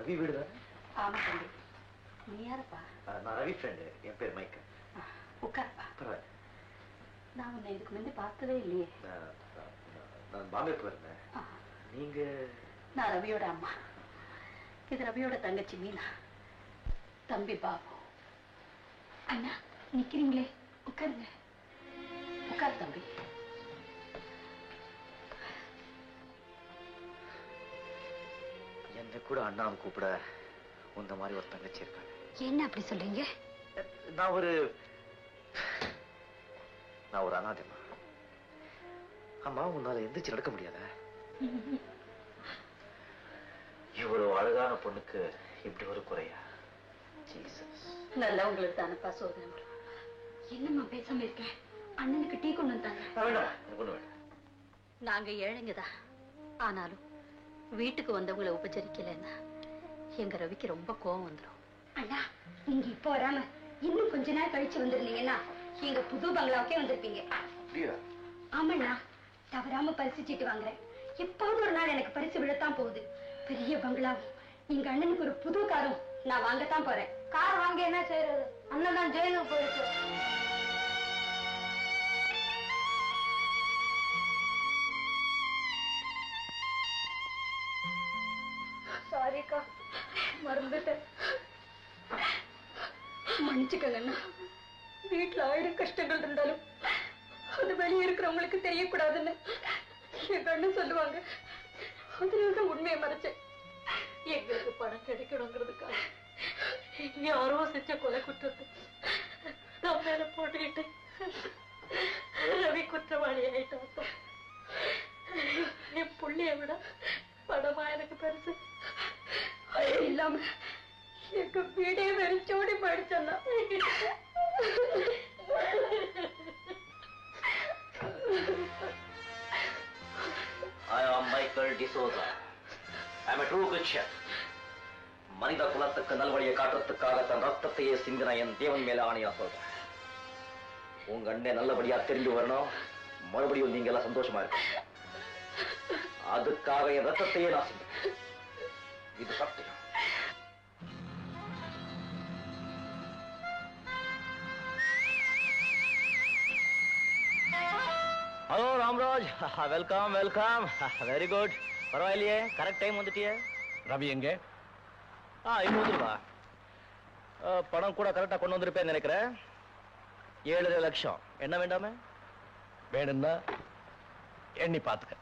ரவி வீடுதான்? ஆமா தம்பி. நீ யாருப்பா? நான் ரவி ஃப்ரெண்டு. என் பேர் மைக்கேல். உட்காருப்பா. பரவாயில்ல. நான் உன்னை இதுக்கு முந்தி பார்த்ததே இல்லையே. நான் பாம்பே போயிருந்தேன். நீங்க? நான் ரவியோட அம்மா. இது ரவியோட தங்கச்சி மீனா. தம்பி பாபு. அண்ணா நிக்கிறீங்களே, உட்காருங்க. உட்காரு தம்பி. என்ன கூட அண்ணாவை கூப்பிட உந்த மாதிரி ஒரு தங்கச்சி இருக்காங்க. என்ன அப்படி சொல்றீங்க? நான் ஒரு அனாதைமா. அம்மா, உன்னால எந்திரிச்சு நடக்க முடியாத? இவ்வளவு அழகான பொண்ணுக்கு இப்படி ஒரு குறையா? ஜீசஸ். நல்லா உங்களுக்கு தானப்பா சோதனை. என்னம்மா பேசாம இருக்கேன்? அண்ணனுக்கு டீ கொண்டு வந்தாங்க. நாங்க ஏழைங்கதான். ஆனாலும் வீட்டுக்கு வந்தவங்களை உபச்சரிக்கலன்னா எங்க ரவிக்கு ரொம்ப கோவம் வந்துடும். அண்ணா, நீங்க இப்ப வராம இன்னும் கொஞ்ச நாள் கழிச்சு வந்திருந்தீங்கன்னா எங்க புது பங்களாவுக்கே வந்திருப்பீங்க. ஆமாண்ணா, தவறாம பரிசு சீட்டு வாங்குறேன். எப்பாவது ஒரு நாள் எனக்கு பரிசு விழத்தான் போகுது. பெரிய பங்களாவும் எங்க அண்ணனுக்கு ஒரு புது காரும் நான் வாங்கத்தான் போறேன். கார் வாங்க என்ன செய்யறது? அண்ணன் தான் ஜெயிலுக்கு போயிருக்கு. சாரிக்கா, மறந்துட்டேன். மன்னிச்சுக்கங்கண்ணா. வீட்டுல 1000 கஷ்டங்கள் இருந்தாலும் அது வெளியே இருக்கிறவங்களுக்கு தெரியக்கூடாதுன்னு எங்க அண்ணன் சொல்லுவாங்க. அதுலதான் உண்மையை மறைச்சேன். எங்களுக்கு பணம் கிடைக்கணுங்கிறதுக்காக யாரோ செஞ்ச கொலை குற்றத்தை நான் மேல போட்டுக்கிட்டு ரவி குற்றவாளி ஆயிட்டான். என் புள்ளைய விட பணமா எனக்கு பெருசு. அது இல்லாம எங்க வீடே வெறிச்சோடி போயிடுச்சா. I am Michael D'Souza. I am a true Christian. மனித குலத்துக்கு நல்வழியை காட்டுறதுக்காக தன் ரத்தத்தையே சிந்தின என் தேவன் மேல ஆணையா சொல்றேன். உங்க அண்ணே நல்லபடியா தெரிஞ்சு வரணும், மறுபடியும் நீங்க எல்லாம் சந்தோஷமா இருக்கணும். அதுக்காக என் ரத்தத்தையே நான் சிந்தேன். இது சத்தியம். Hello Ramraj, welcome welcome. Very good. பரவாயில்லையே, கரெக்ட் டைம் வந்துட்டியே. ரவி எங்க? இப்போ வந்துருவா. பணம் கூட கரெக்டா கொண்டு வந்திருப்பேன்னு நினைக்கிறேன். 7.5 லட்சம். என்ன வேண்டாமே? வேணும்னா எண்ணி பார்த்துக்க.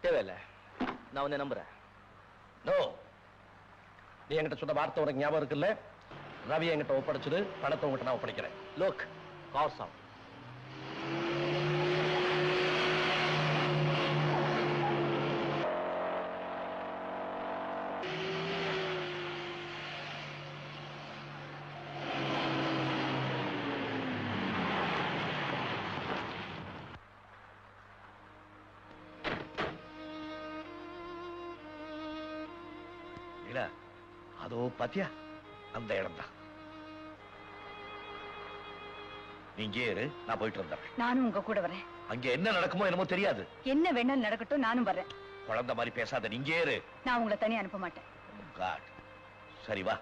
தேவையில்லை, நான் உன்னை நம்புறேன். நோ, நீ என்கிட்ட சொன்ன வார்த்தை உனக்கு ஞாபகம் இருக்குல்ல? ரவி என்கிட்ட ஒப்படைச்சது, பணத்தை உங்ககிட்ட நான் ஒப்படைக்கிறேன். Look, awesome. அதோ பாத்தியா, அந்த இடம் தான். நீங்க ஏறு, நான் போயிட்டு வந்தேன். நானும் உங்க கூட வரேன். அங்க என்ன நடக்குமோ என்னமோ தெரியாது. என்ன வேணாலும் நடக்கட்டும், நானும் வரேன். குழந்தை மாதிரி பேசாத, நீங்க ஏறு. நான் உங்களை தனியா அனுப்ப மாட்டேன். காட், சரி வா.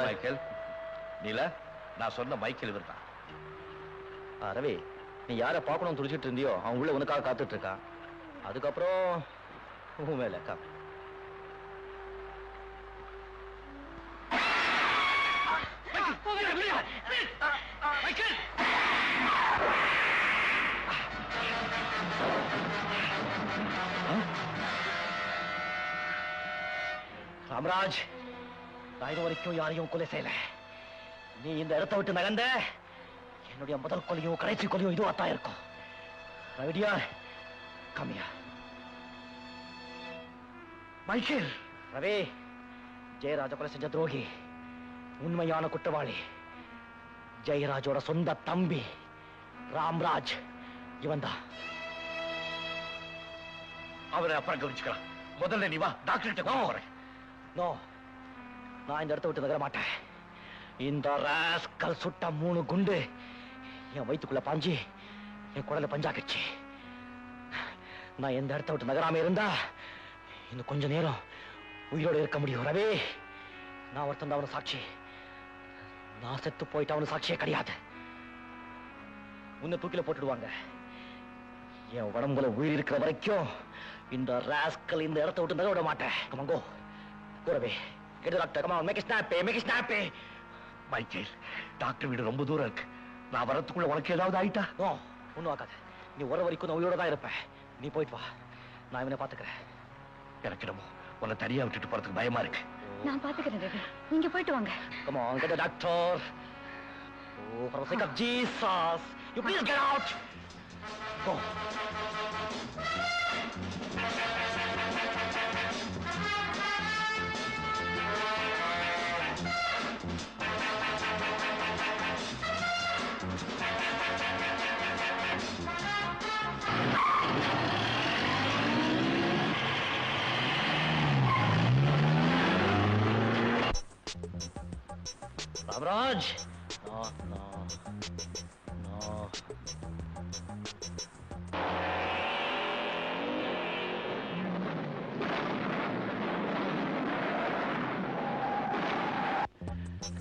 மைக்கேல், நீல நான் சொன்ன மைக்கேல் இவர் தான். ரவி, நீ யாரை பார்க்கணும்னு துடிச்சிட்டு இருந்தியோ அவன் உள்ள உனக்காக காத்துட்டு இருக்கான். அதுக்கப்புறம் உன் மேல கா. ராம்ராஜ், நான் இது வரைக்கும் யாரையும் கொலை செய்யல. நீ இந்த இடத்தை விட்டு நகர்ந்த என்னுடைய முதல் கொலையும் கடைசி கொலையும் இதுவாத்தான் இருக்கும். ரவிடியா, கம்மியா. மைக்கேல், ரவி, ஜெயராஜ கொலை செஞ்ச துரோகி, உண்மையான குற்றவாளி, ஜெயராஜோட சொந்த தம்பி ராம்ராஜ் இவன் தான். அவரை அப்புறம் கவனிச்சுக்கலாம். முதல்ல நீ வா, டாக்டர்கிட்ட போறேன். நோ, நான் இந்த இடத்தை விட்டு நகர மாட்டேன். இந்த ராஸ்கல் சுட்ட 3 குண்டு என் வயிற்றுக்குள்ள பாஞ்சி என் குடல பஞ்சாக்கிச்சு. நான் எந்த இடத்தை விட்டு நகராம இருந்தா இன்னும் கொஞ்ச நேரம் உயிரோட இருக்க முடியும். ரவி, நான் ஒருத்தன் அவனு சாட்சி. நான் செத்து போயிட்டு அவனு சாட்சியே கிடையாது. உன்னை தூக்கில போட்டுடுவாங்க. என் உடம்புல உயிர் இருக்கிற வரைக்கும் இந்த ராஸ்கல் இந்த இடத்தை விட்டு நகர விட மாட்டேன். கமங்கோ கூடவே. Get the doctor, come on, make it snappy, make it snappy. Michael, doctor வீடு ரொம்ப தூரம் இருக்கு. நான் வரத்துக்குள்ள உனக்கு ஏதாவது ஆயிட்டா? நோ, ஒண்ணும் ஆகாது. நீ வர வரைக்கும் நான் உயிரோட தான் இருப்பேன். நீ போயிட்டு வா, நான் இவனை பாத்துக்கிறேன். எனக்கு என்னமோ உன்னை தனியா விட்டுட்டு போறதுக்கு பயமா இருக்கு. நான் பாத்துக்கிறேன் ரவி, நீங்க போயிட்டு வாங்க. Come on, get the doctor. Oh, for the sake of Jesus, you please get out. Go. Ramraj! No, no, no.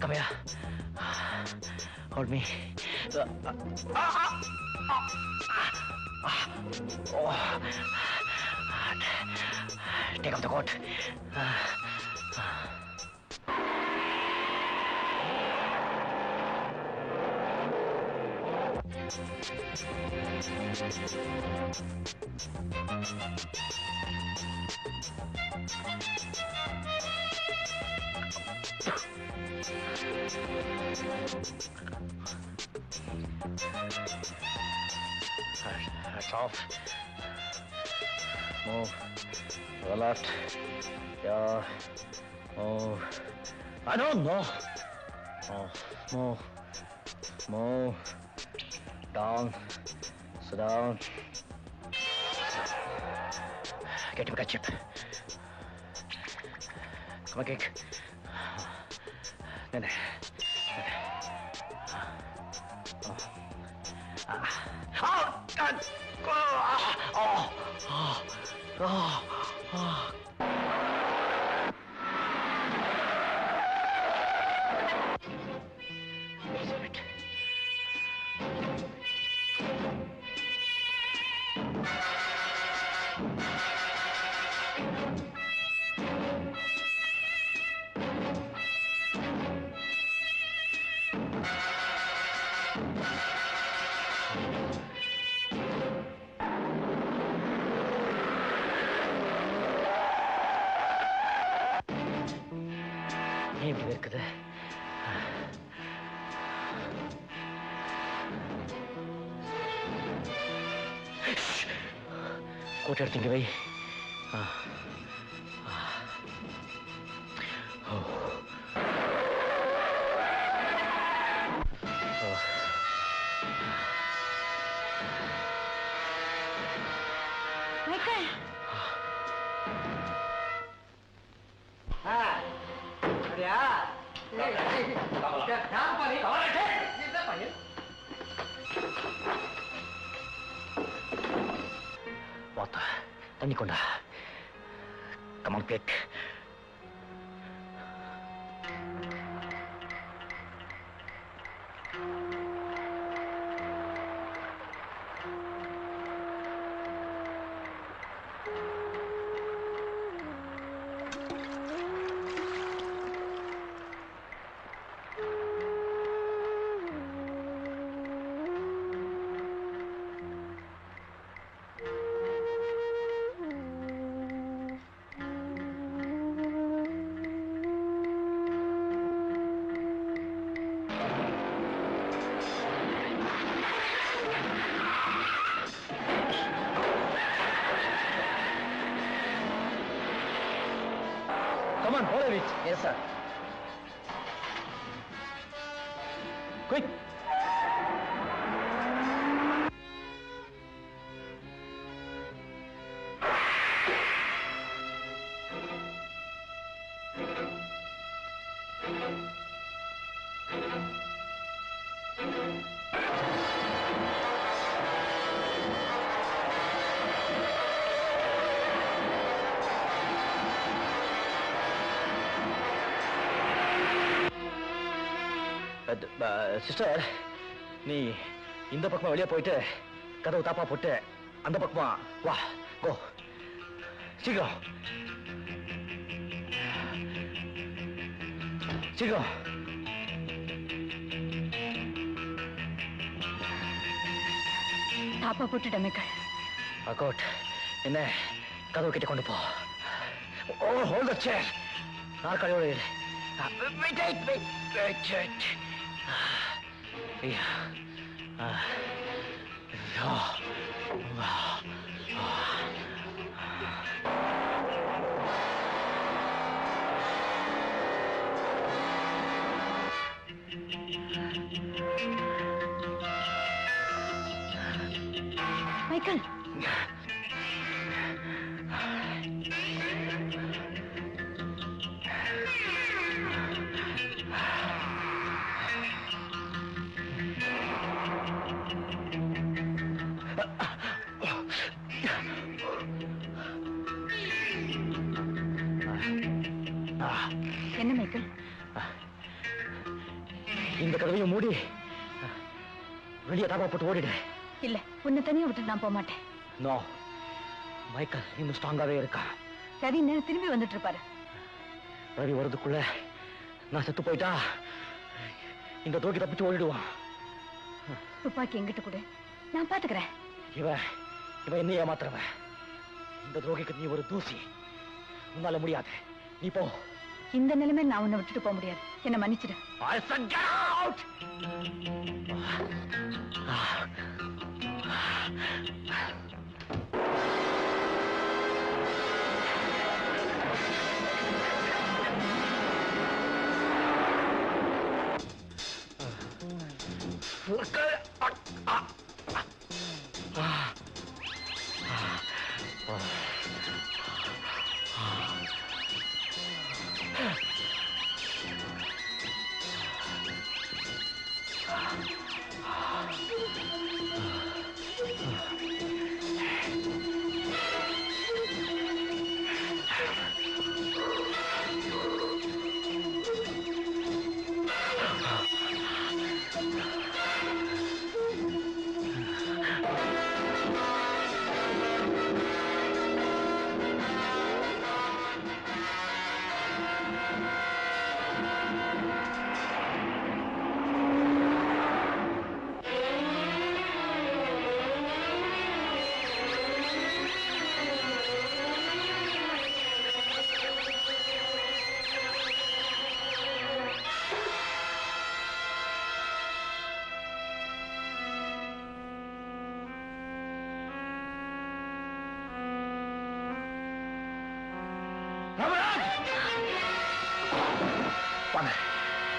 Come here. Hold me. Take off the coat. That's off. Move. To the left. Yeah. Move. I don't know. Move. Move. Down. Sit down. Get him, catch him. Come on, kick. Then. இருக்குது. கோட்டை எடுத்தீங்க வை. தண்ணி கொண்டா. Come on, quick. Come on, follow it. Yes, sir. Quick. Sister, நீ இந்த பக்கமா வெளியே போயிட்டு கதவு தாப்பா போட்டு அந்த பக்கமா வா. கோ சீக்கிரம் சீக்கிரம். தாப்பா போட்டுட்டேன். அக்கோட் என்ன கதவு கிட்ட கொண்டு போ. ஓ, ஹோல்ட் தி சேர். நாற்காலியோட இரு. வெயிட். மைக்கேல், என்ன மைக்கேல்? இந்த கதவையும் மூடி வெளியே தாப்பா போட்டு ஓடிடு. இல்ல, உன்னை தனியா விட்டு நான் போக மாட்டேன். நோ, மைக்கேல் இன்னும் ஸ்ட்ராங்காவே இருக்கா. ரவி நேரம் திரும்பி வந்துட்டு இருப்பாரு. ரவி வரதுக்குள்ள நான் செத்து போயிட்டா இந்த தூக்கி தப்பிச்சு ஓடிடுவான். துப்பாக்கி எங்கிட்ட கூட நான் பாத்துக்கிறேன். இவ என்ன ஏமாத்துறவ. இந்த துரோகிக்கு நீ ஒரு தூசி. உன்னால முடியாது. நீ போ. இந்த நிலைமை நான் உன்னை விட்டுட்டு போக முடியாது. என்ன மன்னிச்சிடு. I said get out! Out.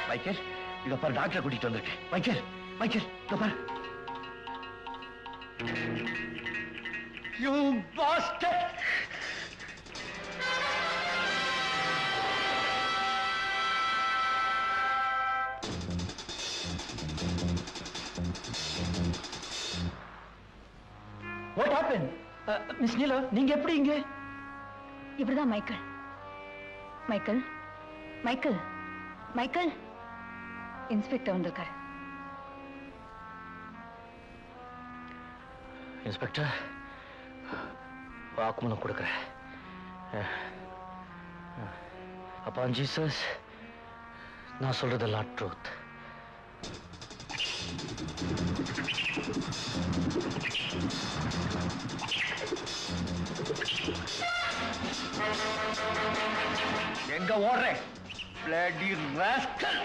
Michael, இத பாரு, டாக்டர் கூட்டிட்டு வந்திருக்கேன். மைக்கேல், மைக்கேல், இத பாரு. You bastard! What happened? Miss Neela, நீங்க எப்படி இங்க? இவர்தான் Michael. Michael, Michael, Michael, inspector வந்திருக்காரு. இன்ஸ்பெக்டர், வாக்குமூலம் கொடுக்கிறேன். அப்பான் ஜீசஸ், நான் சொல்றதெல்லாம் ட்ரூத். எங்க ஓடுறேன்? Bloody rascal!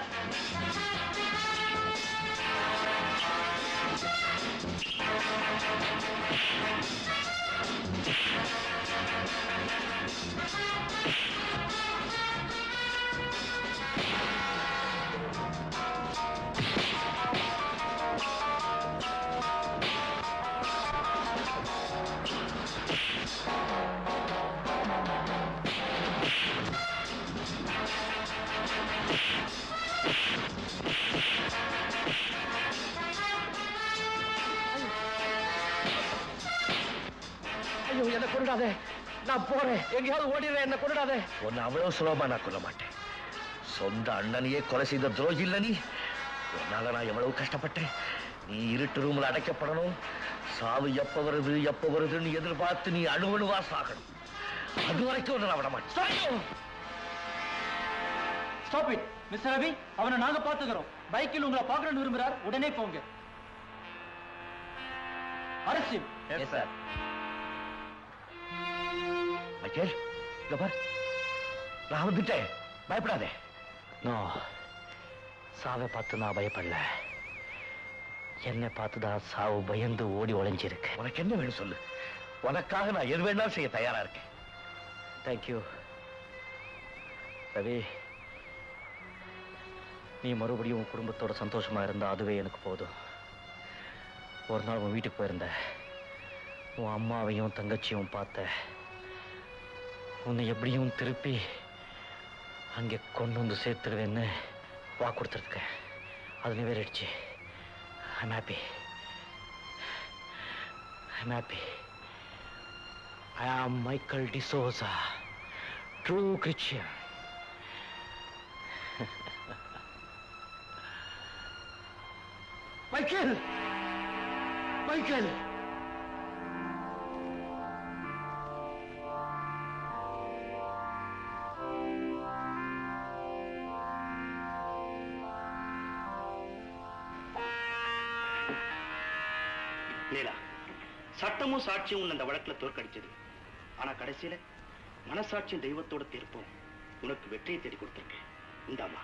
ஐயோ, என்ன கொண்டாதே, நான் போறேன், எங்கேயாவது ஓடிடுறேன், என்ன கொண்டாதே. உன்னை அவ்வளவு சுலபமா நான் கொல்ல மாட்டேன். சொந்த அண்ணனையே கொலை செய்த துரோகி இல்ல நீ. உன்னால நான் எவ்வளவு கஷ்டப்பட்டேன். நீ இருட்டு ரூம்ல அடைக்கப்படணும். சாவு எப்ப வருதுன்னு எதிர்பார்த்து நீ அணுவணுவா சாகணும். அது வரைக்கும் நான் விட மாட்டேன். Stop it, mister Ravi. அவனை நாங்க பாத்துக்கிறோம். பைக்கில் உங்களை பார்க்கணும்னு விரும்புறார், உடனே போங்க. அரசு. Yes sir. மைக்கேல், இங்க பார், நான் வந்துட்டேன், பயப்படாதே. நோ, சாவை பார்த்து நான் பயப்படல. என்னை பார்த்துதான் சாவு பயந்து ஓடி ஒளிஞ்சிருக்கு. உனக்கு என்ன வேணும் சொல்லு, உனக்காக நான் எது வேணாலும் செய்ய தயாரா இருக்கேன். தேங்க்யூ ரவி. நீ மறுபடியும் உன் குடும்பத்தோட சந்தோஷமா இருந்தா அதுவே எனக்கு போதும். ஒரு நாள் உன் வீட்டுக்கு போயிருந்த, உன் அம்மாவையும் தங்கச்சியும் பார்த்த. உன்னை எப்படியும் திருப்பி அங்கே கொண்டு வந்து சேர்த்துருவேன்னு வாக்கு கொடுத்துருக்கேன். அது நிறைவேறிடுச்சு. I'm happy. I'm happy. I am Michael D'Souza, true Christian. Michael! Michael! லீலா, சட்டமும் சாட்சியும் உன்னை அந்த வழக்குல தோற்கடிச்சது. ஆனா கடைசியில மனசாட்சியும் தெய்வத்தோட தீர்ப்பும் உனக்கு வெற்றியை தேடி கொடுத்திருக்கேன். இந்தாமா.